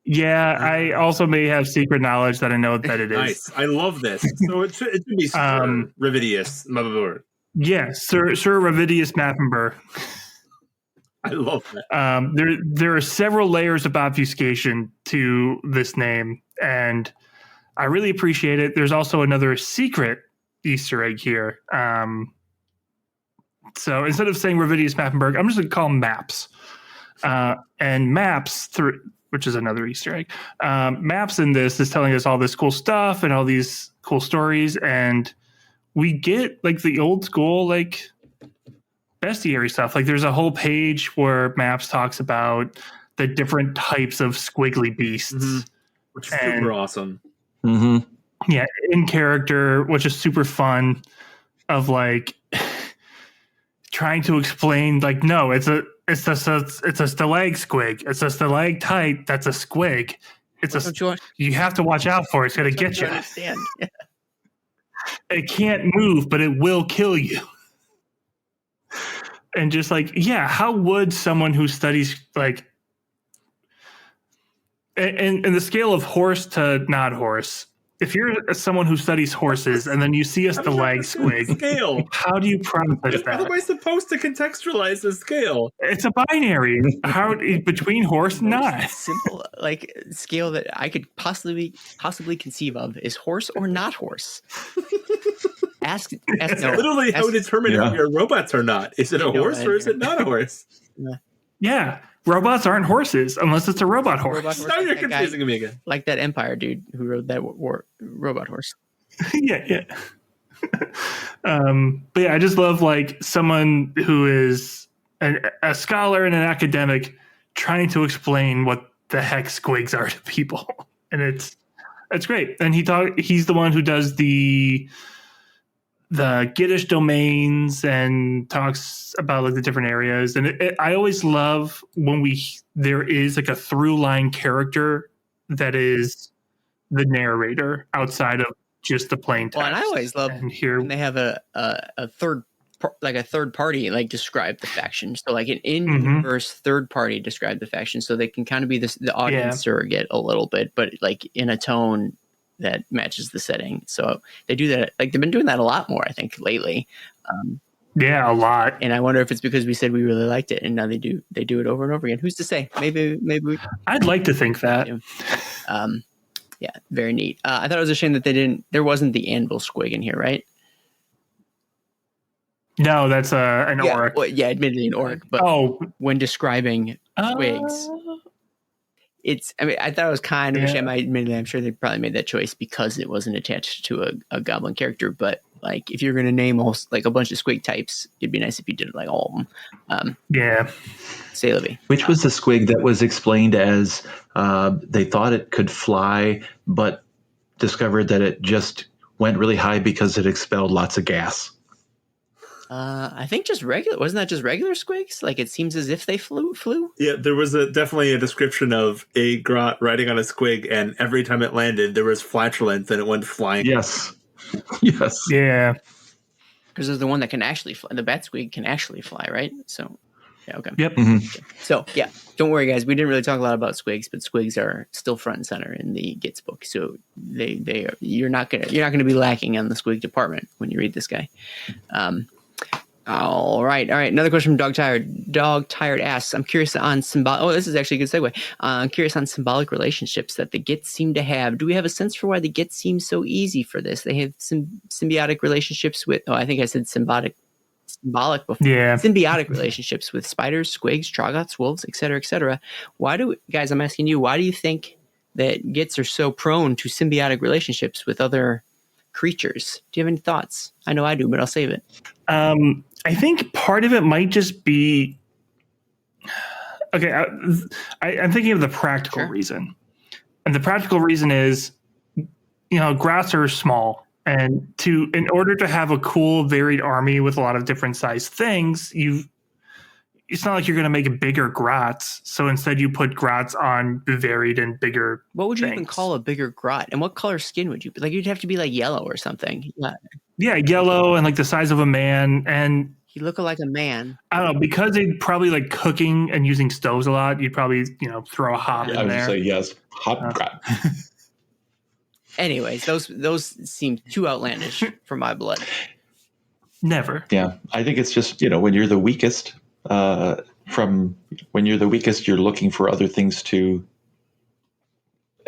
Yeah, I also may have secret knowledge that I know that it is. Nice. I love this. So it should be Sir Revidius Mappenburg. Yeah, Sir Revidius Mappenburg. I love that. There are several layers of obfuscation to this name, and I really appreciate it. There's also another secret Easter egg here. So instead of saying Revidius Mappenburg, I'm just going to call him Maps. And Maps, which is another Easter egg, Maps in this is telling us all this cool stuff and all these cool stories. And we get like the old school, like bestiary stuff. Like there's a whole page where Maps talks about the different types of squiggly beasts. Which is super awesome. Mm-hmm. Yeah, in character, which is super fun, of like trying to explain, like, no, it's a stalag squig. It's a stalactite. That's a squig. You have to watch out for it. It's going to get you. Understand. Yeah. It can't move, but it will kill you. And just like, yeah, how would someone who studies like, and the scale of horse to not horse, if you're someone who studies horses and then you see a stalag squig, scale. How do you process that? How am I supposed to contextualize the scale? It's a binary. How between horse and not. Simple, like scale that I could possibly conceive of is horse or not horse. ask It's Noah. literally how we determine if you're robots or not. Is it a horse or is it not a horse? Yeah, robots aren't horses unless it's a robot horse. Robot horse, Now like you're that confusing guy, me again. like that Empire dude who rode that robot horse. Yeah. But yeah, I just love like someone who is a scholar and an academic trying to explain what the heck squigs are to people, and it's great. And he's the one who does the Gittish domains and talks about like the different areas. And I always love when there is like a through line character that is the narrator outside of just the plain text. Well, and I always love when they have a third party like describe the faction. So like an in-universe third party describe the faction, so they can kind of be the audience surrogate a little bit, but like in a tone that matches the setting. So they do that. Like they've been doing that a lot more, I think, lately. A lot. And I wonder if it's because we said we really liked it, and now they do it over and over again. Who's to say? Maybe I'd like to think that. Yeah, very neat. I thought it was a shame that there wasn't the anvil squig in here, right? No, that's an orc. Well, yeah, admittedly an orc. But when describing squigs, I thought it was kind of a shame. I'm sure they probably made that choice because it wasn't attached to a goblin character. But like, if you're going to name like a bunch of squig types, it'd be nice if you did like all of them. Say, Libby. Which was the squig that was explained as they thought it could fly, but discovered that it just went really high because it expelled lots of gas? I think just regular. Wasn't that just regular squigs? Like it seems as if they flew. Yeah, there was definitely a description of a grot riding on a squig, and every time it landed, there was flatulence, and it went flying. Yes. Yeah. Because there's the one that can actually fly. The bat squig can actually fly, right? So, yeah, okay. Yep. Okay. So, yeah, don't worry, guys. We didn't really talk a lot about squigs, but squigs are still front and center in the Gitz book. So you're not gonna be lacking on the squig department when you read this guy. All right. Another question from Dog Tired. Dog Tired asks, I'm curious on symbolic. Oh, this is actually a good segue. I'm curious on symbolic relationships that the Gitz seem to have. Do we have a sense for why the Gitz seem so easy for this? They have some symbiotic relationships with. Oh, I think I said symbolic before. Yeah. Symbiotic relationships with spiders, squigs, troggoths, wolves, etc., etc. Guys? I'm asking you. Why do you think that Gitz are so prone to symbiotic relationships with other creatures? Do you have any thoughts? I know I do, but I'll save it. I think part of it might just be okay. I'm thinking of the practical reason, and the practical reason is, Grots are small, and in order to have a cool, varied army with a lot of different sized things, it's not like you're going to make bigger Grots. So instead, you put Grots on varied and bigger. What would you things. even call a bigger Grot? And what color skin would you be? Like, you'd have to be like yellow or something. Yeah, yellow and like the size of a man. And he looked like a man. I don't know, because they'd probably like cooking and using stoves a lot. You'd probably, throw a hop in there. I would say yes, hop Grot. Anyways, those seem too outlandish for my blood. Never. Yeah, I think it's just when you're the weakest. When you're the weakest, you're looking for other things to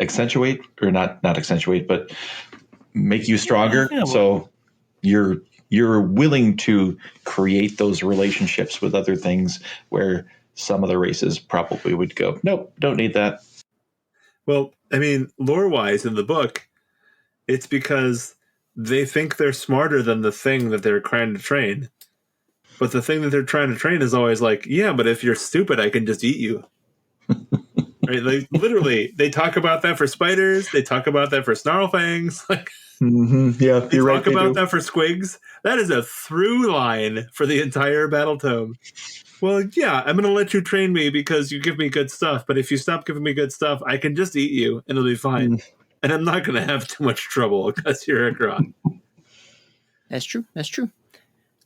accentuate, or not accentuate, but make you stronger. So you're willing to create those relationships with other things where some other races probably would go, nope, don't need that. Well, I mean, lore-wise in the book, it's because they think they're smarter than the thing that they're trying to train. But the thing that they're trying to train is always like, yeah, but if you're stupid, I can just eat you. Right? Like, literally, they talk about that for spiders. They talk about that for snarlfangs. Like, yeah, they talk about that for squigs. That is a through line for the entire Battletome. Well, yeah, I'm going to let you train me because you give me good stuff. But if you stop giving me good stuff, I can just eat you and it'll be fine. And I'm not going to have too much trouble because you're a Grot. That's true.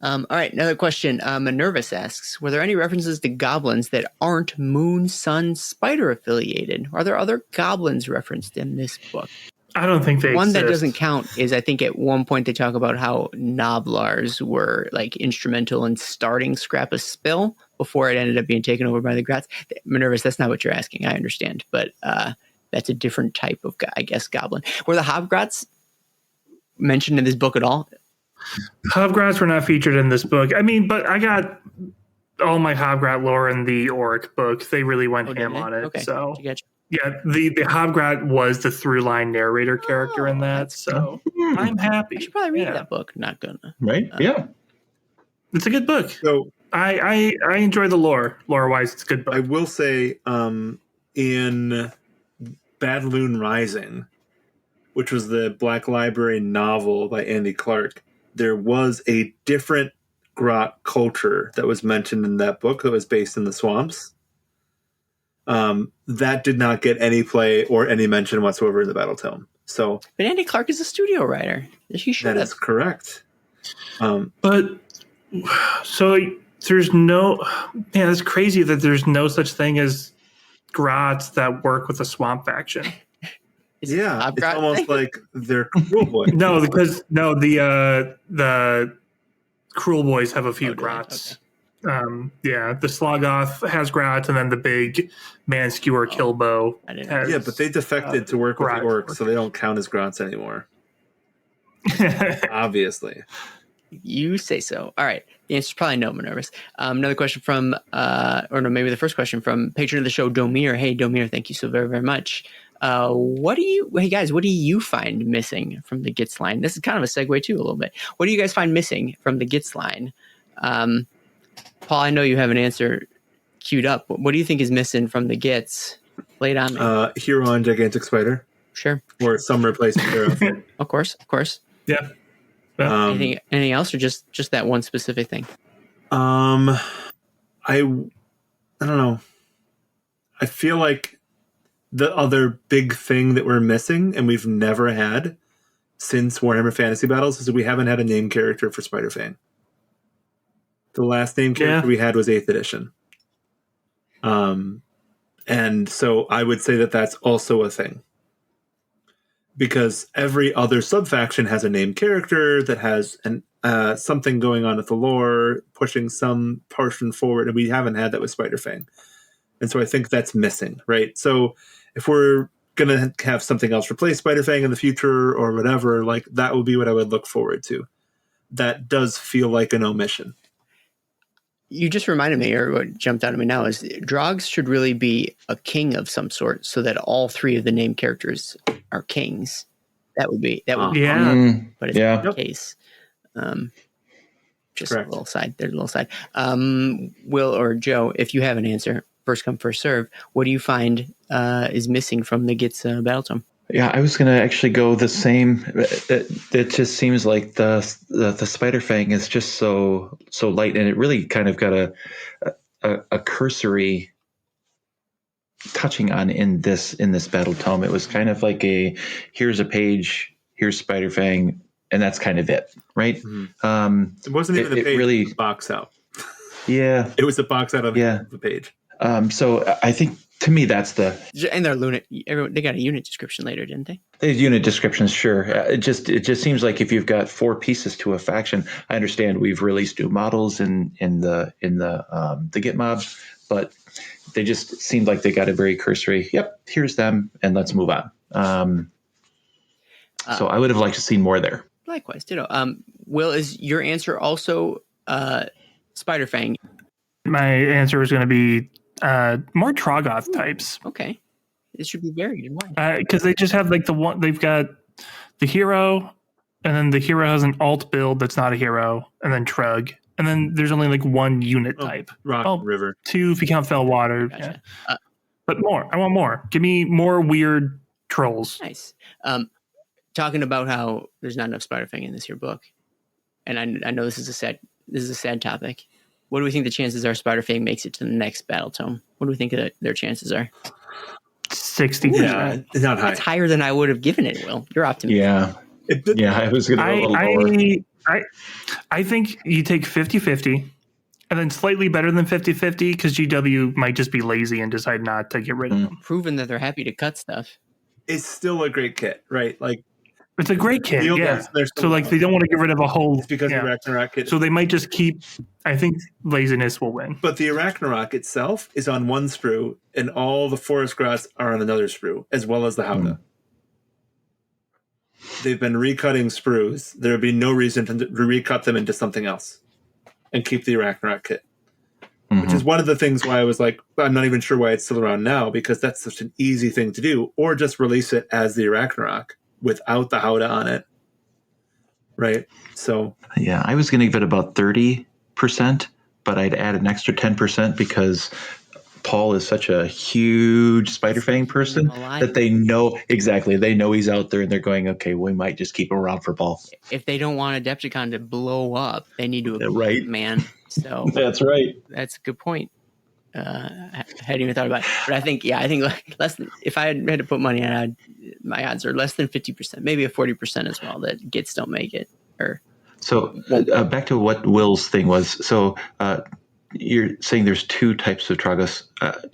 All right, another question. Minervus asks, were there any references to goblins that aren't moon, sun, spider affiliated? Are there other goblins referenced in this book? I don't think they One exist. that doesn't count is, I think at one point they talk about how Noblars were like instrumental in starting Scrap a Spill before it ended up being taken over by the Grots. Minervus, that's not what you're asking. I understand, but that's a different type of, I guess, goblin. Were the Hobgrots mentioned in this book at all? Hobgrots were not featured in this book. I mean, but I got all my Hobgrot lore in the Auric book. They really went ham on it. Okay. So Gotcha. yeah, the Hobgrot was the through line narrator character in that. So I'm happy. I should probably read that book. Not gonna. Right? Yeah. It's a good book. So I enjoy the lore. Lore wise, it's a good book. I will say, in Badloon Rising, which was the Black Library novel by Andy Clark, there was a different Grot culture that was mentioned in that book that was based in the swamps. That did not get any play or any mention whatsoever in the Battletome. So, But Andy Clark is a studio writer. He should that have. is correct. But so there's no man. It's crazy that there's no such thing as Grots that work with the swamp faction. Is it Yeah, it's Hobgrot almost thing? like they're Cruel Boy. No, because the Cruel Boys have a few Grots. Yeah, the Slogoth has Grots, and then the big Manskewer Killbow. I didn't know. has, Yeah, but they defected to work with the Grot. orcs, so they don't count as Grots anymore. Obviously. You say so. All right. The answer's probably no, I'm nervous. Another question from, or no, maybe the first question from patron of the show, Domir. Hey, Domir, thank you so very, very much. Hey guys, what do you find missing from the Gitz line? This is kind of a segue too, a little bit. What do you guys find missing from the Gitz line? Paul, I know you have an answer queued up. What do you think is missing from the Gitz? Lay it on me. Hero and Gigantic Spider. Sure. Or some replacement thereof. Of course. Yeah. Anything else, or just that one specific thing? I don't know. I feel like the other big thing that we're missing, and we've never had since Warhammer Fantasy Battles, is that we haven't had a name character for Spider-Fang. The last name character we had was 8th edition. And so I would say that that's also a thing. Because every other subfaction has a named character that has something going on with the lore, pushing some portion forward, and we haven't had that with Spider-Fang. And so I think that's missing, right? So if we're going to have something else replace Spider-Fang in the future or whatever, like that would be what I would look forward to. That does feel like an omission. You just reminded me, or what jumped out at me now, is Drogs should really be a king of some sort, so that all three of the named characters are kings. That would be Yeah. but it's not the case. Just Correct. a little side. There's a little side. Will or Joe, if you have an answer, first come, first serve. What do you find is missing from the Gitz Battletome? Yeah, I was going to actually go the same. It just seems like the Spider-Fang is just so light, and it really kind of got a cursory touching on in this Battletome. It was kind of like here's a page, here's Spider-Fang, and that's kind of it, right? Mm-hmm. It wasn't even a page, really, it was a box out. Yeah. It was a box out of the page. So I think, to me, that's and their they got a unit description later, didn't they? the unit descriptions. Sure, it just seems like if you've got 4 pieces to a faction, I understand we've released new models in the Git mobs, but they just seemed like they got a very cursory. Yep, here's them, and let's move on. So I would have liked to see more there. Likewise, ditto. Will, is your answer also Spider-Fang? My answer is going to be more Trogoth types. Okay. It should be varied and wide. Because they just have like the one, they've got the hero, and then the hero has an alt build that's not a hero, and then Trug. And then there's only like one unit type. Rock, River. 2 if you count Fellwater. Gotcha. Yeah. But more. I want more. Give me more weird trolls. Nice. Talking about how there's not enough Spider-Fang in this here book, and I know this is a sad topic. What do we think the chances are Spider-Fang makes it to the next Battletome? What do we think their chances are? 60. Yeah, it's not high. It's higher than I would have given it, Will. You're optimistic. Yeah. I was going to go a little lower. I think you take 50-50, and then slightly better than 50-50, because GW might just be lazy and decide not to get rid of them. Proven that they're happy to cut stuff. It's still a great kit, right? Like, it's a great kit, yeah. So like they don't want to get rid of a whole. It's because the Arachnarok kit. So they might just keep. I think laziness will win. But the Arachnarok itself is on one sprue, and all the Forest Grots are on another sprue, as well as the Howdah. they've been recutting sprues. There would be no reason to recut them into something else and keep the Ragnarok kit. Which is one of the things why I was like, I'm not even sure why it's still around now, because that's such an easy thing to do. Or just release it as the Ragnarok without the Howdah on it. Right? So. Yeah, I was going to give it about 30%, but I'd add an extra 10% because Paul is such a huge Spider-Fang person that they know, exactly, they know he's out there and they're going, okay, we might just keep him around for Paul. If they don't want Adepticon to blow up, they need to equip right. it, man. So that's right. That's a good point. I hadn't even thought about it. But I think like less than, if I had to put money on it, my odds are less than 50%, maybe a 40% as well, that Gitz don't make it. So back to what Will's thing was. So you're saying there's two types of Troggus.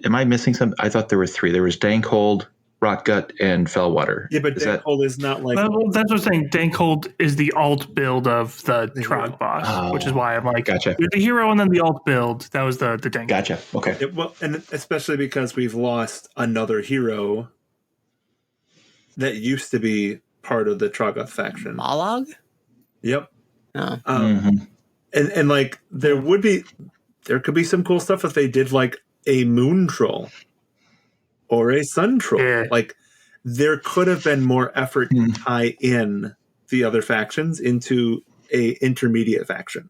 Am I missing some? I thought there were three. There was Dankhold, Rotgut, and Fellwater. Yeah, but Dankhold is not like... Well, that's what I'm saying. Dankhold is the alt build of the Trog boss, which is why I'm like, gotcha. The hero and then the alt build. That was the Dankhold. Gotcha. Okay. Yeah, well, and especially because we've lost another hero that used to be part of the Troggoth faction. Mollog? Yep. Oh. And like there could be some cool stuff if they did like a moon troll or a sun troll. Yeah. Like there could have been more effort to tie in the other factions into a intermediate faction.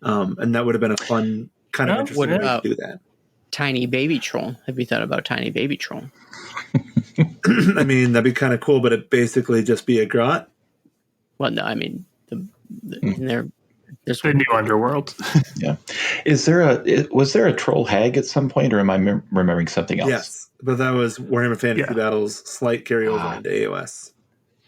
And that would have been a fun kind of interesting way to do that. Tiny baby troll. Have you thought about tiny baby troll? I mean, that'd be kind of cool, but it'd basically just be a grot. Well, no, I mean, there's the new underworld. Yeah. Was there a troll hag at some point, or am I remembering something else? Yes, but that was Warhammer Fantasy Battles slight carryover into AOS.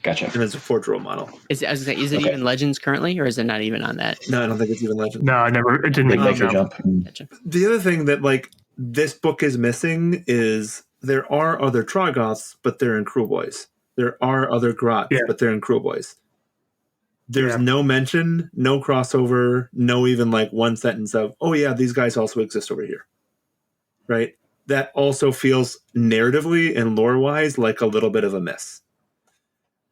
Gotcha. And it's a Forge Roll model. Is it even Legends currently, or is it not even on that? No, I don't think it's even Legends. No, it didn't make the jump. Gotcha. The other thing that like this book is missing is there are other Troggoths, but they're in Kruleboyz. There are other Grots, but they're in Kruleboyz. There's no mention, no crossover, no even like one sentence of, oh yeah, these guys also exist over here. Right? That also feels narratively and lore-wise like a little bit of a miss.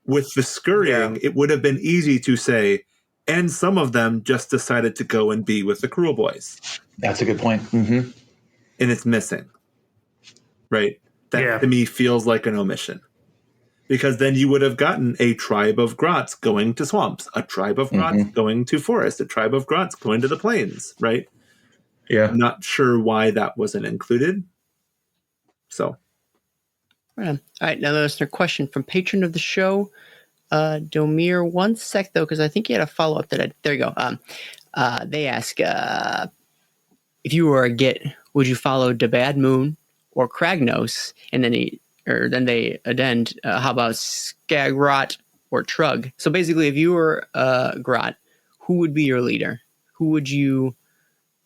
With the scurrying, it would have been easy to say, and some of them just decided to go and be with the Kruleboyz. That's a good point. Mm-hmm. And it's missing. Right? That to me feels like an omission. Because then you would have gotten a tribe of Grots going to swamps, a tribe of Grots going to forest, a tribe of Grots going to the plains, right? Yeah. I'm not sure why that wasn't included. So. All right, now listener question from patron of the show, Domir. One sec, though, because I think he had a follow-up that there you go. They ask, if you were a Git, would you follow Debad Moon or Kragnos? And then they addend, how about Skagrot or Trug? So basically, if you were Grot, who would be your leader? Who would you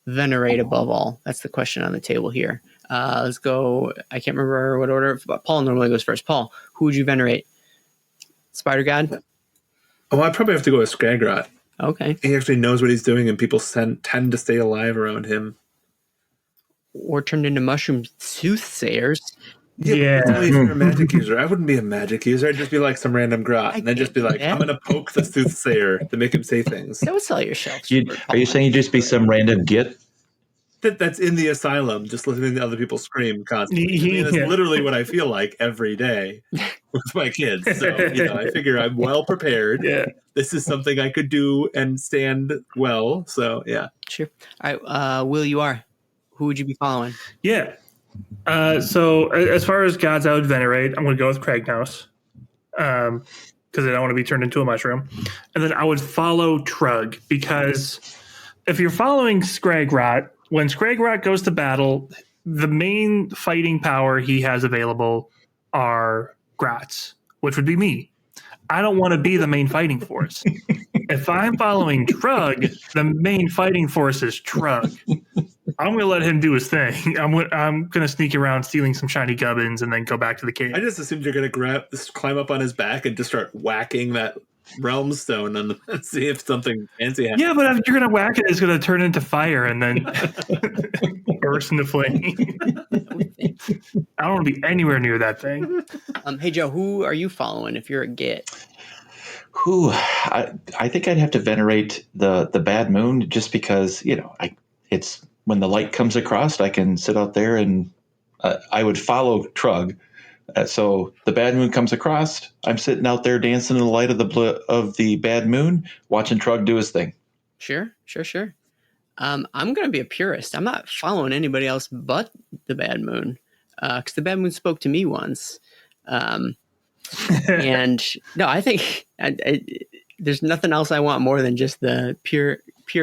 venerate above all? That's the question on the table here. Let's go. I can't remember what order. Paul normally goes first. Paul, who would you venerate? Spider God? Oh, I'd probably have to go with Skagrot. Okay. He actually knows what he's doing, and people tend to stay alive around him. Or turned into mushroom soothsayers. Yeah, if you're a magic user. I wouldn't be a magic user. I'd just be like some random Grot, and then just be like, I'm going to poke the soothsayer to make him say things. That would sell your shelf. Are you saying you'd just be some random Git? That's in the asylum, just listening to other people scream constantly. I mean, that's literally what I feel like every day with my kids. So, I figure I'm well prepared. Yeah. This is something I could do and stand well. So, yeah. Sure. All right. Will, you are. Who would you be following? Yeah. So as far as gods I would venerate, I'm going to go with Kragnos. Because I don't want to be turned into a mushroom. And then I would follow Trug, because if you're following Skagrot, when Skagrot goes to battle, the main fighting power he has available are Grots, which would be me. I don't want to be the main fighting force. If I'm following Trug, the main fighting force is Trug. I'm going to let him do his thing. I'm going to sneak around stealing some shiny gubbins and then go back to the cave. I just assumed you're going to climb up on his back and just start whacking that realm stone on the see if something fancy happens. Yeah, but if you're gonna whack it, it's gonna turn into fire and then burst into flame. I don't want to be anywhere near that thing. Hey Joe, who are you following if you're a Git? Who I think I'd have to venerate the bad moon, just because it's when the light comes across, I can sit out there and I would follow Trug. So the bad moon comes across, I'm sitting out there dancing in the light of the bad moon, watching Trug do his thing. Sure. I'm gonna be a purist. I'm not following anybody else but the bad moon, because the bad moon spoke to me once. And no, I think there's nothing else I want more than just the pure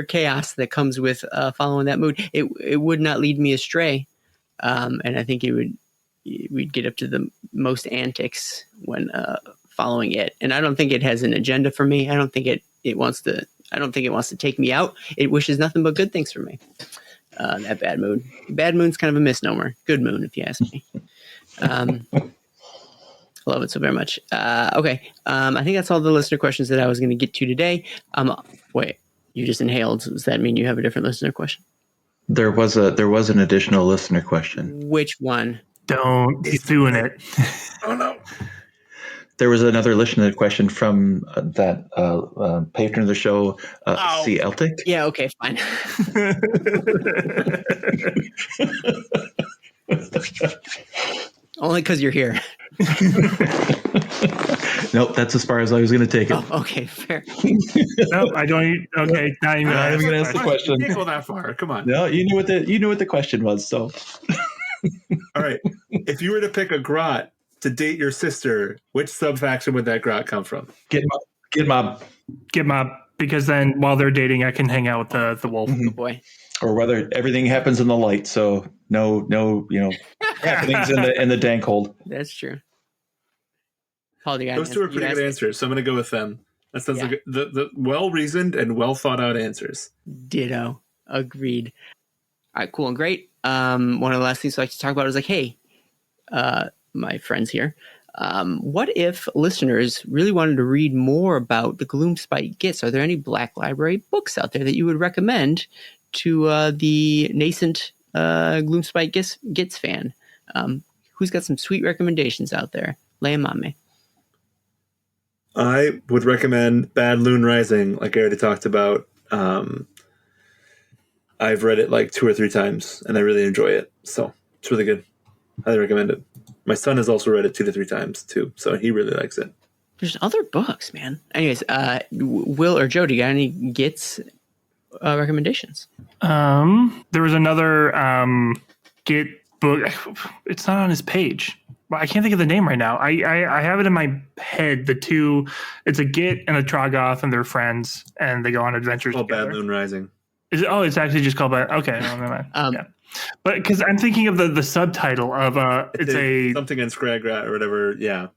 chaos that comes with following that mood. It would not lead me astray, and I think we'd get up to the most antics when following it. And I don't think it has an agenda for me. I don't think it wants to take me out. It wishes nothing but good things for me. That bad moon. Bad moon's kind of a misnomer. Good moon, if you ask me. I love it so very much. Okay. I think that's all the listener questions that I was going to get to today. Wait, you just inhaled. Does that mean you have a different listener question? There was an additional listener question. Which one? Don't. He's doing it. Oh no. There was another listener question from that patron of the show, C. Eltic. Yeah, okay, fine. Only because you're here. Nope, that's as far as I was going to take it. Oh, okay, fair. Nope, I don't. Okay, not even I'm going to ask the question. You can't go that far. Come on. No, you knew what the question was. So, all right. If you were to pick a Grot to date your sister, which subfaction would that Grot come from? Get mob, because then while they're dating, I can hang out with the wolf. Mm-hmm. Good boy. Or whether everything happens in the light, so no, happenings in the dank hold. That's true. Paul, those two are pretty good answers, so I'm going to go with them. That sounds like the well-reasoned and well-thought-out answers. Ditto. Agreed. All right, cool and great. One of the last things I like to talk about is hey, my friends here, what if listeners really wanted to read more about the Gloomspite Gitz? Are there any Black Library books out there that you would recommend to the nascent Gloomspite Gitz fan? Who's got some sweet recommendations out there? Lay them on me. I would recommend Bad Loon Rising, like I already talked about. I've read it like 2 or 3 times, and I really enjoy it. So it's really good. Highly recommend it. My son has also read it 2 to 3 times, too, so he really likes it. There's other books, man. Anyways, Will or Joe, do you got any Gitz recommendations? There was another Git book. It's not on his page. I can't think of the name right now. I have it in my head. It's a Git and a Troggoth, and they're friends, and they go on adventures together. Bad Loon Rising. It's actually just called Bad. Okay, no, never mind. Yeah. But because I'm thinking of the subtitle of it's a something in Scragrat or whatever. Yeah,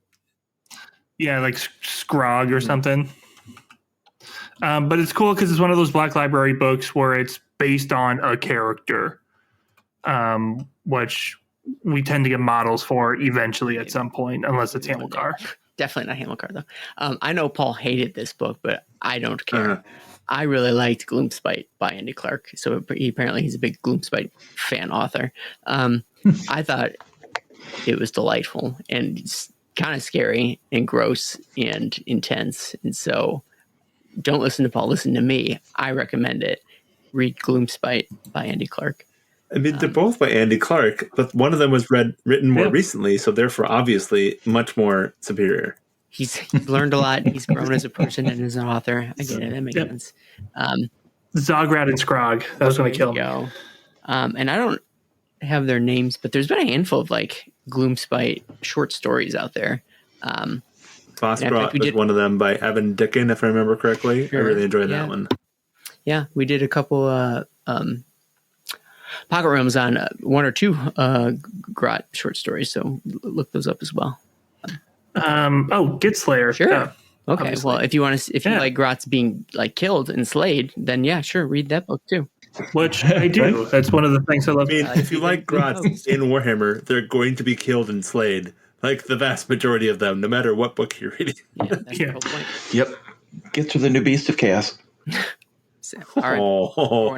like Scrog or something. But it's cool because it's one of those Black Library books where it's based on a character, which we tend to get models for eventually at some point, unless it's Hamilcar. Definitely not Hamilcar, though. I know Paul hated this book, but I don't care. I really liked Gloomspite by Andy Clark. So apparently he's a big Gloomspite fan author. I thought it was delightful and kind of scary and gross and intense. And so don't listen to Paul, listen to me. I recommend it. Read Gloomspite by Andy Clark. I mean, they're both by Andy Clark, but one of them was written more recently, so therefore obviously much more superior. He's learned a lot. He's grown as a person and as an author. I get it. That makes sense. Zograt and Scrog. That was going to kill him. And I don't have their names, but there's been a handful of Gloomspite short stories out there. Fossgrot was one of them by Evan Dickin, if I remember correctly. Sure. I really enjoyed that one. Yeah, we did a couple Pocket Realms on 1 or 2 Grot short stories, so look those up as well. Git Slayer. Sure. Yeah, okay. obviously. Well, if you like Grots being killed and slayed, then yeah, sure, read that book too. Which I do. That's one of the things I love. I mean, if you like Grots in Warhammer, they're going to be killed and slayed. Like the vast majority of them, no matter what book you're reading. Yeah, that's the whole point. Yep. Gitz are the new beast of chaos. So, all right. All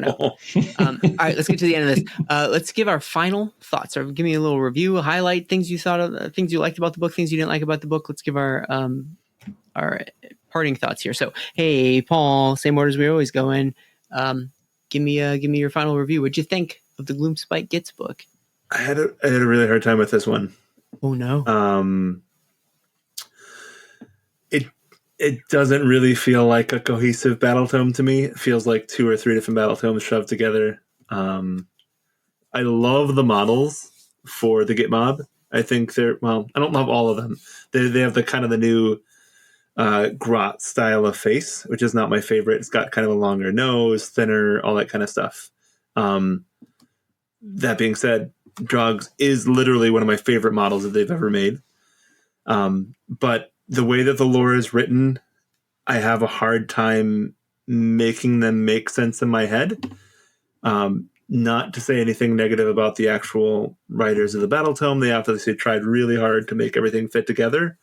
right, let's get to the end of this. Let's give our final thoughts, or give me a little review, highlight things you thought of, things you liked about the book, things you didn't like about the book. Let's give our parting thoughts here. So, hey, Paul, same order as we always go in. Give me your final review. What'd you think of the Gloomspite Gitz book? I had a really hard time with this one. Oh no. It doesn't really feel like a cohesive Battletome to me. It feels like 2 or 3 different Battletomes shoved together. I love the models for the Git Mob. I think I don't love all of them. They have the kind of the new Grots style of face, which is not my favorite. It's got kind of a longer nose, thinner, all that kind of stuff. That being said, Drugs is literally one of my favorite models that they've ever made. But the way that the lore is written, I have a hard time making them make sense in my head. Not to say anything negative about the actual writers of the Battletome. They obviously tried really hard to make everything fit together.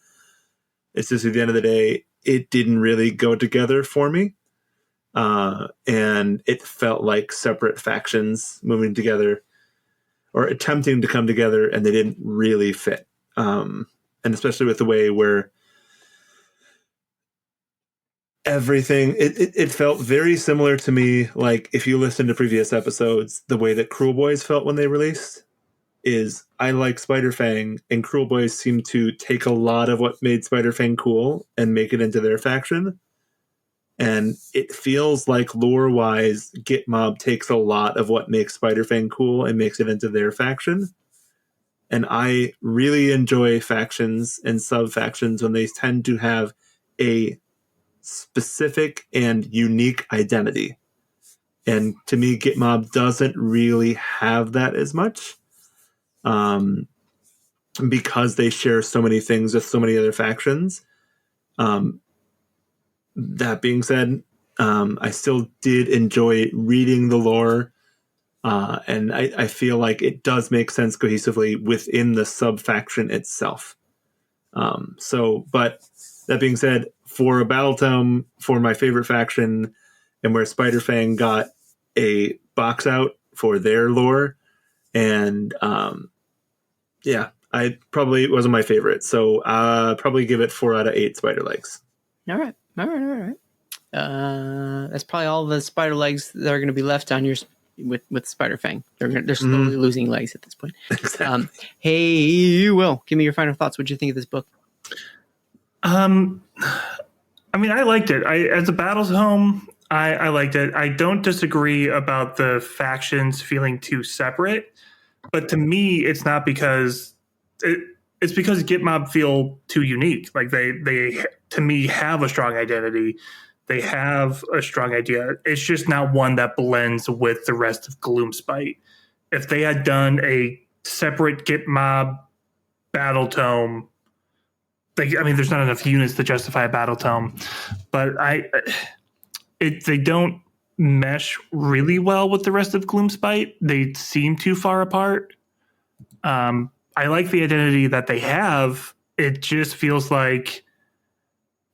It's just at the end of the day, it didn't really go together for me. And it felt like separate factions moving together or attempting to come together, and they didn't really fit. And especially with the way where everything, it felt very similar to me. Like if you listen to previous episodes, the way that Cruel Boys felt when they released is I like Spider-Fang, and Cruel Boys seem to take a lot of what made Spider-Fang cool and make it into their faction. And it feels like lore-wise, Git Mob takes a lot of what makes Spider-Fang cool and makes it into their faction. And I really enjoy factions and sub-factions when they tend to have a specific and unique identity. And to me, Git Mob doesn't really have that as much. Because they share so many things with so many other factions. That being said, I still did enjoy reading the lore. And I feel like it does make sense cohesively within the sub-faction itself. But that being said, for a Battletome, for my favorite faction, and where Spider-Fang got a box out for their lore, and I probably wasn't my favorite. So probably give it 4 out of 8 spider legs. All right. That's probably all the spider legs that are going to be left on your with Spider-Fang. They're slowly losing legs at this point. Exactly. Hey, Will, give me your final thoughts. What do you think of this book? I mean, I liked it. As a Battletome, I liked it. I don't disagree about the factions feeling too separate, but to me, it's not because it's because Git Mob feel too unique. Like they to me have a strong identity. They have a strong idea. It's just not one that blends with the rest of Gloomspite. If they had done a separate Git Mob Battletome, there's not enough units to justify a Battletome, but they don't mesh really well with the rest of Gloomspite. They seem too far apart. I like the identity that they have. It just feels like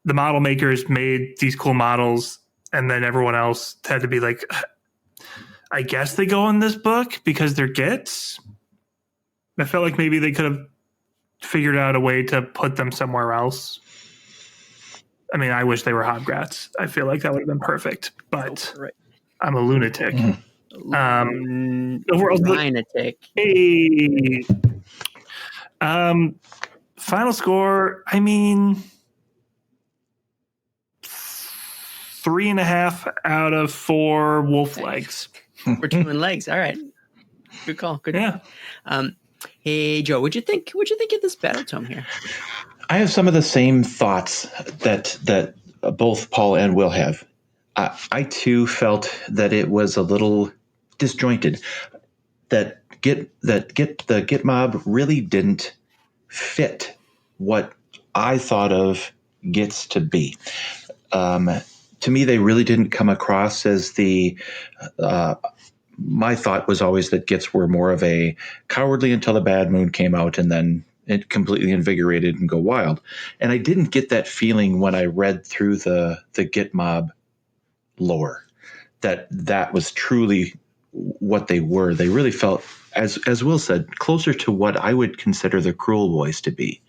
the model makers made these cool models, and then everyone else had to be like, I guess they go in this book because they're Gits. I felt like maybe they could have figured out a way to put them somewhere else. I mean, I wish they were Hobgrats. I feel like that would have been perfect, but I'm a lunatic. Overall, lunatic. Hey. Final score, 3.5 out of 4 wolf legs. We're doing legs. All right. Good call. Good. Yeah. Hey, Joe, what'd you think of this Battletome here? I have some of the same thoughts that both Paul and Will have. I too felt that it was a little disjointed. The Git Mob really didn't fit what I thought of Gits to be. To me, they really didn't come across as my thought was always that Gits were more of a cowardly until the bad moon came out, and then completely invigorated and go wild. And I didn't get that feeling when I read through the Git Mob lore, that was truly what they were. They really felt, as Will said, closer to what I would consider the Cruel Boys to be.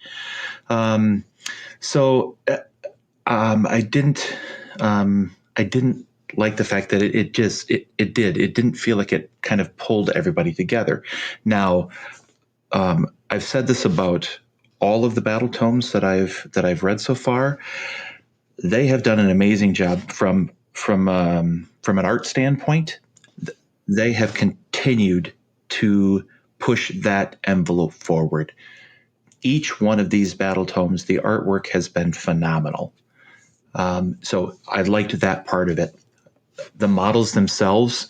So I didn't like the fact that it didn't feel like it kind of pulled everybody together. Now, I've said this about all of the battle tomes that I've read so far. They have done an amazing job from an art standpoint. They have continued to push that envelope forward. Each one of these battle tomes, the artwork has been phenomenal. So I liked that part of it. The models themselves,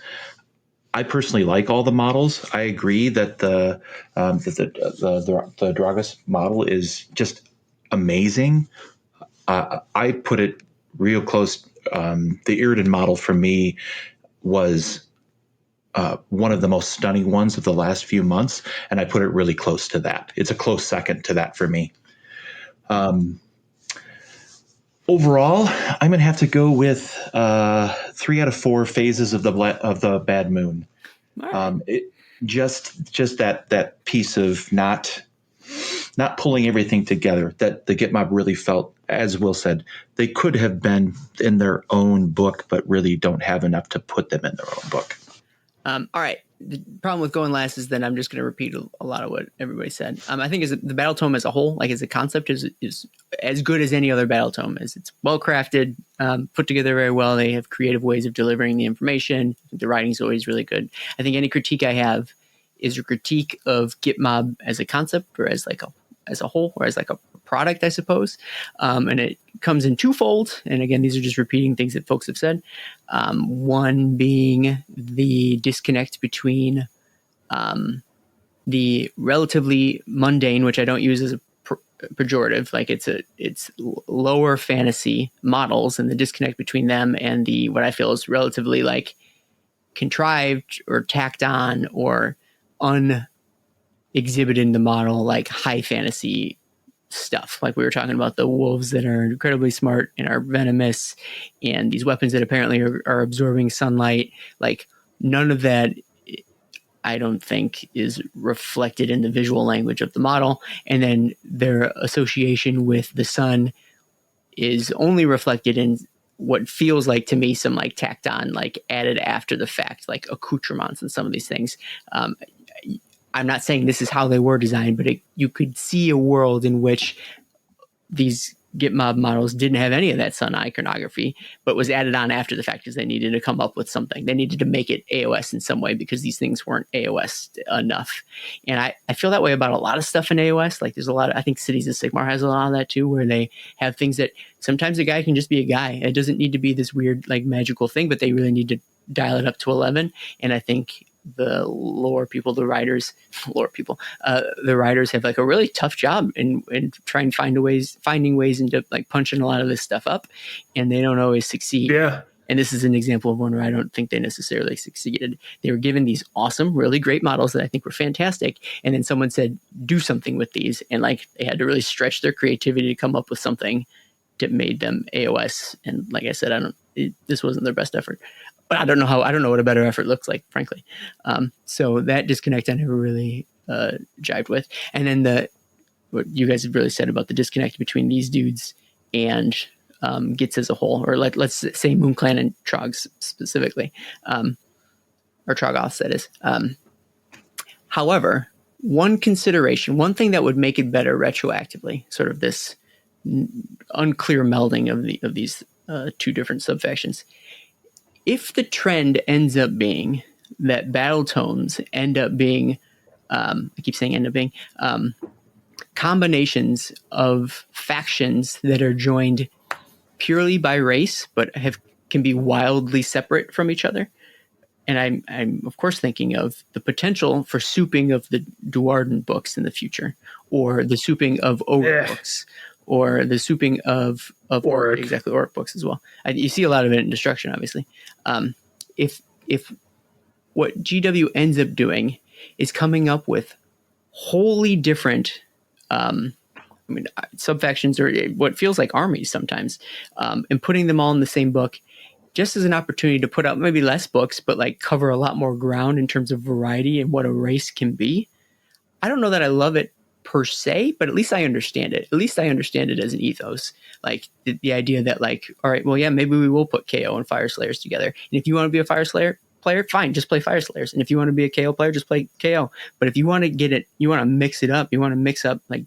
I personally like all the models. I agree that the Dragas model is just amazing. I put it real close. The Iridan model for me was one of the most stunning ones of the last few months, and I put it really close to that. It's a close second to that for me. Overall, I'm going to have to go with 3 out of 4 phases of the Bad Moon. Right. Just that piece of not pulling everything together, that the Git Mob really felt, as Will said, they could have been in their own book, but really don't have enough to put them in their own book. All right. The problem with going last is that I'm just going to repeat a lot of what everybody said. I think as the battle tome as a whole, like as a concept, is as good as any other battle tome. As it's well crafted, put together very well. They have creative ways of delivering the information. The writing is always really good. I think any critique I have is a critique of Git Mob as a concept, or as a whole, or as like a product, I suppose. And it comes in twofold. And again, these are just repeating things that folks have said. One being the disconnect between the relatively mundane, which I don't use as a pejorative, like it's lower fantasy models, and the disconnect between them and the what I feel is relatively like contrived or tacked on or exhibited in the model, like high fantasy stuff. Like we were talking about the wolves that are incredibly smart and are venomous, and these weapons that apparently are absorbing sunlight. Like none of that, I don't think, is reflected in the visual language of the model. And then their association with the sun is only reflected in what feels like to me some like tacked on, like added after the fact, like accoutrements and some of these things. I'm not saying this is how they were designed, but you could see a world in which these Git Mob models didn't have any of that sun iconography, but was added on after the fact because they needed to come up with something. They needed to make it AOS in some way because these things weren't AOS enough. And I feel that way about a lot of stuff in AOS. Like there's a lot of, I think Cities of Sigmar has a lot of that too, where they have things that sometimes a guy can just be a guy. It doesn't need to be this weird like magical thing, but they really need to dial it up to 11. And I think the lore people, the writers have like a really tough job in trying finding ways into like punching a lot of this stuff up, and they don't always succeed. Yeah. And this is an example of one where I don't think they necessarily succeeded. They were given these awesome, really great models that I think were fantastic. And then someone said, do something with these. And like they had to really stretch their creativity to come up with something that made them AOS. And like I said, this wasn't their best effort. But I don't know what a better effort looks like, frankly. So that disconnect I never really jived with. And then what you guys have really said about the disconnect between these dudes and Gitz as a whole, or like let's say Moon Clan and Trogs specifically, or Troggoths, that is. However, one thing that would make it better retroactively, sort of this unclear melding of these two different subfactions. If the trend ends up being that battle tomes end up being, I keep saying end up being, combinations of factions that are joined purely by race, but can be wildly separate from each other. And I'm of course thinking of the potential for souping of the Duarden books in the future, or the souping of Ogre books, or the souping of Orc books as well. You see a lot of it in Destruction, obviously. If what GW ends up doing is coming up with wholly different I mean, subfactions are what feels like armies sometimes, and putting them all in the same book just as an opportunity to put out maybe less books, but like cover a lot more ground in terms of variety and what a race can be. I don't know that I love it per se, but at least I understand it. At least I understand it as an ethos. Like the idea that like, all right, well, yeah, maybe we will put KO and Fire Slayers together. And if you want to be a Fire Slayer player, fine, just play Fire Slayers. And if you want to be a KO player, just play KO. But if you want to get it, you want to mix it up, you want to mix up like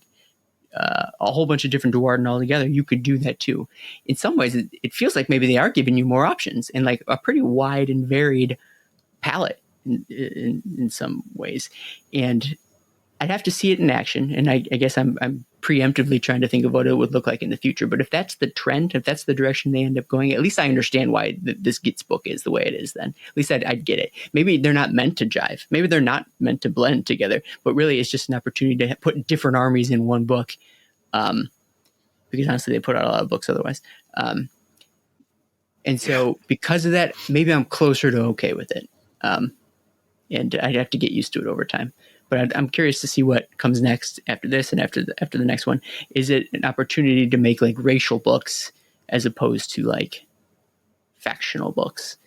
a whole bunch of different Duarden all together, you could do that too. In some ways, it feels like maybe they are giving you more options and like a pretty wide and varied palette in some ways. And I'd have to see it in action. And I guess I'm preemptively trying to think of what it would look like in the future. But if that's the trend, if that's the direction they end up going, at least I understand why this Gitz book is the way it is then. At least I'd get it. Maybe they're not meant to jive. Maybe they're not meant to blend together. But really, it's just an opportunity to put different armies in one book. Because honestly, they put out a lot of books otherwise. And so because of that, maybe I'm closer to okay with it. And I'd have to get used to it over time. But I'm curious to see what comes next after this and after the next one. Is it an opportunity to make like racial books as opposed to like factional books?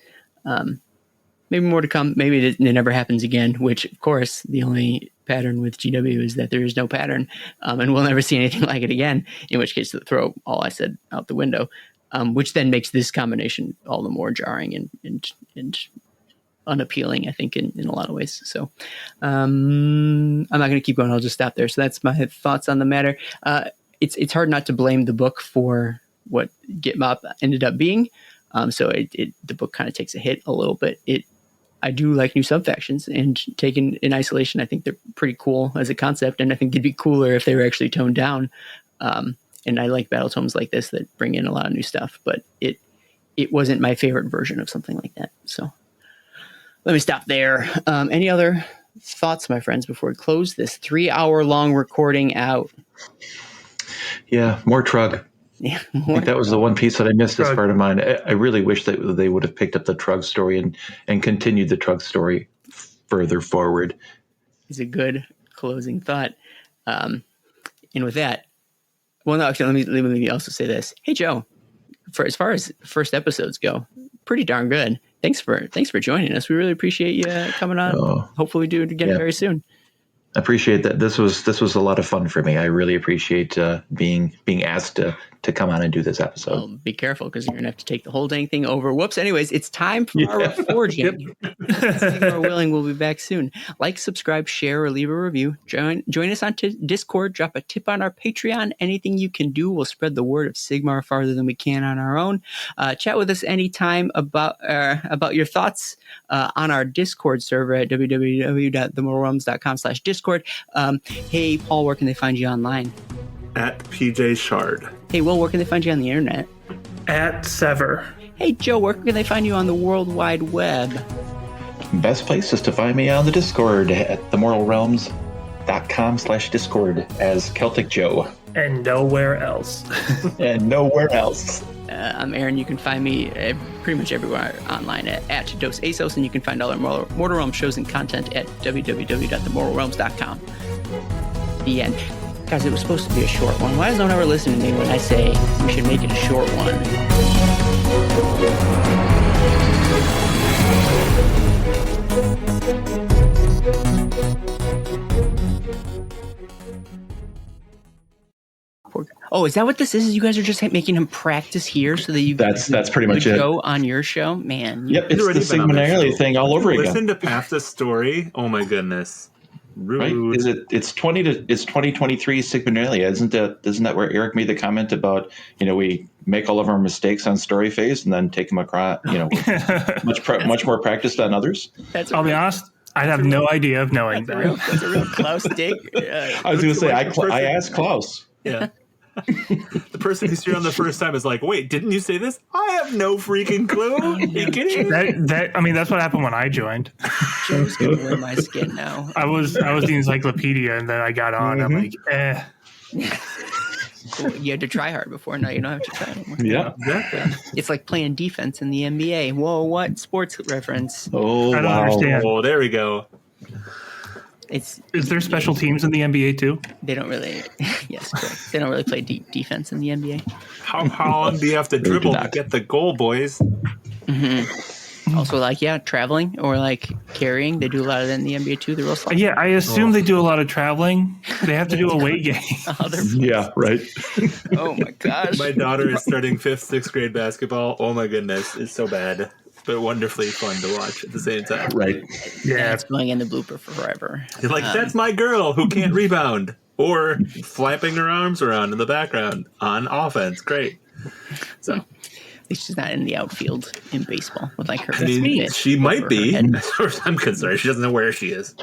Maybe more to come. Maybe it never happens again, which of course the only pattern with GW is that there is no pattern, and we'll never see anything like it again, in which case throw all I said out the window, which then makes this combination all the more jarring and unappealing, I think, in a lot of ways. So I'm not going to keep going. I'll just stop there. So that's my thoughts on the matter. It's hard not to blame the book for what Gitmop ended up being. So the book kind of takes a hit a little bit. I do like new subfactions, and taken in isolation, I think they're pretty cool as a concept. And I think it'd be cooler if they were actually toned down. And I like battletomes like this that bring in a lot of new stuff, but it wasn't my favorite version of something like that. So let me stop there. Any other thoughts, my friends, before we close this 3-hour-long recording out? Yeah, more Trug. Yeah, I think that was the one piece that I missed as part of mine. I really wish that they would have picked up the Trug story and continued the Trug story further forward. It's a good closing thought. And with that, well, no, actually, let me also say this. Hey, Joe, for as far as first episodes go, pretty darn good. Thanks for joining us. We really appreciate you coming on. Hopefully we do it again very soon. I appreciate that. This was a lot of fun for me. I really appreciate being asked to come on and do this episode. Well, be careful because you're gonna have to take the whole dang thing over. Whoops. Anyways, it's time for our forging. Sigmar willing, we'll be back soon. Like, subscribe, share, or leave a review. Join us on Discord. Drop a tip on our Patreon. Anything you can do will spread the word of Sigmar farther than we can on our own. Chat with us anytime about your thoughts on our Discord server at www.themoralrealms.com/Discord. Hey, Paul, where can they find you online? At PJ Shard. Hey, Will, where can they find you on the internet? At Sever. Hey, Joe, where can they find you on the World Wide Web? Best place is to find me on the Discord at themoralrealms.com/Discord as Celtic Joe. And nowhere else. And nowhere else. I'm Aaron. You can find me pretty much everywhere online at Dos Asos, and you can find all our Mortal Realms shows and content at www.themoralrealms.com. The end. Guys, it was supposed to be a short one. Why does no one ever listen to me when I say we should make it a short one? Oh, is that what this is? You guys are just making him practice here so that you that's pretty much it. Go on your show, man. Yep, it's the Sigmarelli thing all over again. Listen to Path's story. Oh my goodness. Rude. Right? It's 2023 Sigmarelli. Isn't that where Eric made the comment about, we make all of our mistakes on story phase and then take them across, much more practice than others? I'll be honest, I have no idea of knowing that. That's a real Klaus dig. I was going to say, I asked Klaus. Yeah. The person who's here on the first time is like, wait, didn't you say this? I have no freaking clue. Are you kidding me? That's what happened when I joined. Joe's gonna wear my skin now. I was the encyclopedia, and then I got on. I'm like, Cool. You had to try hard before. Now you don't have to try anymore. Yeah, exactly. It's like playing defense in the NBA. Whoa, what sports reference? Oh, I don't understand. Oh, there we go. Is there special teams in the NBA too? They don't really. Yes, correct. They don't really play defense in the NBA. How long do you have to dribble to get the goal, boys? Also, traveling or carrying. They do a lot of that in the NBA too. They're also Yeah, I assume they do a lot of traveling. They have to do away games. Yeah, right. Oh my gosh. My daughter is starting 5th, 6th grade basketball. Oh my goodness, it's so bad, but wonderfully fun to watch at the same time. Right. Yeah, it's going in the blooper for forever. You're like, that's my girl who can't rebound or flapping her arms around in the background on offense. Great. So at least she's not in the outfield in baseball with her. I mean, she might be, as far as I'm concerned. She doesn't know where she is.